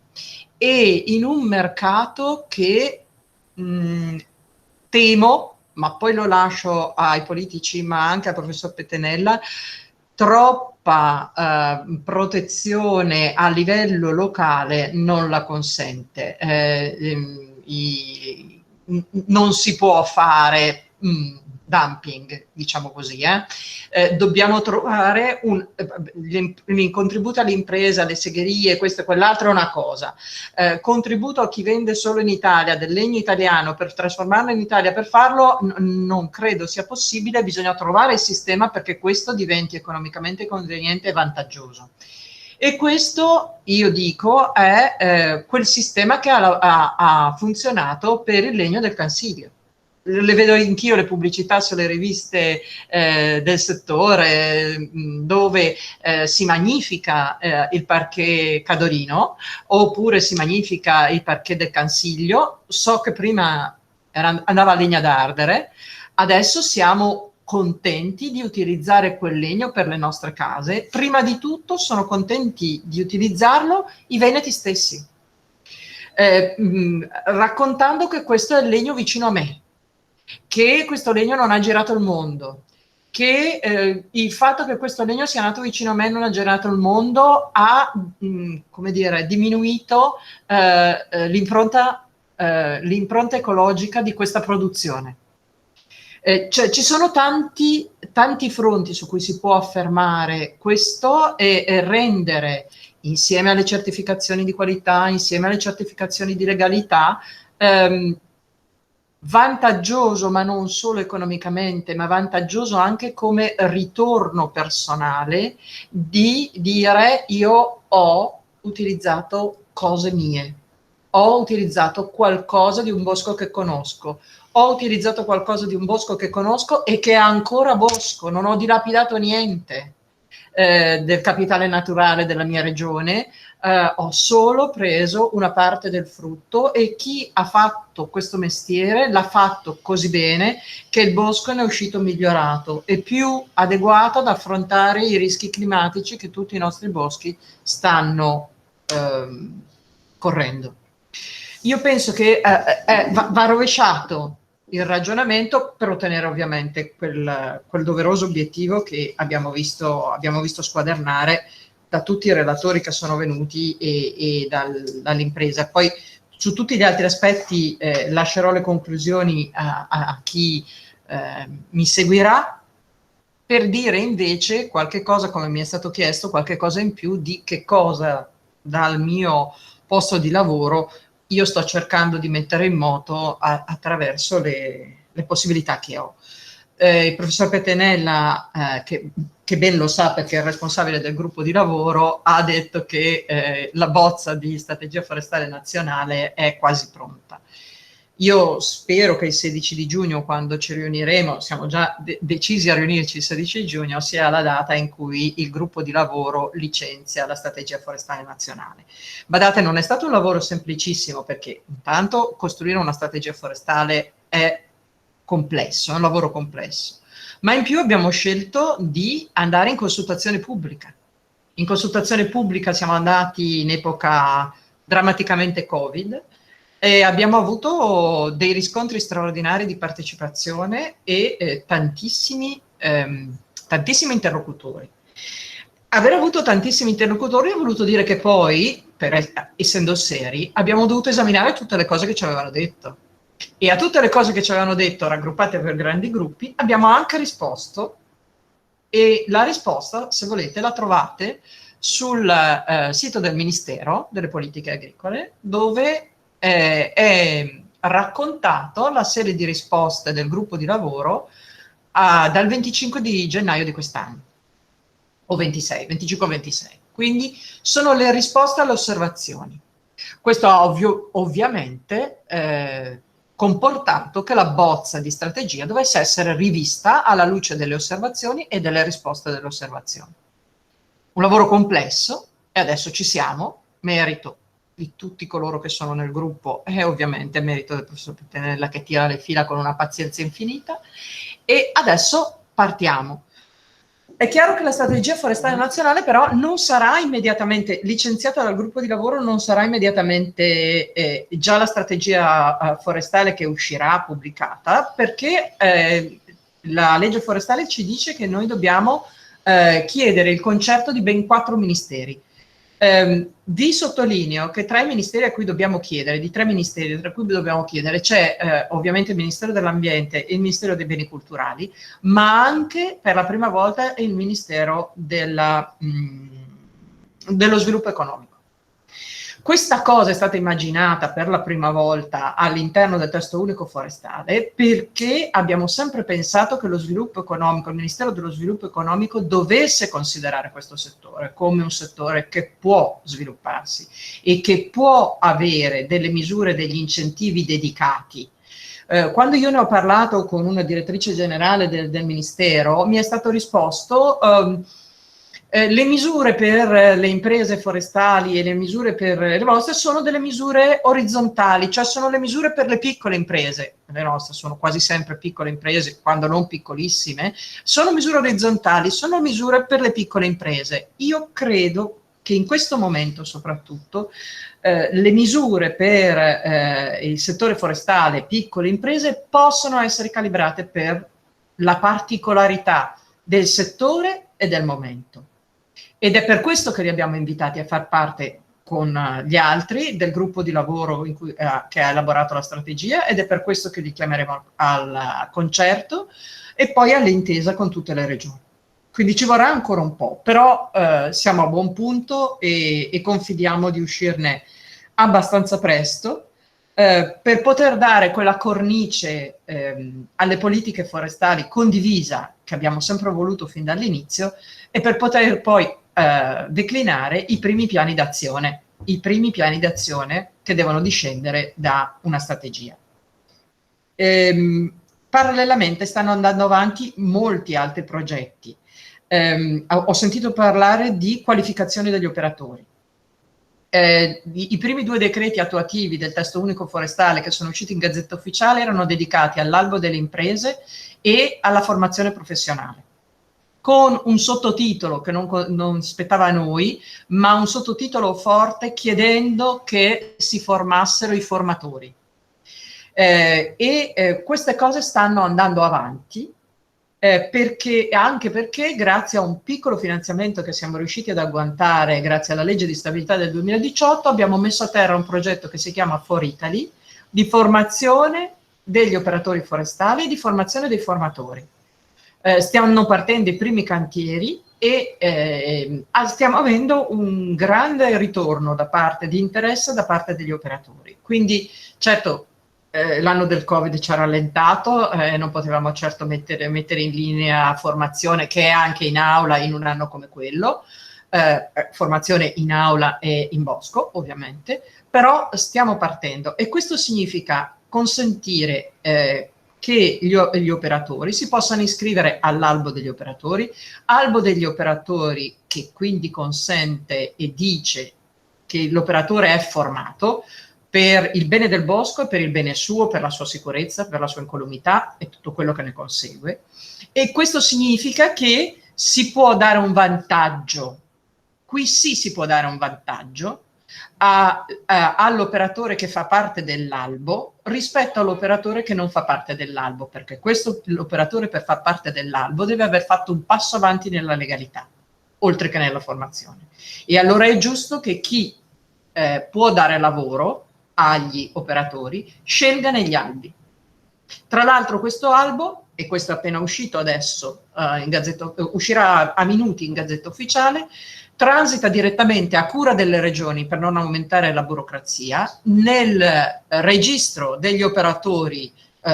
e in un mercato che temo, ma poi lo lascio ai politici ma anche al professor Petenella, troppa protezione a livello locale non la consente. Non si può fare dumping, diciamo così. Dobbiamo trovare il contributo all'impresa, alle segherie, questo e quell'altro è una cosa. Contributo a chi vende solo in Italia del legno italiano per trasformarlo in Italia, per farlo non credo sia possibile, bisogna trovare il sistema perché questo diventi economicamente conveniente e vantaggioso. E questo, io dico, è quel sistema che ha funzionato per il legno del Cansilio. le vedo anch'io le pubblicità sulle riviste del settore, dove si magnifica il parquet Cadorino, oppure si magnifica il parquet del Cansiglio. So che prima andava a legna d'ardere, adesso siamo contenti di utilizzare quel legno per le nostre case. Prima di tutto sono contenti di utilizzarlo i veneti stessi, raccontando che questo è il legno vicino a me, che questo legno non ha girato il mondo, che il fatto che questo legno sia nato vicino a me non ha girato il mondo ha, come dire, diminuito l'impronta ecologica di questa produzione. Cioè, ci sono tanti fronti su cui si può affermare questo e rendere, insieme alle certificazioni di qualità, insieme alle certificazioni di legalità, vantaggioso, ma non solo economicamente, ma vantaggioso anche come ritorno personale, di dire: io ho utilizzato cose mie, ho utilizzato qualcosa di un bosco che conosco, ho utilizzato qualcosa di un bosco che conosco e che è ancora bosco, non ho dilapidato niente del capitale naturale della mia regione, ho solo preso una parte del frutto, e chi ha fatto questo mestiere l'ha fatto così bene che il bosco ne è uscito migliorato e più adeguato ad affrontare i rischi climatici che tutti i nostri boschi stanno correndo. Io penso che va rovesciato il ragionamento per ottenere ovviamente quel doveroso obiettivo che abbiamo visto squadernare da tutti i relatori che sono venuti e dall'impresa. Poi su tutti gli altri aspetti lascerò le conclusioni a chi mi seguirà, per dire invece qualche cosa, come mi è stato chiesto, qualche cosa in più di che cosa dal mio posto di lavoro io sto cercando di mettere in moto attraverso le possibilità che ho. Il professor Pettenella, che ben lo sa perché è il responsabile del gruppo di lavoro, ha detto che la bozza di strategia forestale nazionale è quasi pronta. Io spero che il 16 di giugno, quando ci riuniremo, siamo già decisi a riunirci il 16 di giugno, sia la data in cui il gruppo di lavoro licenzia la strategia forestale nazionale. Badate, non è stato un lavoro semplicissimo, perché intanto costruire una strategia forestale è complesso, è un lavoro complesso, ma in più abbiamo scelto di andare in consultazione pubblica. In consultazione pubblica siamo andati in epoca drammaticamente Covid, e abbiamo avuto dei riscontri straordinari di partecipazione e tantissimi interlocutori. Aver avuto tantissimi interlocutori ha voluto dire che poi, essendo seri, abbiamo dovuto esaminare tutte le cose che ci avevano detto. E a tutte le cose che ci avevano detto, raggruppate per grandi gruppi, abbiamo anche risposto, e la risposta, se volete, la trovate sul sito del Ministero delle Politiche Agricole, dove è raccontato la serie di risposte del gruppo di lavoro dal 25 di gennaio di quest'anno, o 25 o 26. Quindi sono le risposte alle osservazioni. Questo ha ovviamente comportato che la bozza di strategia dovesse essere rivista alla luce delle osservazioni e delle risposte delle osservazioni. Un lavoro complesso, e adesso ci siamo, merito di tutti coloro che sono nel gruppo e ovviamente merito del professor Pettenella, che tira le fila con una pazienza infinita, e adesso partiamo. È chiaro che la strategia forestale nazionale però non sarà immediatamente licenziata dal gruppo di lavoro, non sarà immediatamente già la strategia forestale che uscirà pubblicata, perché la legge forestale ci dice che noi dobbiamo chiedere il concerto di ben 4 ministeri. Vi sottolineo che tra i ministeri a cui dobbiamo chiedere, di 3 ministeri tra cui dobbiamo chiedere, c'è ovviamente il Ministero dell'Ambiente e il Ministero dei Beni Culturali, ma anche per la prima volta il Ministero dello Sviluppo Economico. Questa cosa è stata immaginata per la prima volta all'interno del testo unico forestale, perché abbiamo sempre pensato che lo sviluppo economico, il Ministero dello Sviluppo Economico, dovesse considerare questo settore come un settore che può svilupparsi e che può avere delle misure, degli incentivi dedicati Quando io ne ho parlato con una direttrice generale del Ministero, mi è stato risposto le misure per le imprese forestali e le misure per le vostre sono delle misure orizzontali, cioè sono le misure per le piccole imprese. Le nostre sono quasi sempre piccole imprese, quando non piccolissime, sono misure orizzontali, sono misure per le piccole imprese. Io credo che in questo momento soprattutto le misure per il settore forestale, piccole imprese, possono essere calibrate per la particolarità del settore e del momento. Ed è per questo che li abbiamo invitati a far parte con gli altri del gruppo di lavoro che ha elaborato la strategia, ed è per questo che li chiameremo al concerto e poi all'intesa con tutte le regioni. Quindi ci vorrà ancora un po', però siamo a buon punto e confidiamo di uscirne abbastanza presto per poter dare quella cornice alle politiche forestali condivisa che abbiamo sempre voluto fin dall'inizio, e per poter poi declinare i primi piani d'azione che devono discendere da una strategia. Parallelamente stanno andando avanti molti altri progetti. Ho sentito parlare di qualificazione degli operatori. I primi 2 decreti attuativi del testo unico forestale che sono usciti in Gazzetta Ufficiale erano dedicati all'albo delle imprese e alla formazione professionale, con un sottotitolo che non spettava a noi, ma un sottotitolo forte chiedendo che si formassero i formatori. Queste cose stanno andando avanti, anche perché grazie a un piccolo finanziamento che siamo riusciti ad agguantare grazie alla legge di stabilità del 2018 abbiamo messo a terra un progetto che si chiama For Italy, di formazione degli operatori forestali e di formazione dei formatori. Stiamo partendo i primi cantieri e stiamo avendo un grande ritorno da parte di interesse da parte degli operatori. Quindi certo l'anno del Covid ci ha rallentato, non potevamo certo mettere in linea formazione che è anche in aula in un anno come quello, formazione in aula e in bosco ovviamente, però stiamo partendo e questo significa consentire che gli operatori si possano iscrivere all'albo degli operatori, albo degli operatori che quindi consente e dice che l'operatore è formato per il bene del bosco e per il bene suo, per la sua sicurezza, per la sua incolumità e tutto quello che ne consegue. E questo significa che si può dare un vantaggio, qui sì si può dare un vantaggio all'operatore che fa parte dell'albo rispetto all'operatore che non fa parte dell'albo, perché l'operatore per far parte dell'albo deve aver fatto un passo avanti nella legalità, oltre che nella formazione. E allora è giusto che chi può dare lavoro agli operatori scelga negli albi. Tra l'altro questo albo, e questo è appena uscito adesso, uscirà a minuti in Gazzetta Ufficiale, transita direttamente a cura delle regioni per non aumentare la burocrazia nel registro degli operatori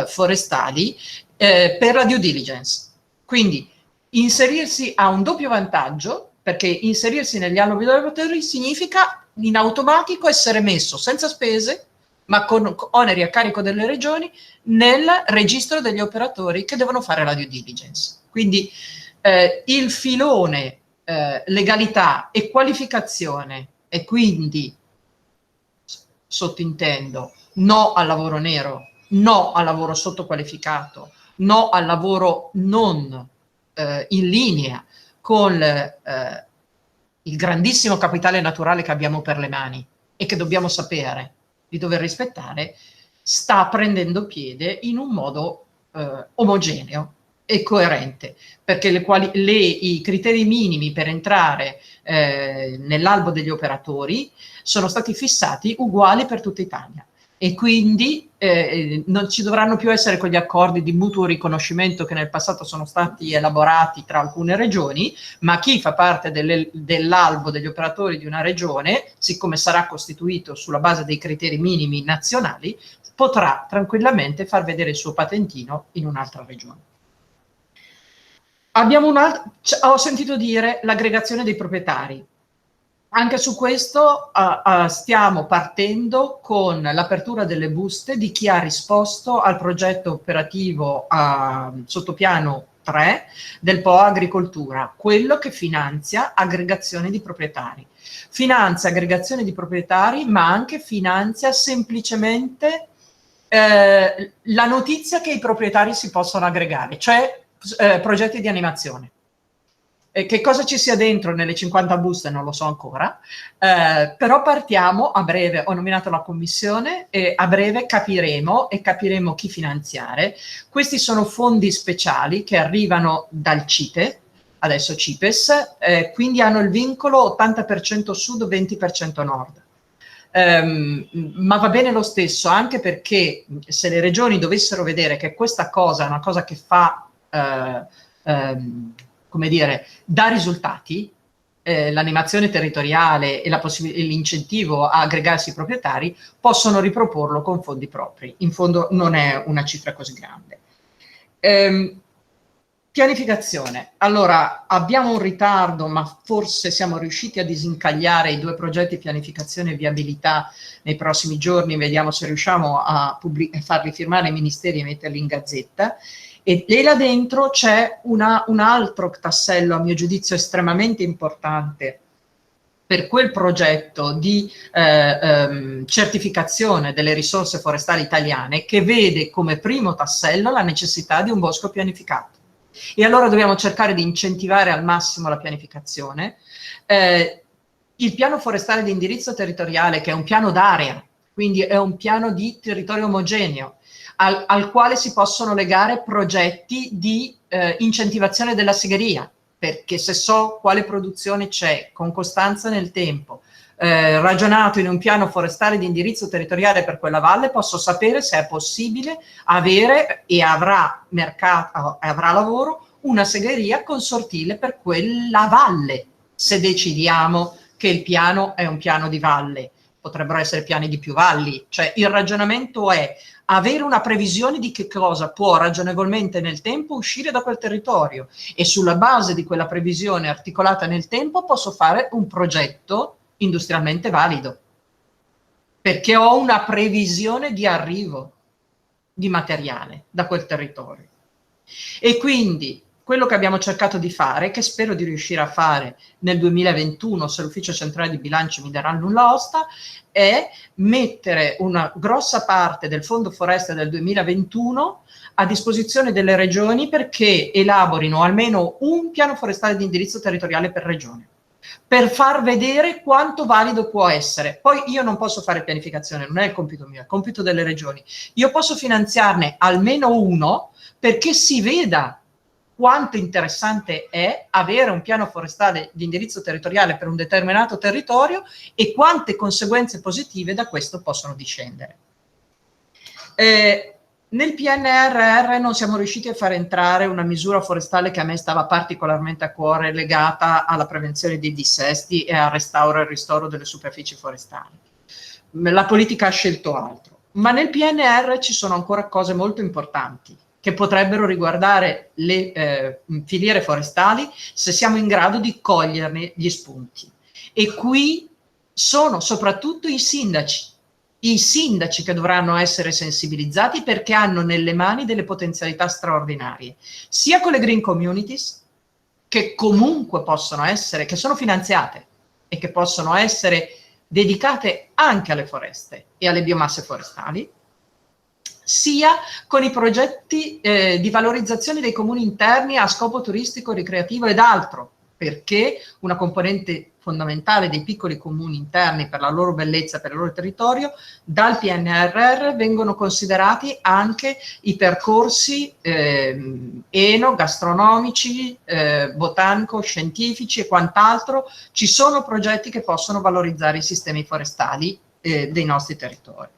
forestali per la due diligence. Quindi inserirsi ha un doppio vantaggio, perché inserirsi negli albi degli operatori significa in automatico essere messo senza spese, ma con oneri a carico delle regioni, nel registro degli operatori che devono fare la due diligence. Quindi il filone legalità e qualificazione, e quindi sottintendo no al lavoro nero, no al lavoro sottoqualificato, no al lavoro non in linea con il grandissimo capitale naturale che abbiamo per le mani e che dobbiamo sapere di dover rispettare, sta prendendo piede in un modo omogeneo e coerente, perché i criteri minimi per entrare nell'albo degli operatori sono stati fissati uguali per tutta Italia. E quindi non ci dovranno più essere quegli accordi di mutuo riconoscimento che nel passato sono stati elaborati tra alcune regioni, ma chi fa parte dell'albo degli operatori di una regione, siccome sarà costituito sulla base dei criteri minimi nazionali, potrà tranquillamente far vedere il suo patentino in un'altra regione. Ho sentito dire l'aggregazione dei proprietari. Anche su questo stiamo partendo con l'apertura delle buste di chi ha risposto al progetto operativo sottopiano 3 del PO Agricoltura, quello che finanzia aggregazione di proprietari. Finanzia aggregazione di proprietari, ma anche finanzia semplicemente la notizia che i proprietari si possono aggregare, cioè progetti di animazione. Che cosa ci sia dentro nelle 50 buste non lo so ancora, però partiamo a breve. Ho nominato la commissione e a breve capiremo chi finanziare. Questi sono fondi speciali che arrivano dal CITE, adesso CIPES, quindi hanno il vincolo 80% sud, 20% nord. Ma va bene lo stesso, anche perché se le regioni dovessero vedere che questa cosa è una cosa che fa come dire, dà risultati, l'animazione territoriale e l'incentivo a aggregarsi ai proprietari, possono riproporlo con fondi propri. In fondo non è una cifra così grande. Pianificazione. Allora, abbiamo un ritardo, ma forse siamo riusciti a disincagliare i 2 progetti pianificazione e viabilità nei prossimi giorni. Vediamo se riusciamo a farli firmare ai ministeri e metterli in gazzetta. E là dentro c'è un altro tassello, a mio giudizio, estremamente importante per quel progetto di certificazione delle risorse forestali italiane, che vede come primo tassello la necessità di un bosco pianificato. E allora dobbiamo cercare di incentivare al massimo la pianificazione. Il piano forestale di indirizzo territoriale, che è un piano d'area, quindi è un piano di territorio omogeneo, al quale si possono legare progetti di incentivazione della segheria, perché se so quale produzione c'è con costanza nel tempo, ragionato in un piano forestale di indirizzo territoriale per quella valle, posso sapere se è possibile avere, e avrà mercato, avrà lavoro, una segheria consortile per quella valle, se decidiamo che il piano è un piano di valle. Potrebbero essere piani di più valli, cioè il ragionamento è avere una previsione di che cosa può ragionevolmente nel tempo uscire da quel territorio, e sulla base di quella previsione articolata nel tempo posso fare un progetto industrialmente valido, perché ho una previsione di arrivo di materiale da quel territorio. E quindi quello che abbiamo cercato di fare, che spero di riuscire a fare nel 2021, se l'Ufficio Centrale di Bilancio mi darà il nulla osta, è mettere una grossa parte del Fondo Foreste del 2021 a disposizione delle regioni perché elaborino almeno un piano forestale di indirizzo territoriale per regione, per far vedere quanto valido può essere. Poi io non posso fare pianificazione, non è il compito mio, è il compito delle regioni. Io posso finanziarne almeno uno perché si veda quanto interessante è avere un piano forestale di indirizzo territoriale per un determinato territorio e quante conseguenze positive da questo possono discendere. Nel PNRR non siamo riusciti a far entrare una misura forestale che a me stava particolarmente a cuore, legata alla prevenzione dei dissesti e al restauro e ristoro delle superfici forestali. La politica ha scelto altro, ma nel PNR ci sono ancora cose molto importanti che potrebbero riguardare le filiere forestali, se siamo in grado di coglierne gli spunti. E qui sono soprattutto i sindaci che dovranno essere sensibilizzati, perché hanno nelle mani delle potenzialità straordinarie, sia con le green communities, che comunque possono essere, che sono finanziate e che possono essere dedicate anche alle foreste e alle biomasse forestali, sia con i progetti di valorizzazione dei comuni interni a scopo turistico, ricreativo ed altro, perché una componente fondamentale dei piccoli comuni interni per la loro bellezza, per il loro territorio, dal PNRR vengono considerati anche i percorsi enogastronomici, botanico-scientifici e quant'altro. Ci sono progetti che possono valorizzare i sistemi forestali dei nostri territori.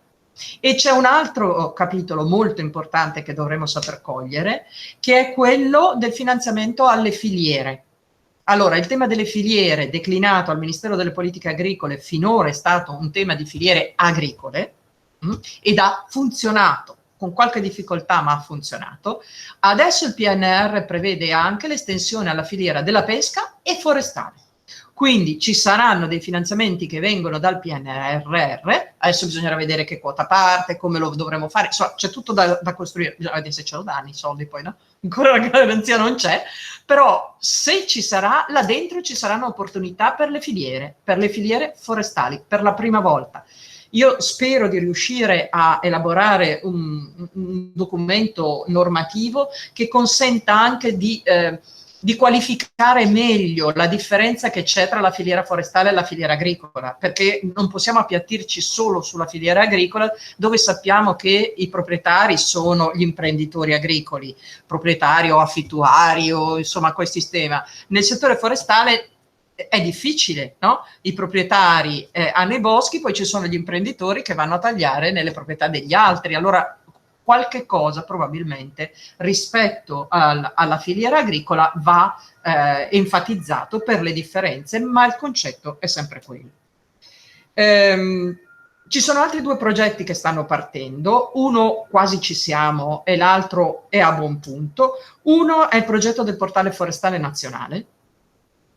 E c'è un altro capitolo molto importante che dovremo saper cogliere, che è quello del finanziamento alle filiere. Allora, il tema delle filiere, declinato al Ministero delle Politiche Agricole, finora è stato un tema di filiere agricole ed ha funzionato, con qualche difficoltà, ma ha funzionato. Adesso il PNR prevede anche l'estensione alla filiera della pesca e forestale. Quindi ci saranno dei finanziamenti che vengono dal PNRR, adesso bisognerà vedere che quota parte, come lo dovremo fare, insomma, c'è tutto da costruire, bisogna vedere se ce lo danno i soldi poi, no? Ancora la garanzia non c'è, però se ci sarà, là dentro ci saranno opportunità per le filiere forestali, per la prima volta. Io spero di riuscire a elaborare un documento normativo che consenta anche di qualificare meglio la differenza che c'è tra la filiera forestale e la filiera agricola, perché non possiamo appiattirci solo sulla filiera agricola, dove sappiamo che i proprietari sono gli imprenditori agricoli, proprietario, affittuario, insomma questo sistema. Nel settore forestale è difficile, no? I proprietari hanno i boschi, poi ci sono gli imprenditori che vanno a tagliare nelle proprietà degli altri, allora qualche cosa probabilmente rispetto alla filiera agricola va enfatizzato per le differenze, ma il concetto è sempre quello. Ci sono altri due progetti che stanno partendo, uno quasi ci siamo e l'altro è a buon punto. Uno è il progetto del portale forestale nazionale.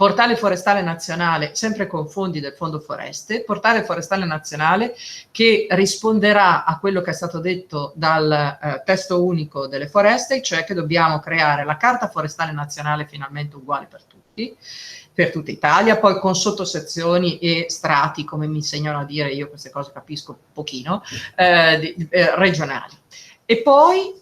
Portale forestale nazionale, sempre con fondi del Fondo Foreste, portale forestale nazionale che risponderà a quello che è stato detto dal testo unico delle foreste, cioè che dobbiamo creare la carta forestale nazionale finalmente uguale per tutti, per tutta Italia, poi con sottosezioni e strati, come mi insegnano a dire, io queste cose capisco pochino, regionali. E poi,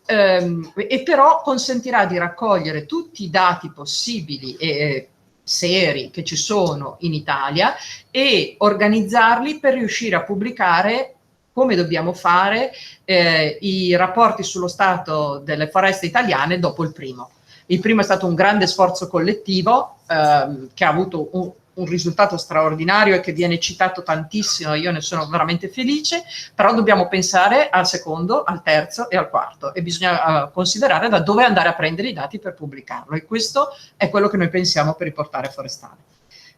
però consentirà di raccogliere tutti i dati possibili e seri che ci sono in Italia e organizzarli per riuscire a pubblicare, come dobbiamo fare, i rapporti sullo stato delle foreste italiane dopo il primo. Il primo è stato un grande sforzo collettivo che ha avuto un risultato straordinario e che viene citato tantissimo, io ne sono veramente felice, però dobbiamo pensare al secondo, al terzo e al quarto e bisogna considerare da dove andare a prendere i dati per pubblicarlo, e questo è quello che noi pensiamo per il portale forestale.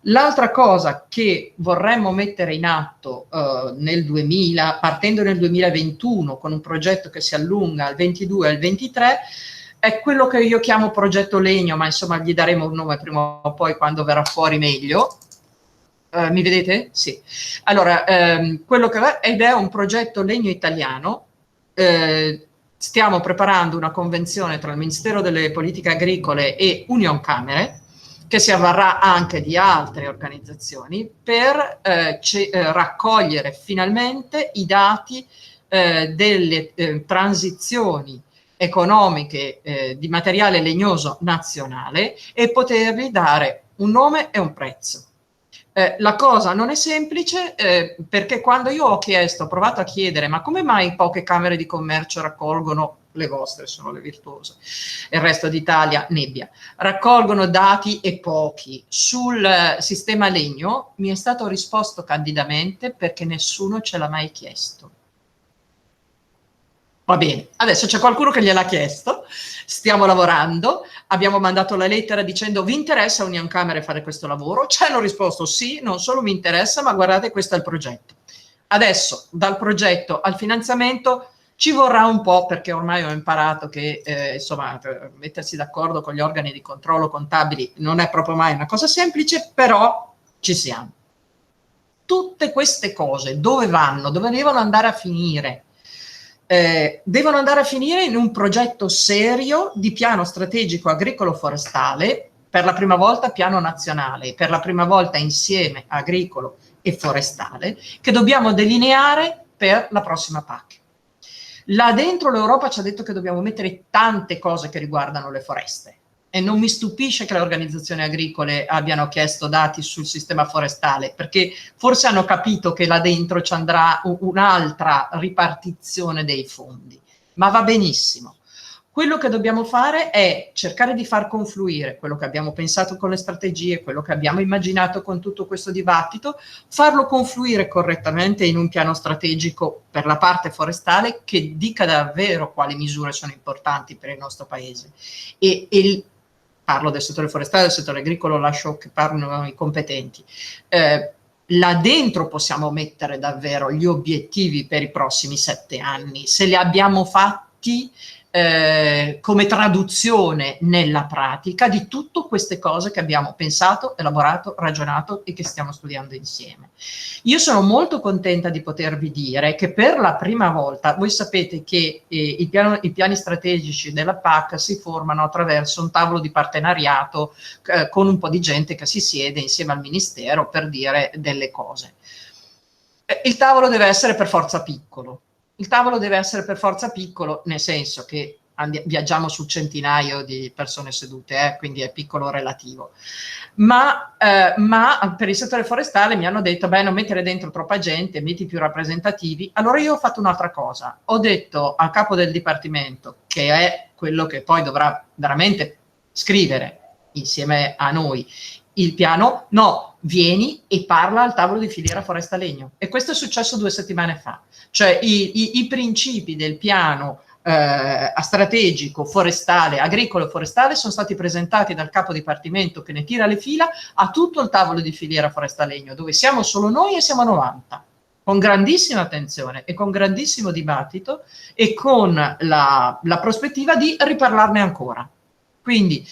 L'altra cosa che vorremmo mettere in atto partendo nel 2021 con un progetto che si allunga al 22 e al 23, è quello che io chiamo progetto legno, ma insomma gli daremo un nome prima o poi quando verrà fuori meglio. Mi vedete? Sì. Allora, quello che ed è un progetto legno italiano. Stiamo preparando una convenzione tra il Ministero delle Politiche Agricole e Union Camere, che si avvarrà anche di altre organizzazioni, per raccogliere finalmente i dati delle transizioni economiche di materiale legnoso nazionale e potergli dare un nome e un prezzo. La cosa non è semplice perché quando io ho provato a chiedere ma come mai poche camere di commercio raccolgono, le vostre sono le virtuose, il resto d'Italia nebbia, raccolgono dati e pochi sul sistema legno, mi è stato risposto candidamente perché nessuno ce l'ha mai chiesto. Va bene, adesso c'è qualcuno che gliel'ha chiesto, stiamo lavorando, abbiamo mandato la lettera dicendo vi interessa Union Camere fare questo lavoro? Ci hanno risposto sì, non solo mi interessa, ma guardate questo è il progetto. Adesso dal progetto al finanziamento ci vorrà un po' perché ormai ho imparato che insomma mettersi d'accordo con gli organi di controllo contabili non è proprio mai una cosa semplice, però ci siamo. Tutte queste cose dove vanno? Dove devono andare a finire? Devono andare a finire in un progetto serio di piano strategico agricolo forestale, per la prima volta piano nazionale, per la prima volta insieme agricolo e forestale, che dobbiamo delineare per la prossima PAC. Là dentro l'Europa ci ha detto che dobbiamo mettere tante cose che riguardano le foreste e non mi stupisce che le organizzazioni agricole abbiano chiesto dati sul sistema forestale, perché forse hanno capito che là dentro ci andrà un'altra ripartizione dei fondi, ma va benissimo. Quello che dobbiamo fare è cercare di far confluire quello che abbiamo pensato con le strategie, quello che abbiamo immaginato con tutto questo dibattito, farlo confluire correttamente in un piano strategico per la parte forestale che dica davvero quali misure sono importanti per il nostro paese. Parlo del settore forestale, del settore agricolo, lascio che parlino i competenti. Là dentro possiamo mettere davvero gli obiettivi per i prossimi 7 anni. Se li abbiamo fatti, come traduzione nella pratica di tutte queste cose che abbiamo pensato, elaborato, ragionato e che stiamo studiando insieme. Io sono molto contenta di potervi dire che per la prima volta, voi sapete che i piani strategici della PAC si formano attraverso un tavolo di partenariato con un po' di gente che si siede insieme al Ministero per dire delle cose. Il tavolo deve essere per forza piccolo. Il tavolo deve essere per forza piccolo, nel senso che viaggiamo su centinaio di persone sedute, quindi è piccolo relativo. Ma per il settore forestale mi hanno detto, beh, non mettere dentro troppa gente, metti più rappresentativi. Allora io ho fatto un'altra cosa. Ho detto al capo del dipartimento, che è quello che poi dovrà veramente scrivere insieme a noi il piano, no, vieni e parla al tavolo di filiera foresta legno. E questo è successo 2 settimane fa. Cioè i principi del piano strategico forestale, agricolo e forestale sono stati presentati dal capo dipartimento che ne tira le fila a tutto il tavolo di filiera foresta legno, dove siamo solo noi e siamo 90, con grandissima attenzione e con grandissimo dibattito e con la prospettiva di riparlarne ancora. Quindi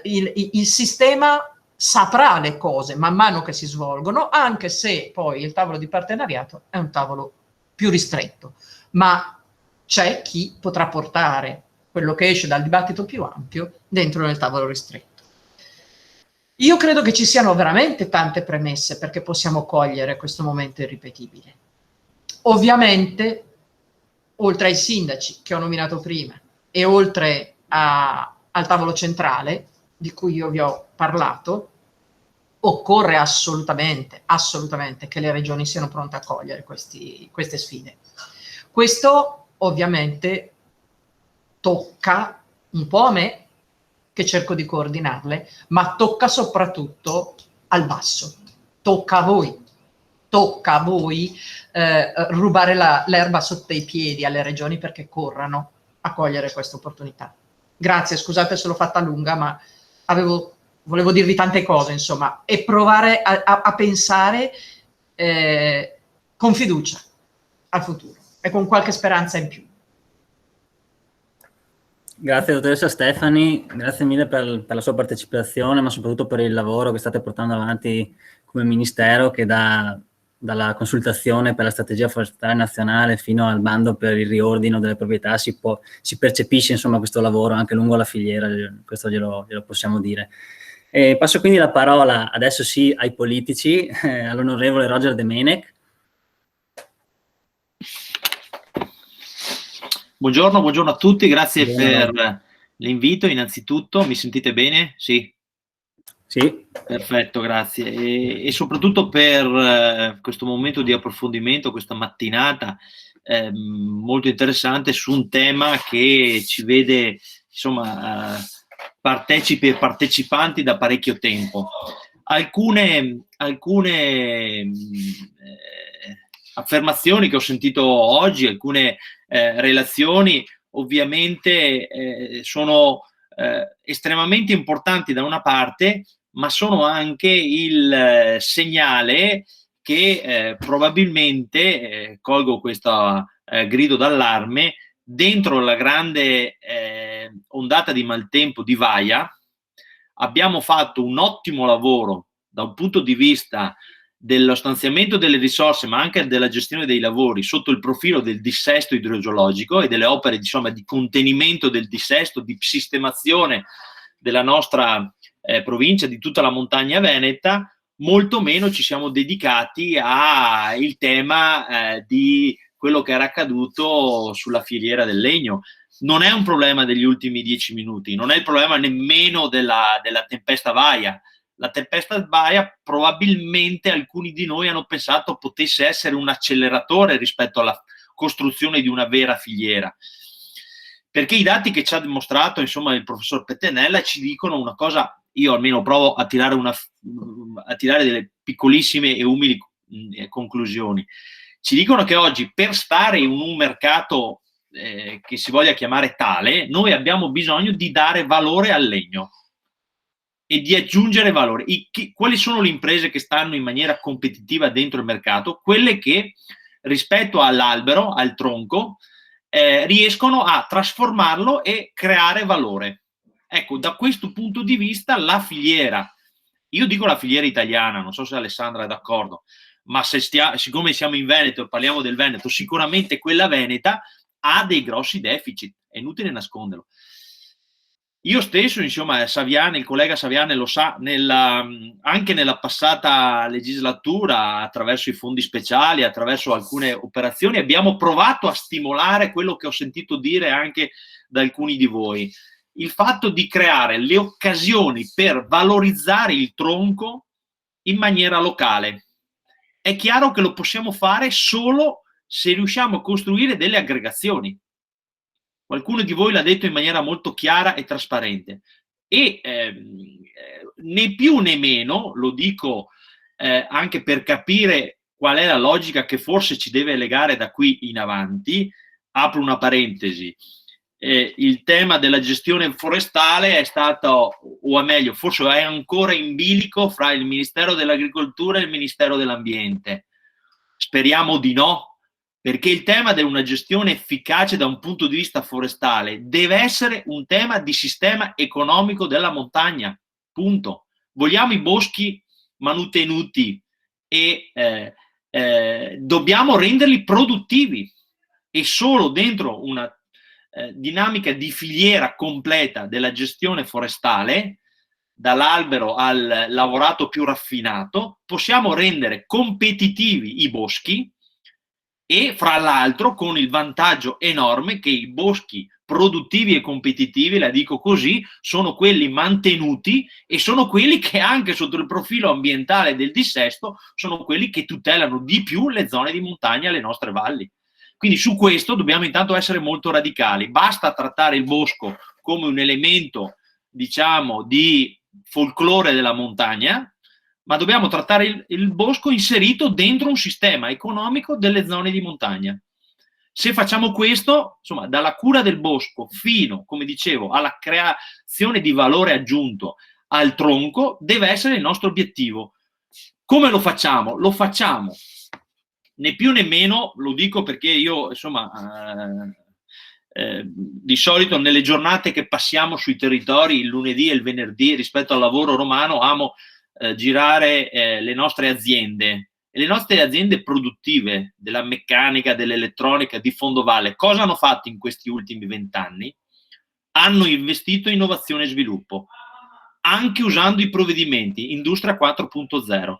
il sistema saprà le cose man mano che si svolgono, anche se poi il tavolo di partenariato è un tavolo più ristretto, ma c'è chi potrà portare quello che esce dal dibattito più ampio dentro nel tavolo ristretto. Io credo che ci siano veramente tante premesse perché possiamo cogliere questo momento irripetibile. Ovviamente, oltre ai sindaci che ho nominato prima e oltre al tavolo centrale di cui io vi ho parlato, occorre assolutamente che le regioni siano pronte a cogliere queste sfide. Questo ovviamente tocca un po' a me, che cerco di coordinarle, ma tocca soprattutto al basso, tocca a voi rubare l'erba sotto i piedi alle regioni perché corrano a cogliere questa opportunità. Grazie, scusate se l'ho fatta lunga, ma volevo dirvi tante cose, insomma, e provare a pensare con fiducia al futuro e con qualche speranza in più. Grazie dottoressa Stefani, grazie mille per la sua partecipazione, ma soprattutto per il lavoro che state portando avanti come Ministero, che dalla consultazione per la strategia forestale nazionale fino al bando per il riordino delle proprietà si percepisce, insomma, questo lavoro anche lungo la filiera, questo glielo possiamo dire. Passo quindi la parola adesso sì ai politici, all'onorevole Roger Domenech. Buongiorno a tutti, grazie per l'invito innanzitutto. Mi sentite bene? Sì. Sì. Perfetto, grazie. E soprattutto per questo momento di approfondimento, questa mattinata molto interessante su un tema che ci vede, insomma, partecipi e partecipanti da parecchio tempo. Alcune affermazioni che ho sentito oggi, alcune relazioni ovviamente sono estremamente importanti da una parte, ma sono anche il segnale che probabilmente, colgo questo grido d'allarme, dentro la grande ondata di maltempo di Vaia abbiamo fatto un ottimo lavoro da un punto di vista dello stanziamento delle risorse, ma anche della gestione dei lavori sotto il profilo del dissesto idrogeologico e delle opere, insomma, di contenimento del dissesto, di sistemazione della nostra provincia, di tutta la montagna veneta. Molto meno ci siamo dedicati al tema di quello che era accaduto sulla filiera del legno. Non è un problema degli ultimi 10 minuti, non è il problema nemmeno della tempesta Vaia. La tempesta Vaia probabilmente alcuni di noi hanno pensato potesse essere un acceleratore rispetto alla costruzione di una vera filiera, perché i dati che ci ha dimostrato, insomma, il professor Pettenella ci dicono una cosa. Io almeno provo a tirare delle piccolissime e umili conclusioni. Ci dicono che oggi, per stare in un mercato che si voglia chiamare tale, noi abbiamo bisogno di dare valore al legno e di aggiungere valore. Quali sono le imprese che stanno in maniera competitiva dentro il mercato? Quelle che rispetto all'albero, al tronco, riescono a trasformarlo e creare valore. Ecco, da questo punto di vista la filiera, io dico la filiera italiana, non so se Alessandra è d'accordo, ma siccome siamo in Veneto e parliamo del Veneto, sicuramente quella veneta ha dei grossi deficit, è inutile nasconderlo. Io stesso, insomma, Saviane, il collega Saviane lo sa, anche nella passata legislatura, attraverso i fondi speciali, attraverso alcune operazioni, abbiamo provato a stimolare quello che ho sentito dire anche da alcuni di voi, il fatto di creare le occasioni per valorizzare il tronco in maniera locale. È chiaro che lo possiamo fare solo se riusciamo a costruire delle aggregazioni. Qualcuno di voi l'ha detto in maniera molto chiara e trasparente. E né più né meno, lo dico anche per capire qual è la logica che forse ci deve legare da qui in avanti, apro una parentesi. Il tema della gestione forestale è stato, o meglio, forse è ancora in bilico fra il Ministero dell'Agricoltura e il Ministero dell'Ambiente. Speriamo di no, perché il tema di una gestione efficace da un punto di vista forestale deve essere un tema di sistema economico della montagna, punto. Vogliamo i boschi manutenuti e dobbiamo renderli produttivi, e solo dentro una dinamica di filiera completa della gestione forestale, dall'albero al lavorato più raffinato, possiamo rendere competitivi i boschi, e fra l'altro con il vantaggio enorme che i boschi produttivi e competitivi, la dico così, sono quelli mantenuti e sono quelli che anche sotto il profilo ambientale del dissesto sono quelli che tutelano di più le zone di montagna, le nostre valli. Quindi su questo dobbiamo intanto essere molto radicali. Basta trattare il bosco come un elemento, diciamo, di folklore della montagna, ma dobbiamo trattare il bosco inserito dentro un sistema economico delle zone di montagna. Se facciamo questo, insomma, dalla cura del bosco fino, come dicevo, alla creazione di valore aggiunto al tronco, deve essere il nostro obiettivo. Come lo facciamo? Lo facciamo né più né meno, lo dico perché io, insomma, di solito nelle giornate che passiamo sui territori, il lunedì e il venerdì, rispetto al lavoro romano, amo girare le nostre aziende, e le nostre aziende produttive della meccanica, dell'elettronica, di fondovalle, cosa hanno fatto in questi ultimi 20 anni? Hanno investito in innovazione e sviluppo, anche usando i provvedimenti Industria 4.0.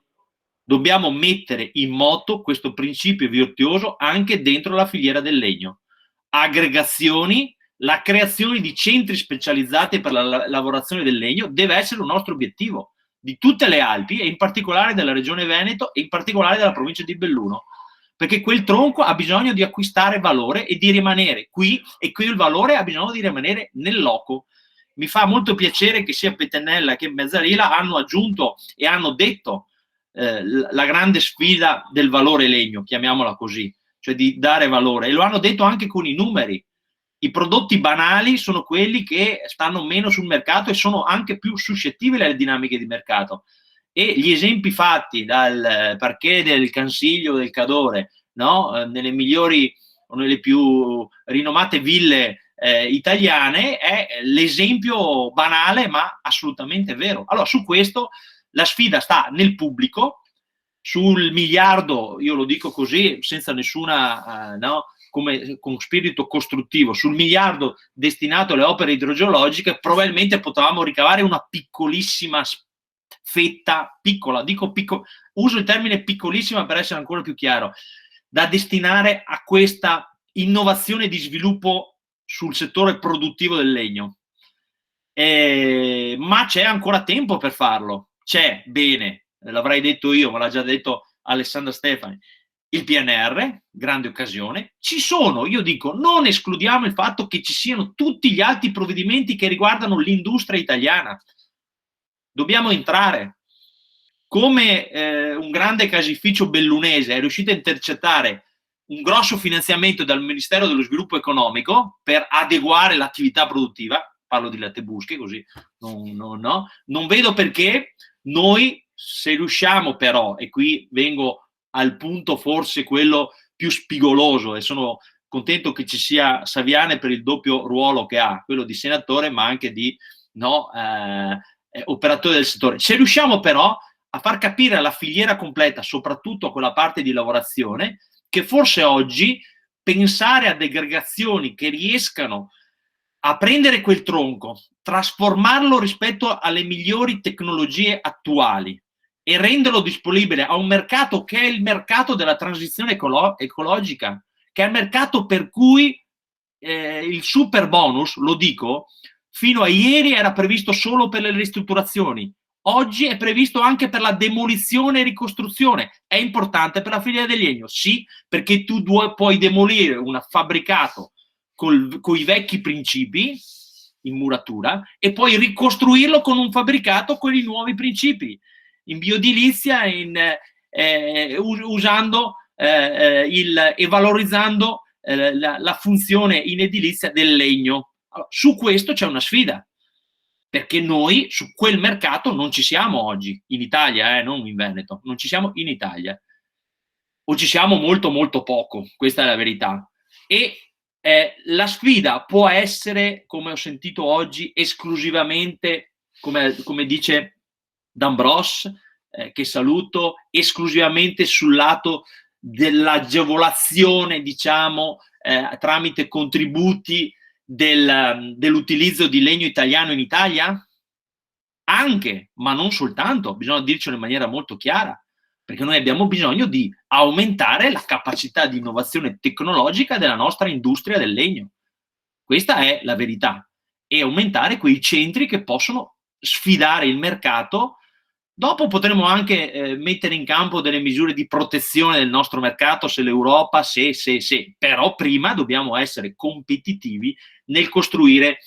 Dobbiamo mettere in moto questo principio virtuoso anche dentro la filiera del legno. Aggregazioni, la creazione di centri specializzati per la lavorazione del legno deve essere un nostro obiettivo, di tutte le Alpi e in particolare della regione Veneto e in particolare della provincia di Belluno, perché quel tronco ha bisogno di acquistare valore e di rimanere qui, e quel valore ha bisogno di rimanere nel loco. Mi fa molto piacere che sia Pettenella che Mezzarila hanno aggiunto e hanno detto la grande sfida del valore legno, chiamiamola così, cioè di dare valore, e lo hanno detto anche con i numeri. I prodotti banali sono quelli che stanno meno sul mercato e sono anche più suscettibili alle dinamiche di mercato. E gli esempi fatti dal parquet del Cansiglio del Cadore, no? Nelle migliori o nelle più rinomate ville italiane, è l'esempio banale ma assolutamente vero. Allora, su questo la sfida sta nel pubblico, sul miliardo, io lo dico così, senza nessuna, con spirito costruttivo, sul miliardo destinato alle opere idrogeologiche, probabilmente potevamo ricavare una piccolissima fetta, piccola, uso il termine piccolissima per essere ancora più chiaro, da destinare a questa innovazione di sviluppo sul settore produttivo del legno. Ma c'è ancora tempo per farlo. C'è, bene, l'avrei detto io, ma l'ha già detto Alessandra Stefani, il PNR, grande occasione. Ci sono, io dico, non escludiamo il fatto che ci siano tutti gli altri provvedimenti che riguardano l'industria italiana. Dobbiamo entrare. Come un grande caseificio bellunese è riuscito a intercettare un grosso finanziamento dal Ministero dello Sviluppo Economico per adeguare l'attività produttiva, parlo di Lattebusche, così non vedo perché noi, se riusciamo però, e qui vengo al punto forse quello più spigoloso, e sono contento che ci sia Saviane per il doppio ruolo che ha, quello di senatore ma anche di operatore del settore. Se riusciamo però a far capire alla filiera completa, soprattutto a quella parte di lavorazione, che forse oggi pensare ad aggregazioni che riescano a prendere quel tronco, trasformarlo rispetto alle migliori tecnologie attuali e renderlo disponibile a un mercato che è il mercato della transizione ecologica, che è il mercato per cui il super bonus, lo dico, fino a ieri era previsto solo per le ristrutturazioni, oggi è previsto anche per la demolizione e ricostruzione. È importante per la filiera del legno? Sì, perché tu puoi demolire un fabbricato con i vecchi principi in muratura e poi ricostruirlo con un fabbricato con i nuovi principi in bioedilizia, usando e valorizzando la funzione in edilizia del legno. Allora, su questo c'è una sfida, perché noi su quel mercato non ci siamo oggi, in Italia, non in Veneto, non ci siamo in Italia, o ci siamo molto molto poco, questa è la verità. E la sfida può essere, come ho sentito oggi, esclusivamente, come dice D'Ambros, che saluto, esclusivamente sul lato dell'agevolazione, diciamo, tramite contributi dell'utilizzo di legno italiano in Italia? Anche, ma non soltanto, bisogna dircelo in maniera molto chiara, perché noi abbiamo bisogno di aumentare la capacità di innovazione tecnologica della nostra industria del legno. Questa è la verità. E aumentare quei centri che possono sfidare il mercato. Dopo potremo anche mettere in campo delle misure di protezione del nostro mercato, se l'Europa, però prima dobbiamo essere competitivi nel costruire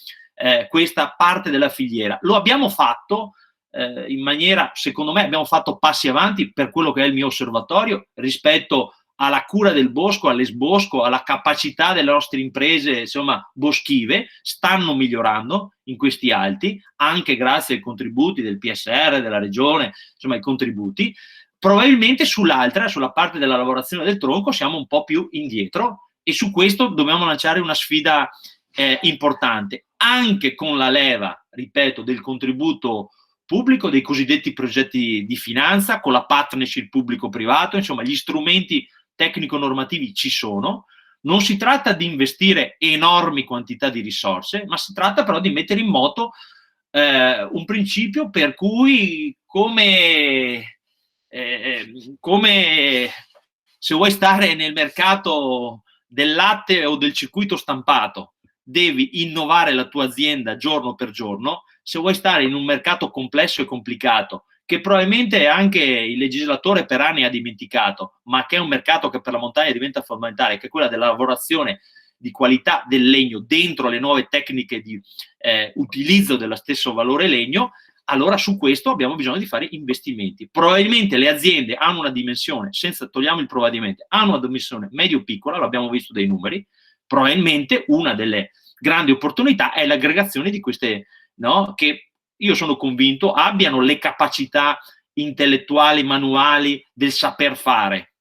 questa parte della filiera. Lo abbiamo fatto in maniera, secondo me, abbiamo fatto passi avanti per quello che è il mio osservatorio rispetto alla cura del bosco, all'esbosco, alla capacità delle nostre imprese, insomma, boschive, stanno migliorando in questi alti, anche grazie ai contributi del PSR, della regione, insomma, i contributi. Probabilmente sull'altra, sulla parte della lavorazione del tronco, siamo un po' più indietro e su questo dobbiamo lanciare una sfida importante, anche con la leva, ripeto, del contributo pubblico, dei cosiddetti progetti di finanza, con la partnership pubblico-privato, insomma, gli strumenti tecnico-normativi ci sono. Non si tratta di investire enormi quantità di risorse, ma si tratta però di mettere in moto un principio per cui come se vuoi stare nel mercato del latte o del circuito stampato, devi innovare la tua azienda giorno per giorno. Se vuoi stare in un mercato complesso e complicato, che probabilmente anche il legislatore per anni ha dimenticato, ma che è un mercato che per la montagna diventa fondamentale, che è quella della lavorazione di qualità del legno dentro le nuove tecniche di utilizzo dello stesso valore legno, allora su questo abbiamo bisogno di fare investimenti. Probabilmente le aziende hanno una dimensione, senza togliamo il provvedimento, hanno una dimensione medio-piccola, l'abbiamo visto dai numeri, probabilmente una delle grandi opportunità è l'aggregazione di queste, che io sono convinto abbiano le capacità intellettuali, manuali del saper fare.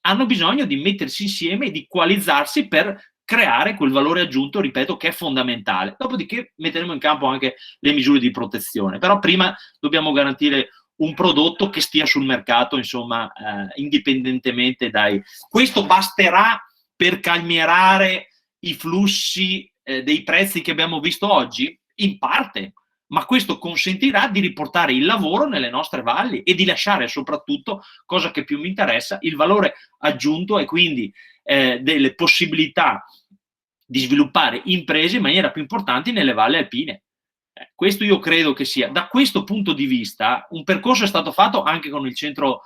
Hanno bisogno di mettersi insieme e di coalizzarsi per creare quel valore aggiunto, ripeto, che è fondamentale. Dopodiché metteremo in campo anche le misure di protezione. Però prima dobbiamo garantire un prodotto che stia sul mercato, insomma, indipendentemente dai... Questo basterà per calmierare i flussi dei prezzi che abbiamo visto oggi? In parte, ma questo consentirà di riportare il lavoro nelle nostre valli e di lasciare soprattutto, cosa che più mi interessa, il valore aggiunto e quindi delle possibilità di sviluppare imprese in maniera più importante nelle valli alpine. Questo io credo che sia, da questo punto di vista, un percorso è stato fatto anche con il centro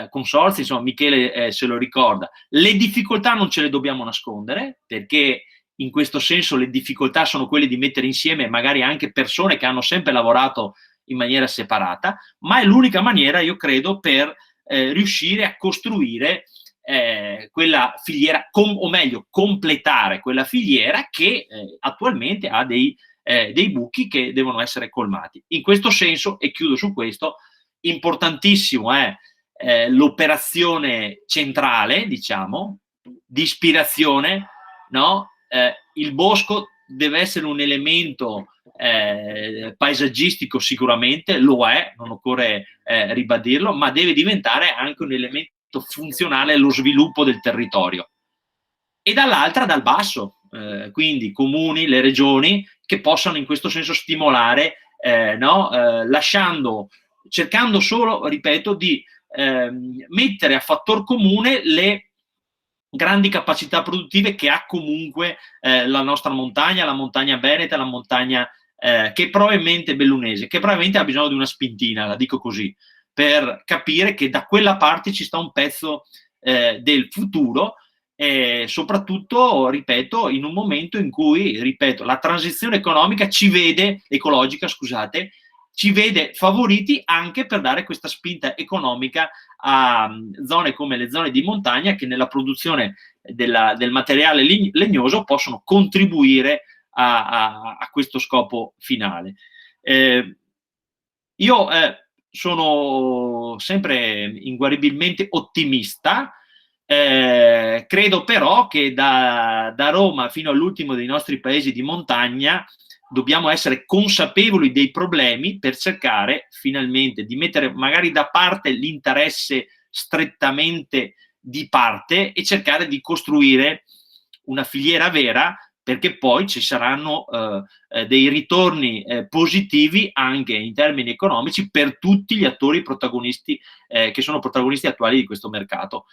consorzi, insomma Michele se lo ricorda. Le difficoltà non ce le dobbiamo nascondere, perché in questo senso le difficoltà sono quelle di mettere insieme magari anche persone che hanno sempre lavorato in maniera separata, ma è l'unica maniera, io credo, per riuscire a costruire quella filiera, o meglio, completare quella filiera che attualmente ha dei buchi che devono essere colmati. In questo senso, e chiudo su questo, importantissimo è l'operazione centrale, diciamo, di ispirazione no? Il bosco deve essere un elemento paesaggistico, sicuramente lo è, non occorre ribadirlo, ma deve diventare anche un elemento funzionale allo sviluppo del territorio. E dall'altra dal basso, quindi comuni, le regioni, che possano in questo senso stimolare, no? Cercando solo, ripeto, di mettere a fattor comune le grandi capacità produttive che ha comunque la nostra montagna, la montagna veneta, la montagna che probabilmente bellunese, che probabilmente ha bisogno di una spintina, la dico così, per capire che da quella parte ci sta un pezzo del futuro, soprattutto, ripeto, in un momento in cui, ripeto, la transizione economica ecologica, scusate, ci vede favoriti anche per dare questa spinta economica a zone come le zone di montagna, che nella produzione del materiale legnoso possono contribuire a questo scopo finale. Io sono sempre inguaribilmente ottimista. Credo però che da Roma fino all'ultimo dei nostri paesi di montagna dobbiamo essere consapevoli dei problemi per cercare finalmente di mettere magari da parte l'interesse strettamente di parte e cercare di costruire una filiera vera, perché poi ci saranno dei ritorni positivi anche in termini economici per tutti gli attori protagonisti che sono protagonisti attuali di questo mercato.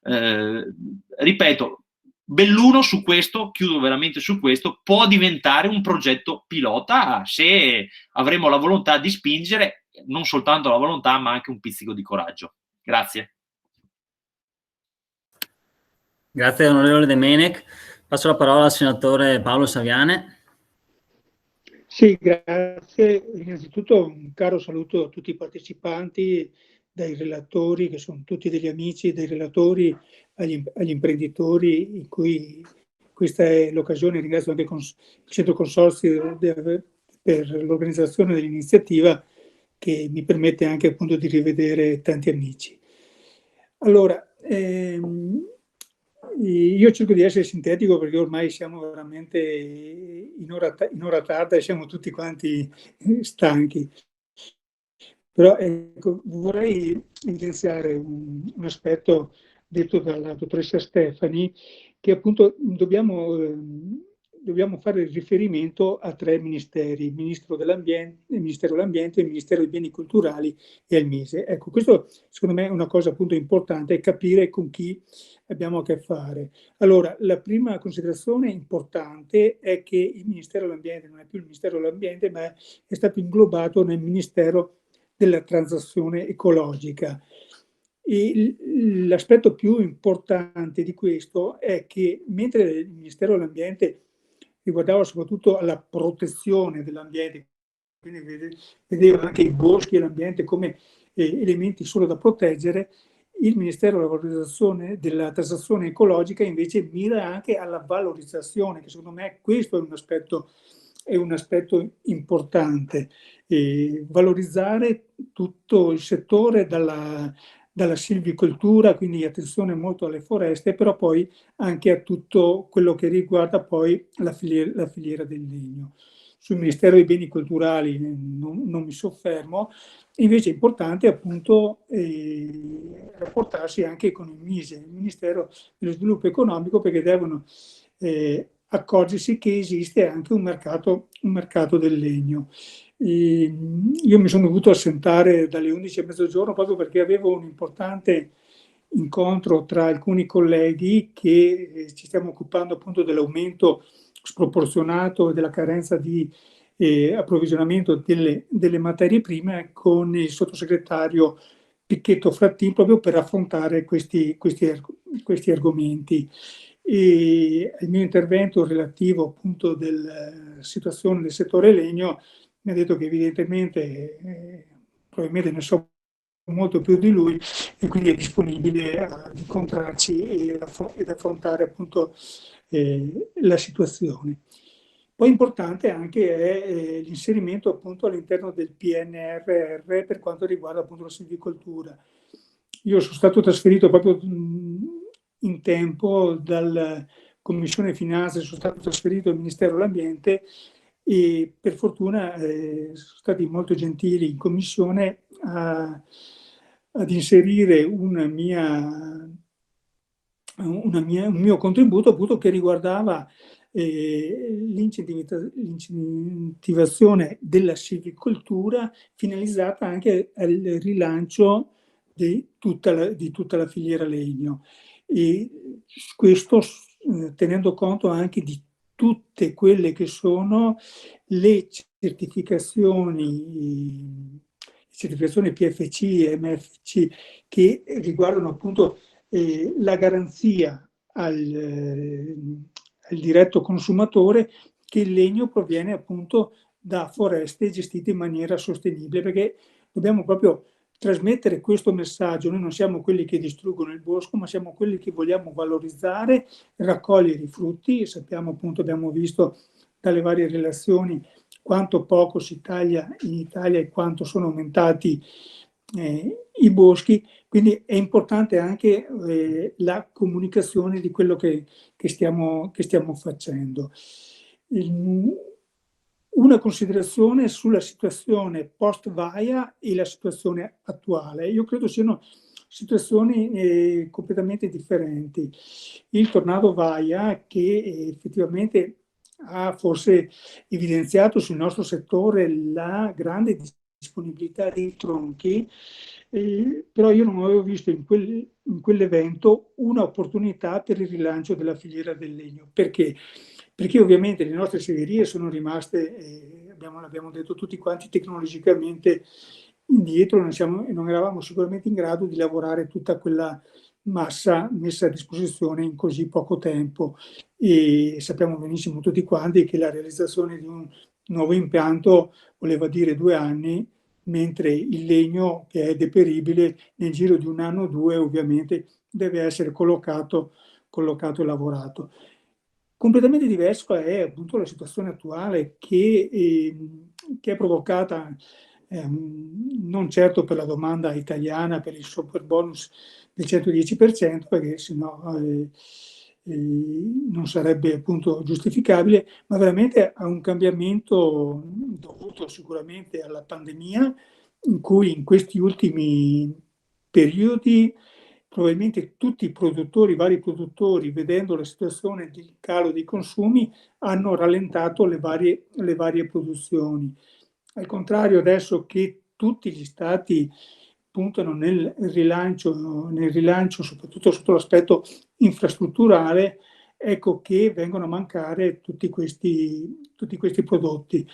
Ripeto, Belluno su questo, chiudo veramente su questo, può diventare un progetto pilota se avremo la volontà di spingere, non soltanto la volontà ma anche un pizzico di coraggio. Grazie. Grazie onorevole De Menec. Passo la parola al senatore Paolo Saviane. Sì, grazie. Innanzitutto un caro saluto a tutti i partecipanti, dai relatori, che sono tutti degli amici, dai relatori agli imprenditori, in cui questa è l'occasione. Ringrazio anche il Centro Consorzio per l'organizzazione dell'iniziativa, che mi permette anche appunto di rivedere tanti amici. Allora, io cerco di essere sintetico perché ormai siamo veramente in ora tarda e siamo tutti quanti stanchi. Però ecco, vorrei evidenziare un aspetto detto dalla dottoressa Stefani, che appunto dobbiamo fare riferimento a 3 ministeri: il Ministero dell'Ambiente, il Ministero dell'Ambiente, il Ministero dei Beni Culturali e il MISE. Ecco, questo secondo me è una cosa appunto importante, è capire con chi abbiamo a che fare. Allora, la prima considerazione importante è che il Ministero dell'Ambiente non è più il Ministero dell'Ambiente, ma è stato inglobato nel Ministero della transizione ecologica. E l'aspetto più importante di questo è che, mentre il Ministero dell'Ambiente riguardava soprattutto la protezione dell'ambiente, quindi vedeva anche i boschi e l'ambiente come elementi solo da proteggere, il Ministero della transizione ecologica invece mira anche alla valorizzazione, che secondo me questo è un aspetto importante. Valorizzare tutto il settore dalla silvicoltura, quindi attenzione molto alle foreste, però poi anche a tutto quello che riguarda poi la filiera del legno. Sul Ministero dei Beni Culturali non mi soffermo. Invece è importante appunto rapportarsi anche con il MISE, il Ministero dello Sviluppo Economico, perché devono accorgersi che esiste anche un mercato del legno. Io mi sono dovuto assentare dalle 11 a mezzogiorno proprio perché avevo un importante incontro tra alcuni colleghi che ci stiamo occupando appunto dell'aumento sproporzionato e della carenza di approvvigionamento delle materie prime, con il sottosegretario Picchetto Frattin, proprio per affrontare questi argomenti. E il mio intervento relativo appunto della situazione del settore legno mi ha detto che evidentemente probabilmente ne so molto più di lui e quindi è disponibile ad incontrarci ed affrontare appunto la situazione. Poi importante anche è l'inserimento appunto all'interno del PNRR per quanto riguarda appunto la silvicoltura. Io sono stato trasferito proprio in tempo Commissione Finanze sono stato trasferito al Ministero dell'Ambiente e per fortuna sono stati molto gentili in Commissione ad inserire un mio contributo appunto che riguardava l'incentivazione della silvicoltura finalizzata anche al rilancio di tutta la filiera legno, e questo tenendo conto anche di tutte quelle che sono le certificazioni PFC e MFC che riguardano appunto la garanzia al diretto consumatore che il legno proviene appunto da foreste gestite in maniera sostenibile, perché dobbiamo proprio trasmettere questo messaggio. Noi non siamo quelli che distruggono il bosco, ma siamo quelli che vogliamo valorizzare, raccogliere i frutti. Sappiamo appunto, abbiamo visto dalle varie relazioni quanto poco si taglia in Italia e quanto sono aumentati i boschi, quindi è importante anche la comunicazione di quello che stiamo facendo. Una considerazione sulla situazione post-Vaia e la situazione attuale. Io credo siano situazioni completamente differenti. Il tornado Vaia, che effettivamente ha forse evidenziato sul nostro settore la grande disponibilità dei tronchi, però io non avevo visto in quell'evento un'opportunità per il rilancio della filiera del legno. Perché? Perché ovviamente le nostre segherie sono rimaste, l'abbiamo detto tutti quanti, tecnologicamente indietro, non eravamo sicuramente in grado di lavorare tutta quella massa messa a disposizione in così poco tempo, e sappiamo benissimo tutti quanti che la realizzazione di un nuovo impianto voleva dire 2 anni, mentre il legno, che è deperibile, nel giro di 1 anno o 2 ovviamente deve essere collocato e lavorato. Completamente diverso è appunto la situazione attuale che è provocata non certo per la domanda italiana, per il super bonus del 110%, perché sennò non sarebbe appunto giustificabile, ma veramente a un cambiamento dovuto sicuramente alla pandemia, in cui in questi ultimi periodi probabilmente tutti i vari produttori, vedendo la situazione di calo dei consumi, hanno rallentato le varie produzioni. Al contrario, adesso che tutti gli stati puntano nel rilancio, soprattutto sotto l'aspetto infrastrutturale, ecco che vengono a mancare tutti questi prodotti.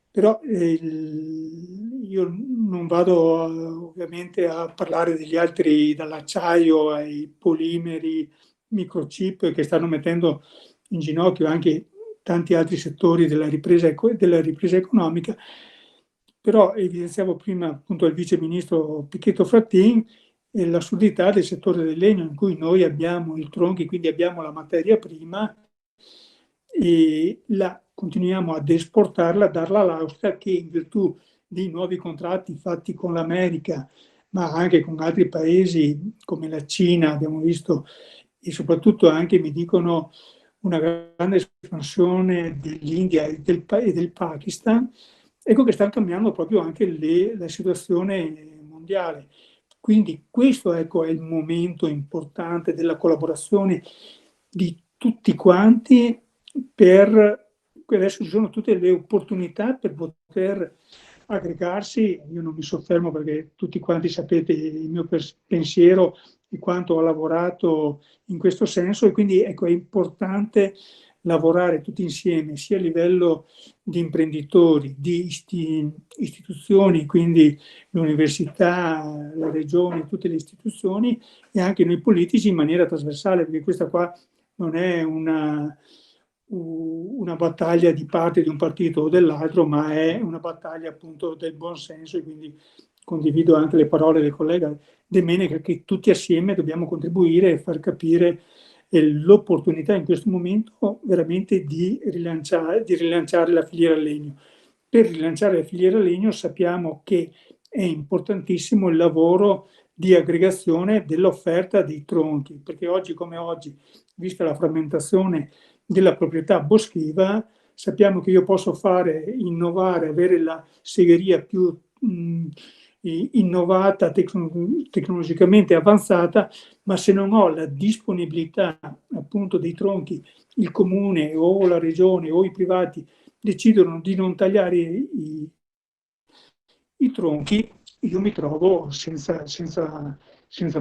Però io non vado ovviamente a parlare degli altri, dall'acciaio ai polimeri, microchip, che stanno mettendo in ginocchio anche tanti altri settori della ripresa economica. Però evidenziavo prima appunto il vice ministro Pichetto Fratin l'assurdità del settore del legno, in cui noi abbiamo i tronchi, quindi abbiamo la materia prima e continuiamo ad esportarla, a darla all'Austria, che in virtù di nuovi contratti fatti con l'America, ma anche con altri paesi come la Cina, abbiamo visto, e soprattutto anche mi dicono una grande espansione dell'India e del Pakistan, ecco che sta cambiando proprio anche la situazione mondiale. Quindi questo, ecco, è il momento importante della collaborazione di tutti quanti, adesso ci sono tutte le opportunità per poter aggregarsi. Io non mi soffermo perché tutti quanti sapete il mio pensiero e quanto ho lavorato in questo senso, e quindi ecco, è importante lavorare tutti insieme, sia a livello di imprenditori, di istituzioni, quindi l'università, la regione, tutte le istituzioni, e anche noi politici in maniera trasversale, perché questa qua non è una battaglia di parte di un partito o dell'altro, ma è una battaglia appunto del buon senso, e quindi condivido anche le parole del collega De Meneca, che tutti assieme dobbiamo contribuire e far capire l'opportunità in questo momento veramente di rilanciare la filiera legno. Per rilanciare la filiera legno sappiamo che è importantissimo il lavoro di aggregazione dell'offerta dei tronchi, perché oggi come oggi, vista la frammentazione della proprietà boschiva, sappiamo che io posso innovare, avere la segheria più innovata, tecnologicamente avanzata, ma se non ho la disponibilità appunto dei tronchi, il comune o la regione o i privati decidono di non tagliare i tronchi, io mi trovo senza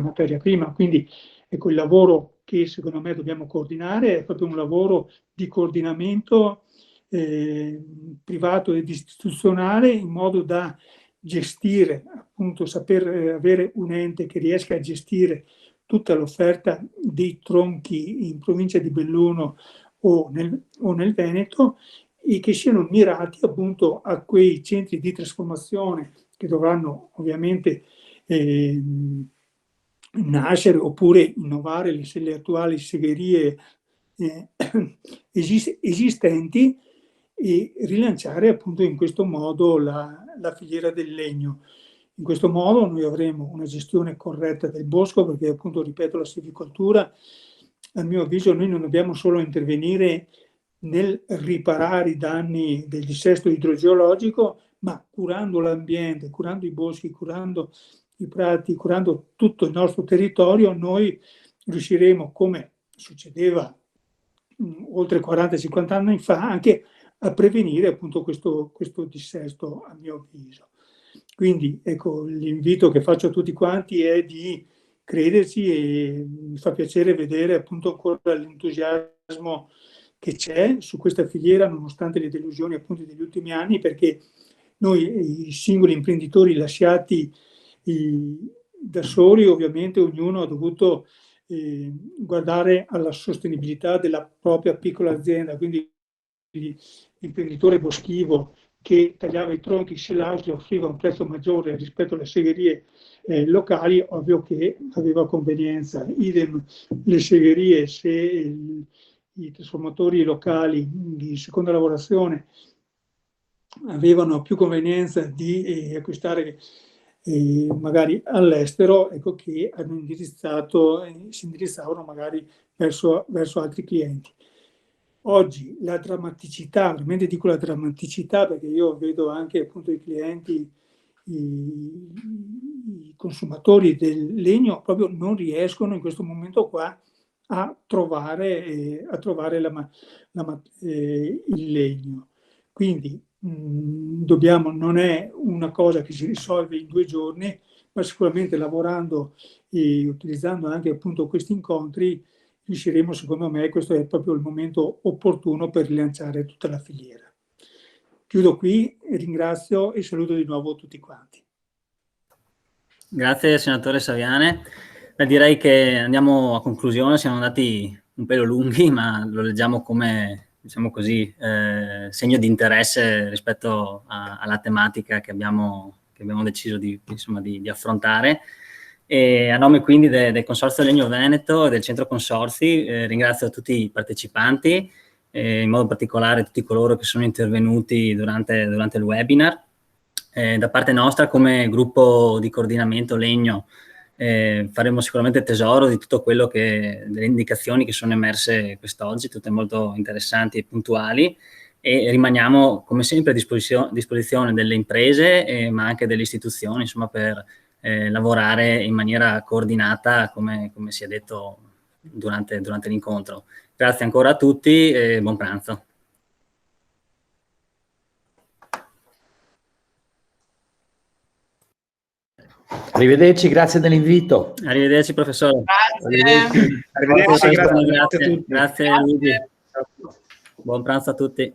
materia prima. Quindi ecco, il lavoro che secondo me dobbiamo coordinare è proprio un lavoro di coordinamento privato ed istituzionale, in modo da gestire, appunto, saper avere un ente che riesca a gestire tutta l'offerta dei tronchi in provincia di Belluno o nel Veneto, e che siano mirati appunto a quei centri di trasformazione che dovranno ovviamente nascere oppure innovare le attuali segherie esistenti, e rilanciare appunto in questo modo la filiera del legno. In questo modo noi avremo una gestione corretta del bosco, perché appunto, ripeto, la silvicoltura, a mio avviso, noi non dobbiamo solo intervenire nel riparare i danni del dissesto idrogeologico, ma curando l'ambiente, curando i boschi, curando i prati, curando tutto il nostro territorio, noi riusciremo, come succedeva oltre 40-50 anni fa, anche a prevenire appunto questo dissesto, a mio avviso. Quindi ecco, l'invito che faccio a tutti quanti è di crederci, e mi fa piacere vedere appunto ancora l'entusiasmo che c'è su questa filiera, nonostante le delusioni appunto degli ultimi anni, perché noi, i singoli imprenditori lasciati da soli, ovviamente ognuno ha dovuto guardare alla sostenibilità della propria piccola azienda. Quindi l'imprenditore boschivo che tagliava i tronchi silage offriva un prezzo maggiore rispetto alle segherie locali, ovvio che aveva convenienza. Idem le segherie, se i trasformatori locali di seconda lavorazione avevano più convenienza di acquistare magari all'estero, ecco che si indirizzavano magari verso altri clienti. Oggi la drammaticità, veramente dico la drammaticità, perché io vedo anche appunto i clienti, i consumatori del legno proprio non riescono in questo momento qua a trovare il legno. Quindi non è una cosa che si risolve in 2 giorni, ma sicuramente lavorando e utilizzando anche appunto questi incontri riusciremo, secondo me, questo è proprio il momento opportuno per rilanciare tutta la filiera. Chiudo qui, ringrazio e saluto di nuovo tutti quanti. Grazie senatore Saviane. Direi che andiamo a conclusione, siamo andati un pelo lunghi, ma lo leggiamo come, diciamo così, segno di interesse rispetto alla tematica che abbiamo deciso di affrontare. E a nome quindi del Consorzio Legno Veneto e del Centro Consorzi ringrazio tutti i partecipanti, in modo particolare tutti coloro che sono intervenuti durante il webinar. Da parte nostra, come gruppo di coordinamento Legno, faremo sicuramente tesoro di tutto quello delle indicazioni che sono emerse quest'oggi, tutte molto interessanti e puntuali, e rimaniamo come sempre a disposizione delle imprese, ma anche delle istituzioni, insomma, per lavorare in maniera coordinata, come si è detto durante l'incontro. Grazie ancora a tutti e buon pranzo. Arrivederci, grazie dell'invito. Arrivederci professore. Grazie. Arrivederci, grazie a tutti. Grazie Luigi. Buon pranzo a tutti.